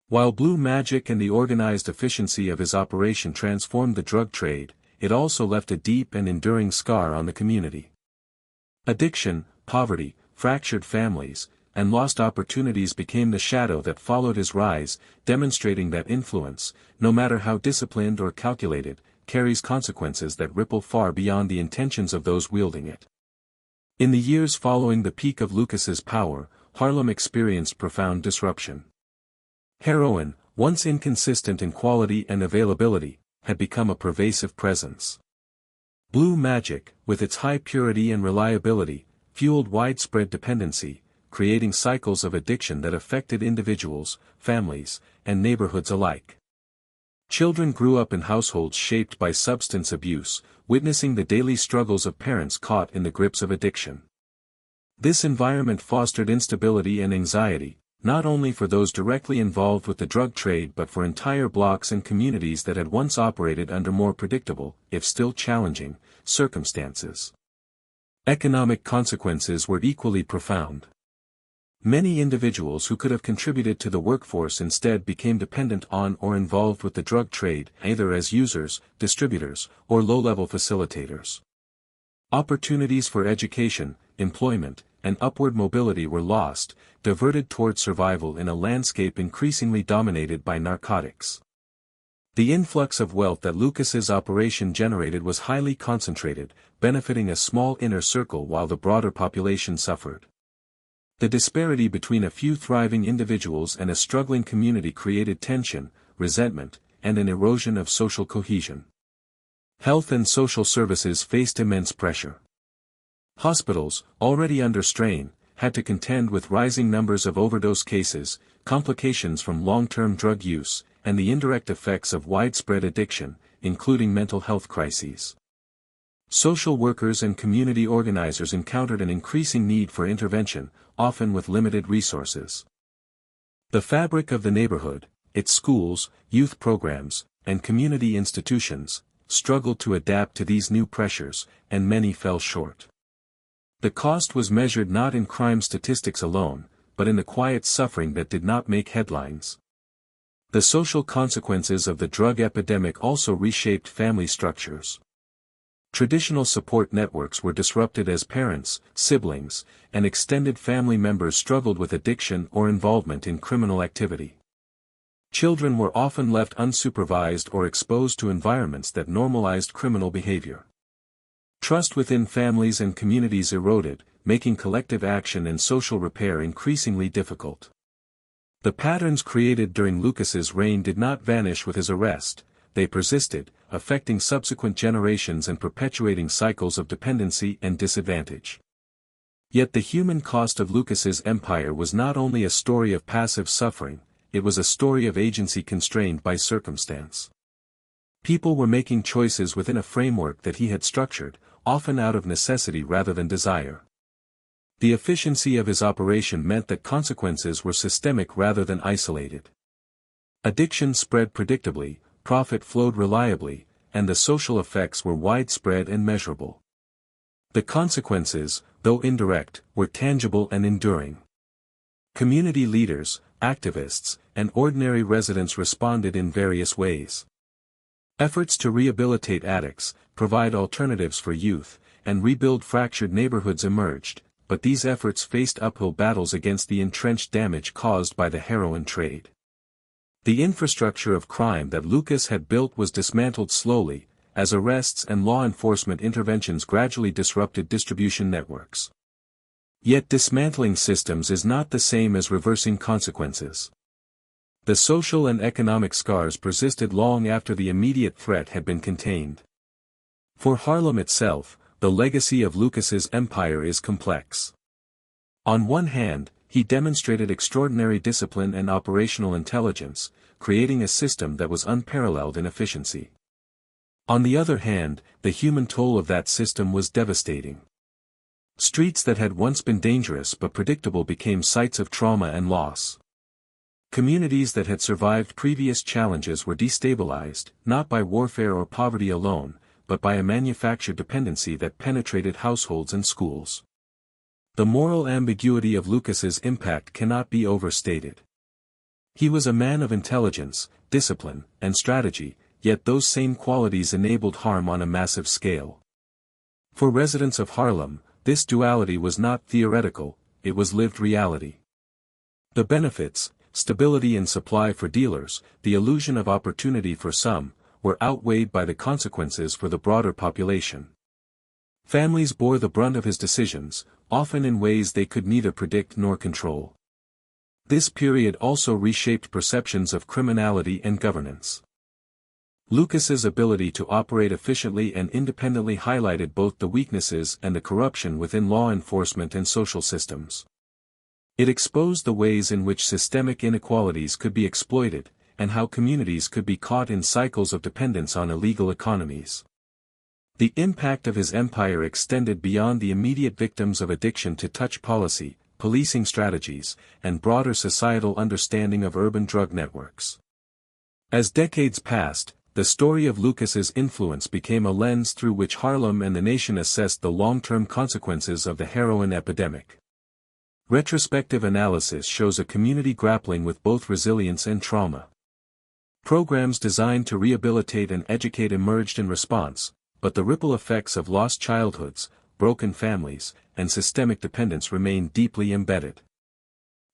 [SPEAKER 1] While blue magic and the organized efficiency of his operation transformed the drug trade, it also left a deep and enduring scar on the community. Addiction, poverty, fractured families, and lost opportunities became the shadow that followed his rise, demonstrating that influence, no matter how disciplined or calculated, carries consequences that ripple far beyond the intentions of those wielding it. In the years following the peak of Lucas's power, Harlem experienced profound disruption. Heroin, once inconsistent in quality and availability, had become a pervasive presence. Blue magic, with its high purity and reliability, fueled widespread dependency, creating cycles of addiction that affected individuals, families, and neighborhoods alike. Children grew up in households shaped by substance abuse, witnessing the daily struggles of parents caught in the grips of addiction. This environment fostered instability and anxiety, not only for those directly involved with the drug trade but for entire blocks and communities that had once operated under more predictable, if still challenging, circumstances. Economic consequences were equally profound. Many individuals who could have contributed to the workforce instead became dependent on or involved with the drug trade, either as users, distributors, or low-level facilitators. Opportunities for education, employment, and upward mobility were lost, diverted toward survival in a landscape increasingly dominated by narcotics. The influx of wealth that Lucas's operation generated was highly concentrated, benefiting a small inner circle while the broader population suffered. The disparity between a few thriving individuals and a struggling community created tension, resentment, and an erosion of social cohesion. Health and social services faced immense pressure. Hospitals, already under strain, had to contend with rising numbers of overdose cases, complications from long-term drug use, and the indirect effects of widespread addiction, including mental health crises. Social workers and community organizers encountered an increasing need for intervention, often with limited resources. The fabric of the neighborhood, its schools, youth programs, and community institutions, struggled to adapt to these new pressures, and many fell short. The cost was measured not in crime statistics alone, but in the quiet suffering that did not make headlines. The social consequences of the drug epidemic also reshaped family structures. Traditional support networks were disrupted as parents, siblings, and extended family members struggled with addiction or involvement in criminal activity. Children were often left unsupervised or exposed to environments that normalized criminal behavior. Trust within families and communities eroded, making collective action and social repair increasingly difficult. The patterns created during Lucas's reign did not vanish with his arrest, they persisted, affecting subsequent generations and perpetuating cycles of dependency and disadvantage. Yet the human cost of Lucas's empire was not only a story of passive suffering, it was a story of agency constrained by circumstance. People were making choices within a framework that he had structured, often out of necessity rather than desire. The efficiency of his operation meant that consequences were systemic rather than isolated. Addiction spread predictably, profit flowed reliably, and the social effects were widespread and measurable. The consequences, though indirect, were tangible and enduring. Community leaders, activists, and ordinary residents responded in various ways. Efforts to rehabilitate addicts, provide alternatives for youth, and rebuild fractured neighborhoods emerged, but these efforts faced uphill battles against the entrenched damage caused by the heroin trade. The infrastructure of crime that Lucas had built was dismantled slowly, as arrests and law enforcement interventions gradually disrupted distribution networks. Yet dismantling systems is not the same as reversing consequences. The social and economic scars persisted long after the immediate threat had been contained. For Harlem itself, the legacy of Lucas's empire is complex. On one hand, he demonstrated extraordinary discipline and operational intelligence, creating a system that was unparalleled in efficiency. On the other hand, the human toll of that system was devastating. Streets that had once been dangerous but predictable became sites of trauma and loss. Communities that had survived previous challenges were destabilized, not by warfare or poverty alone, but by a manufactured dependency that penetrated households and schools. The moral ambiguity of Lucas's impact cannot be overstated. He was a man of intelligence, discipline, and strategy, yet those same qualities enabled harm on a massive scale. For residents of Harlem, this duality was not theoretical, it was lived reality. The benefits, stability and supply for dealers, the illusion of opportunity for some, were outweighed by the consequences for the broader population. Families bore the brunt of his decisions, often in ways they could neither predict nor control. This period also reshaped perceptions of criminality and governance. Lucas's ability to operate efficiently and independently highlighted both the weaknesses and the corruption within law enforcement and social systems. It exposed the ways in which systemic inequalities could be exploited, and how communities could be caught in cycles of dependence on illegal economies. The impact of his empire extended beyond the immediate victims of addiction to touch policy, policing strategies, and broader societal understanding of urban drug networks. As decades passed, the story of Lucas's influence became a lens through which Harlem and the nation assessed the long-term consequences of the heroin epidemic. Retrospective analysis shows a community grappling with both resilience and trauma. Programs designed to rehabilitate and educate emerged in response, but the ripple effects of lost childhoods, broken families, and systemic dependence remain deeply embedded.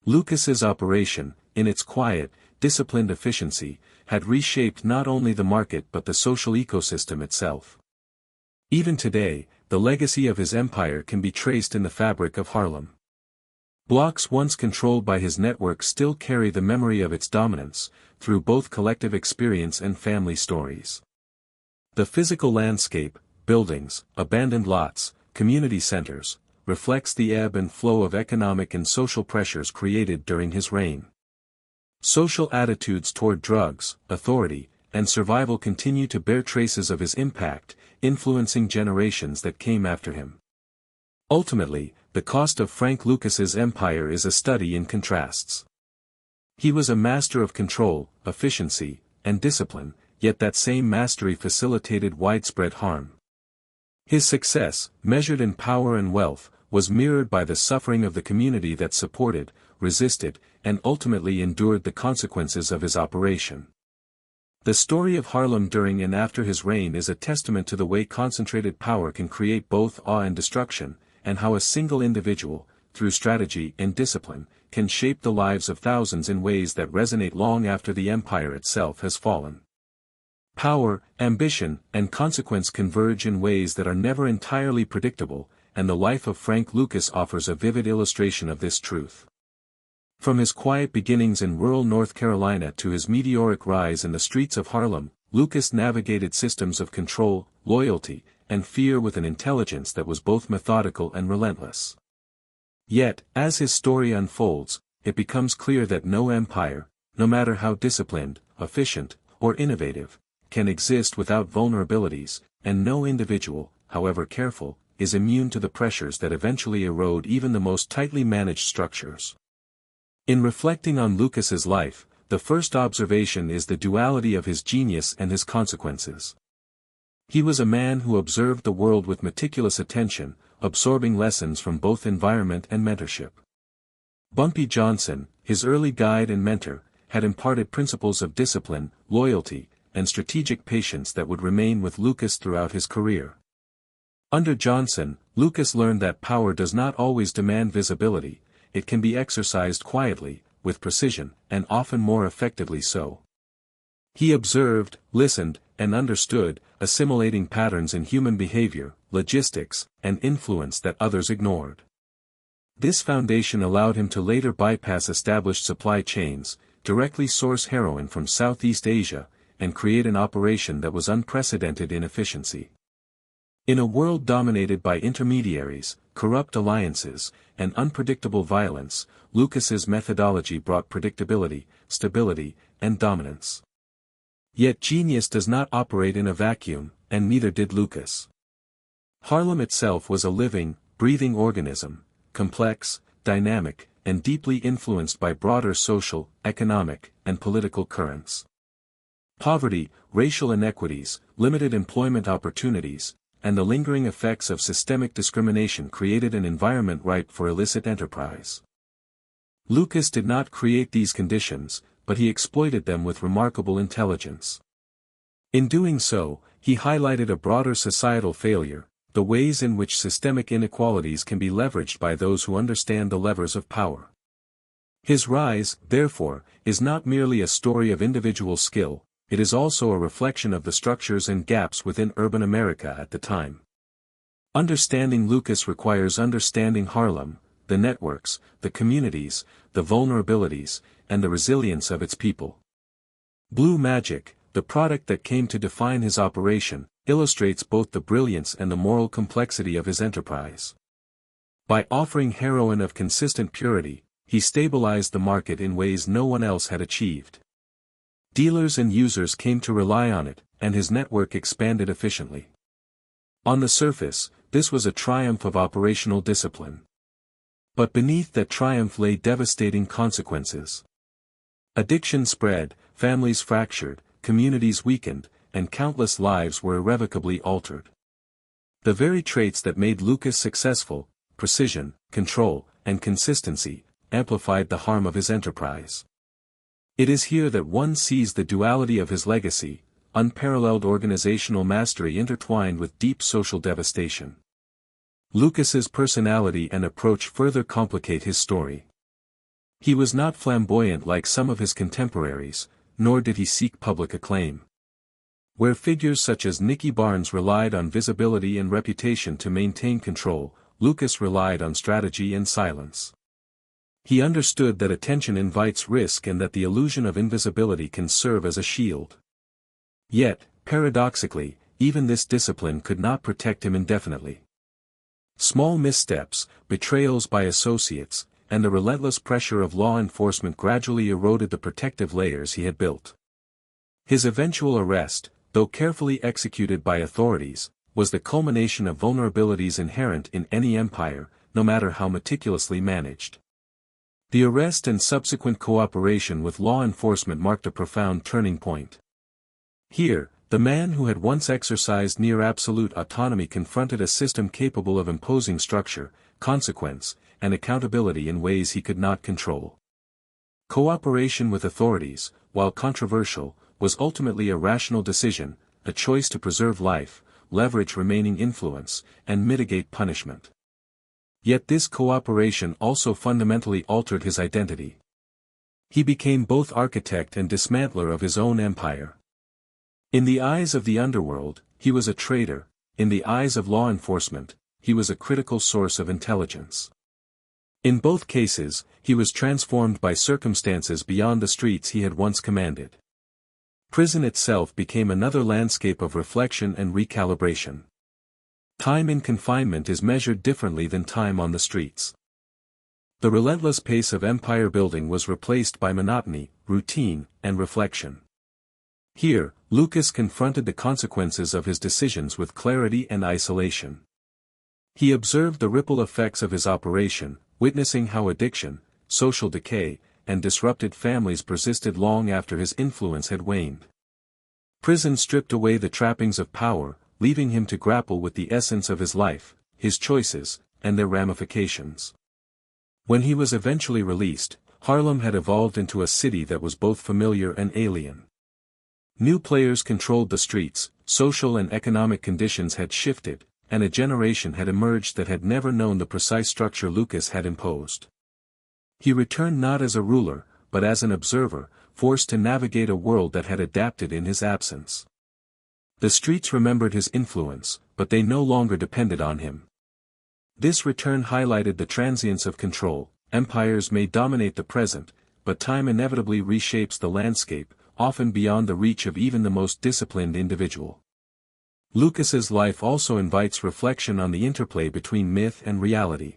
[SPEAKER 1] Lucas's operation, in its quiet, disciplined efficiency, had reshaped not only the market but the social ecosystem itself. Even today, the legacy of his empire can be traced in the fabric of Harlem. Blocks once controlled by his network still carry the memory of its dominance, through both collective experience and family stories. The physical landscape, buildings, abandoned lots, community centers, reflects the ebb and flow of economic and social pressures created during his reign. Social attitudes toward drugs, authority, and survival continue to bear traces of his impact, influencing generations that came after him. Ultimately, the cost of Frank Lucas's empire is a study in contrasts. He was a master of control, efficiency, and discipline, yet that same mastery facilitated widespread harm. His success, measured in power and wealth, was mirrored by the suffering of the community that supported, resisted, and ultimately endured the consequences of his operation. The story of Harlem during and after his reign is a testament to the way concentrated power can create both awe and destruction, and how a single individual, through strategy and discipline, can shape the lives of thousands in ways that resonate long after the empire itself has fallen. Power, ambition, and consequence converge in ways that are never entirely predictable, and the life of Frank Lucas offers a vivid illustration of this truth. From his quiet beginnings in rural North Carolina to his meteoric rise in the streets of Harlem, Lucas navigated systems of control, loyalty, and fear with an intelligence that was both methodical and relentless. Yet, as his story unfolds, it becomes clear that no empire, no matter how disciplined, efficient, or innovative, can exist without vulnerabilities, and no individual, however careful, is immune to the pressures that eventually erode even the most tightly managed structures. In reflecting on Lucas's life, the first observation is the duality of his genius and his consequences. He was a man who observed the world with meticulous attention, absorbing lessons from both environment and mentorship. Bumpy Johnson, his early guide and mentor, had imparted principles of discipline, loyalty, and strategic patience that would remain with Lucas throughout his career. Under Johnson, Lucas learned that power does not always demand visibility, it can be exercised quietly, with precision, and often more effectively so. He observed, listened, and understood, assimilating patterns in human behavior, logistics, and influence that others ignored. This foundation allowed him to later bypass established supply chains, directly source heroin from Southeast Asia, and create an operation that was unprecedented in efficiency. In a world dominated by intermediaries, corrupt alliances, and unpredictable violence, Lucas's methodology brought predictability, stability, and dominance. Yet genius does not operate in a vacuum, and neither did Lucas. Harlem itself was a living, breathing organism, complex, dynamic, and deeply influenced by broader social, economic, and political currents. Poverty, racial inequities, limited employment opportunities, and the lingering effects of systemic discrimination created an environment ripe for illicit enterprise. Lucas did not create these conditions, but he exploited them with remarkable intelligence. In doing so, he highlighted a broader societal failure, the ways in which systemic inequalities can be leveraged by those who understand the levers of power. His rise, therefore, is not merely a story of individual skill, it is also a reflection of the structures and gaps within urban America at the time. Understanding Lucas requires understanding Harlem, the networks, the communities, the vulnerabilities, and the resilience of its people. Blue Magic, the product that came to define his operation, illustrates both the brilliance and the moral complexity of his enterprise. By offering heroin of consistent purity, he stabilized the market in ways no one else had achieved. Dealers and users came to rely on it, and his network expanded efficiently. On the surface, this was a triumph of operational discipline. But beneath that triumph lay devastating consequences. Addiction spread, families fractured, communities weakened, and countless lives were irrevocably altered. The very traits that made Lucas successful, precision, control, and consistency, amplified the harm of his enterprise. It is here that one sees the duality of his legacy, unparalleled organizational mastery intertwined with deep social devastation. Lucas's personality and approach further complicate his story. He was not flamboyant like some of his contemporaries, nor did he seek public acclaim. Where figures such as Nicky Barnes relied on visibility and reputation to maintain control, Lucas relied on strategy and silence. He understood that attention invites risk and that the illusion of invisibility can serve as a shield. Yet, paradoxically, even this discipline could not protect him indefinitely. Small missteps, betrayals by associates, and the relentless pressure of law enforcement gradually eroded the protective layers he had built. His eventual arrest, though carefully executed by authorities, was the culmination of vulnerabilities inherent in any empire, no matter how meticulously managed. The arrest and subsequent cooperation with law enforcement marked a profound turning point. Here, the man who had once exercised near absolute autonomy confronted a system capable of imposing structure, consequence, and accountability in ways he could not control. Cooperation with authorities, while controversial, was ultimately a rational decision, a choice to preserve life, leverage remaining influence, and mitigate punishment. Yet this cooperation also fundamentally altered his identity. He became both architect and dismantler of his own empire. In the eyes of the underworld, he was a traitor; in the eyes of law enforcement, he was a critical source of intelligence. In both cases, he was transformed by circumstances beyond the streets he had once commanded. Prison itself became another landscape of reflection and recalibration. Time in confinement is measured differently than time on the streets. The relentless pace of empire building was replaced by monotony, routine, and reflection. Here, Lucas confronted the consequences of his decisions with clarity and isolation. He observed the ripple effects of his operation, witnessing how addiction, social decay, and disrupted families persisted long after his influence had waned. Prison stripped away the trappings of power, leaving him to grapple with the essence of his life, his choices, and their ramifications. When he was eventually released, Harlem had evolved into a city that was both familiar and alien. New players controlled the streets, social and economic conditions had shifted, and a generation had emerged that had never known the precise structure Lucas had imposed. He returned not as a ruler, but as an observer, forced to navigate a world that had adapted in his absence. The streets remembered his influence, but they no longer depended on him. This return highlighted the transience of control. Empires may dominate the present, but time inevitably reshapes the landscape, often beyond the reach of even the most disciplined individual. Lucas's life also invites reflection on the interplay between myth and reality.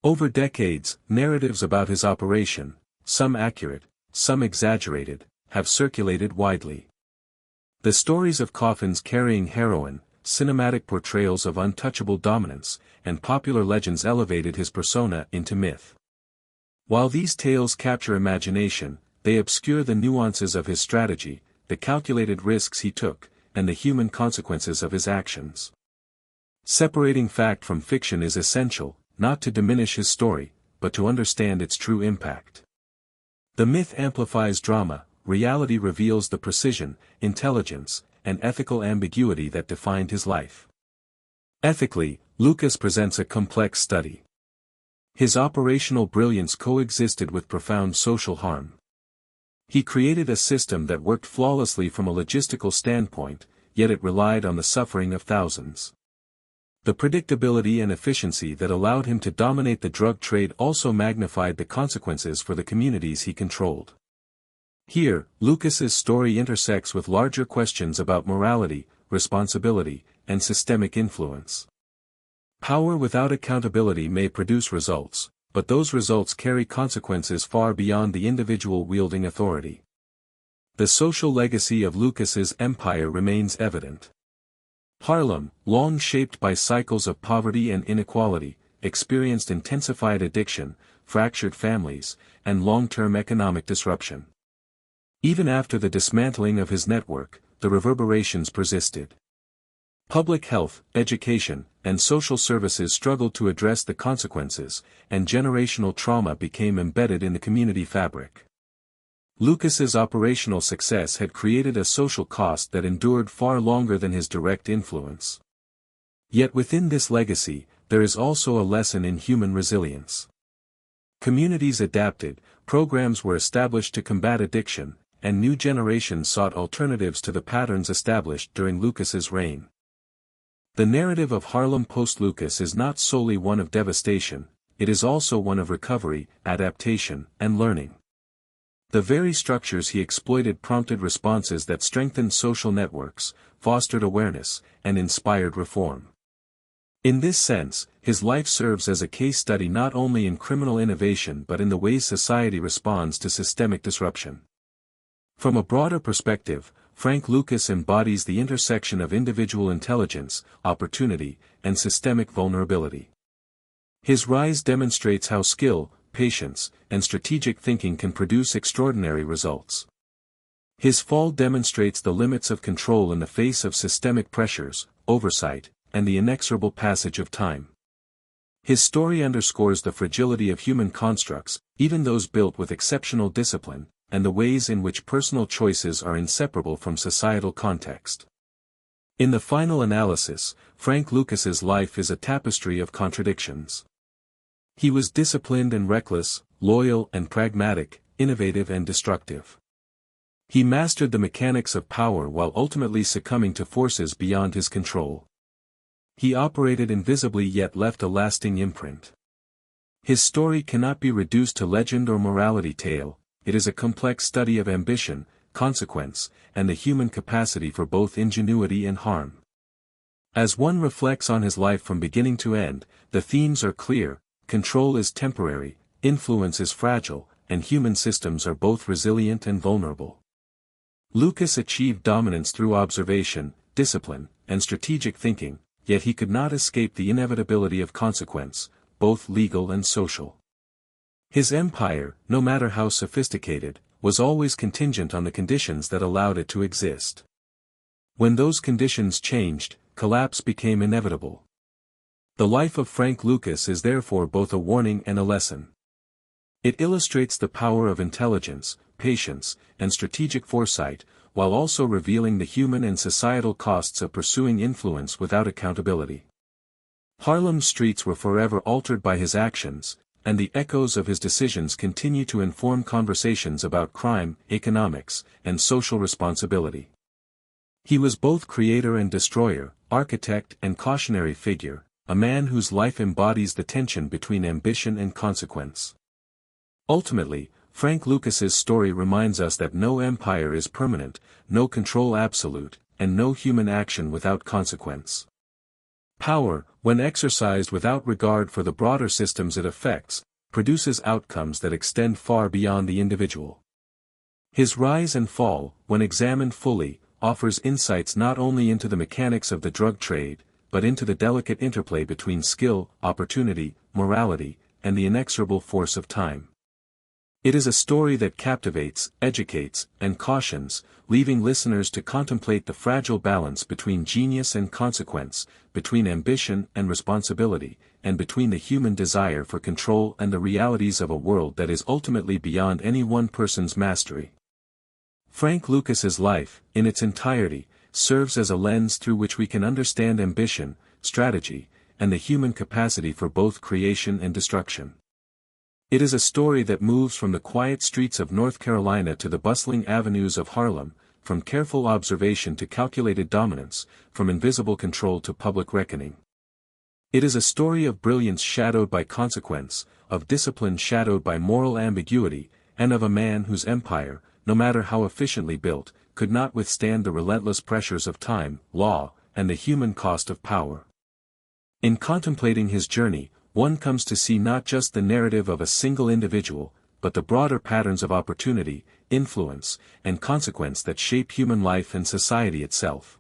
[SPEAKER 1] Over decades, narratives about his operation, some accurate, some exaggerated, have circulated widely. The stories of coffins carrying heroin, cinematic portrayals of untouchable dominance, and popular legends elevated his persona into myth. While these tales capture imagination, they obscure the nuances of his strategy, the calculated risks he took, and the human consequences of his actions. Separating fact from fiction is essential, not to diminish his story, but to understand its true impact. The myth amplifies drama, reality reveals the precision, intelligence, and ethical ambiguity that defined his life. Ethically, Lucas presents a complex study. His operational brilliance coexisted with profound social harm. He created a system that worked flawlessly from a logistical standpoint, yet it relied on the suffering of thousands. The predictability and efficiency that allowed him to dominate the drug trade also magnified the consequences for the communities he controlled. Here, Lucas's story intersects with larger questions about morality, responsibility, and systemic influence. Power without accountability may produce results, but those results carry consequences far beyond the individual wielding authority. The social legacy of Lucas's empire remains evident. Harlem, long shaped by cycles of poverty and inequality, experienced intensified addiction, fractured families, and long-term economic disruption. Even after the dismantling of his network, the reverberations persisted. Public health, education, and social services struggled to address the consequences, and generational trauma became embedded in the community fabric. Lucas's operational success had created a social cost that endured far longer than his direct influence. Yet within this legacy, there is also a lesson in human resilience. Communities adapted, programs were established to combat addiction, and new generations sought alternatives to the patterns established during Lucas's reign. The narrative of Harlem post-Lucas is not solely one of devastation, it is also one of recovery, adaptation, and learning. The very structures he exploited prompted responses that strengthened social networks, fostered awareness, and inspired reform. In this sense, his life serves as a case study not only in criminal innovation but in the ways society responds to systemic disruption. From a broader perspective, Frank Lucas embodies the intersection of individual intelligence, opportunity, and systemic vulnerability. His rise demonstrates how skill, patience, and strategic thinking can produce extraordinary results. His fall demonstrates the limits of control in the face of systemic pressures, oversight, and the inexorable passage of time. His story underscores the fragility of human constructs, even those built with exceptional discipline, and the ways in which personal choices are inseparable from societal context. In the final analysis, Frank Lucas's life is a tapestry of contradictions. He was disciplined and reckless, loyal and pragmatic, innovative and destructive. He mastered the mechanics of power while ultimately succumbing to forces beyond his control. He operated invisibly yet left a lasting imprint. His story cannot be reduced to legend or morality tale. It is a complex study of ambition, consequence, and the human capacity for both ingenuity and harm. As one reflects on his life from beginning to end, the themes are clear: control is temporary, influence is fragile, and human systems are both resilient and vulnerable. Lucas achieved dominance through observation, discipline, and strategic thinking, yet he could not escape the inevitability of consequence, both legal and social. His empire, no matter how sophisticated, was always contingent on the conditions that allowed it to exist. When those conditions changed, collapse became inevitable. The life of Frank Lucas is therefore both a warning and a lesson. It illustrates the power of intelligence, patience, and strategic foresight, while also revealing the human and societal costs of pursuing influence without accountability. Harlem's streets were forever altered by his actions, and the echoes of his decisions continue to inform conversations about crime, economics, and social responsibility. He was both creator and destroyer, architect and cautionary figure, a man whose life embodies the tension between ambition and consequence. Ultimately, Frank Lucas's story reminds us that no empire is permanent, no control absolute, and no human action without consequence. Power, when exercised without regard for the broader systems it affects, produces outcomes that extend far beyond the individual. His rise and fall, when examined fully, offers insights not only into the mechanics of the drug trade, but into the delicate interplay between skill, opportunity, morality, and the inexorable force of time. It is a story that captivates, educates, and cautions, leaving listeners to contemplate the fragile balance between genius and consequence, between ambition and responsibility, and between the human desire for control and the realities of a world that is ultimately beyond any one person's mastery. Frank Lucas's life, in its entirety, serves as a lens through which we can understand ambition, strategy, and the human capacity for both creation and destruction. It is a story that moves from the quiet streets of North Carolina to the bustling avenues of Harlem, from careful observation to calculated dominance, from invisible control to public reckoning. It is a story of brilliance shadowed by consequence, of discipline shadowed by moral ambiguity, and of a man whose empire, no matter how efficiently built, could not withstand the relentless pressures of time, law, and the human cost of power. In contemplating his journey, one comes to see not just the narrative of a single individual, but the broader patterns of opportunity, influence, and consequence that shape human life and society itself.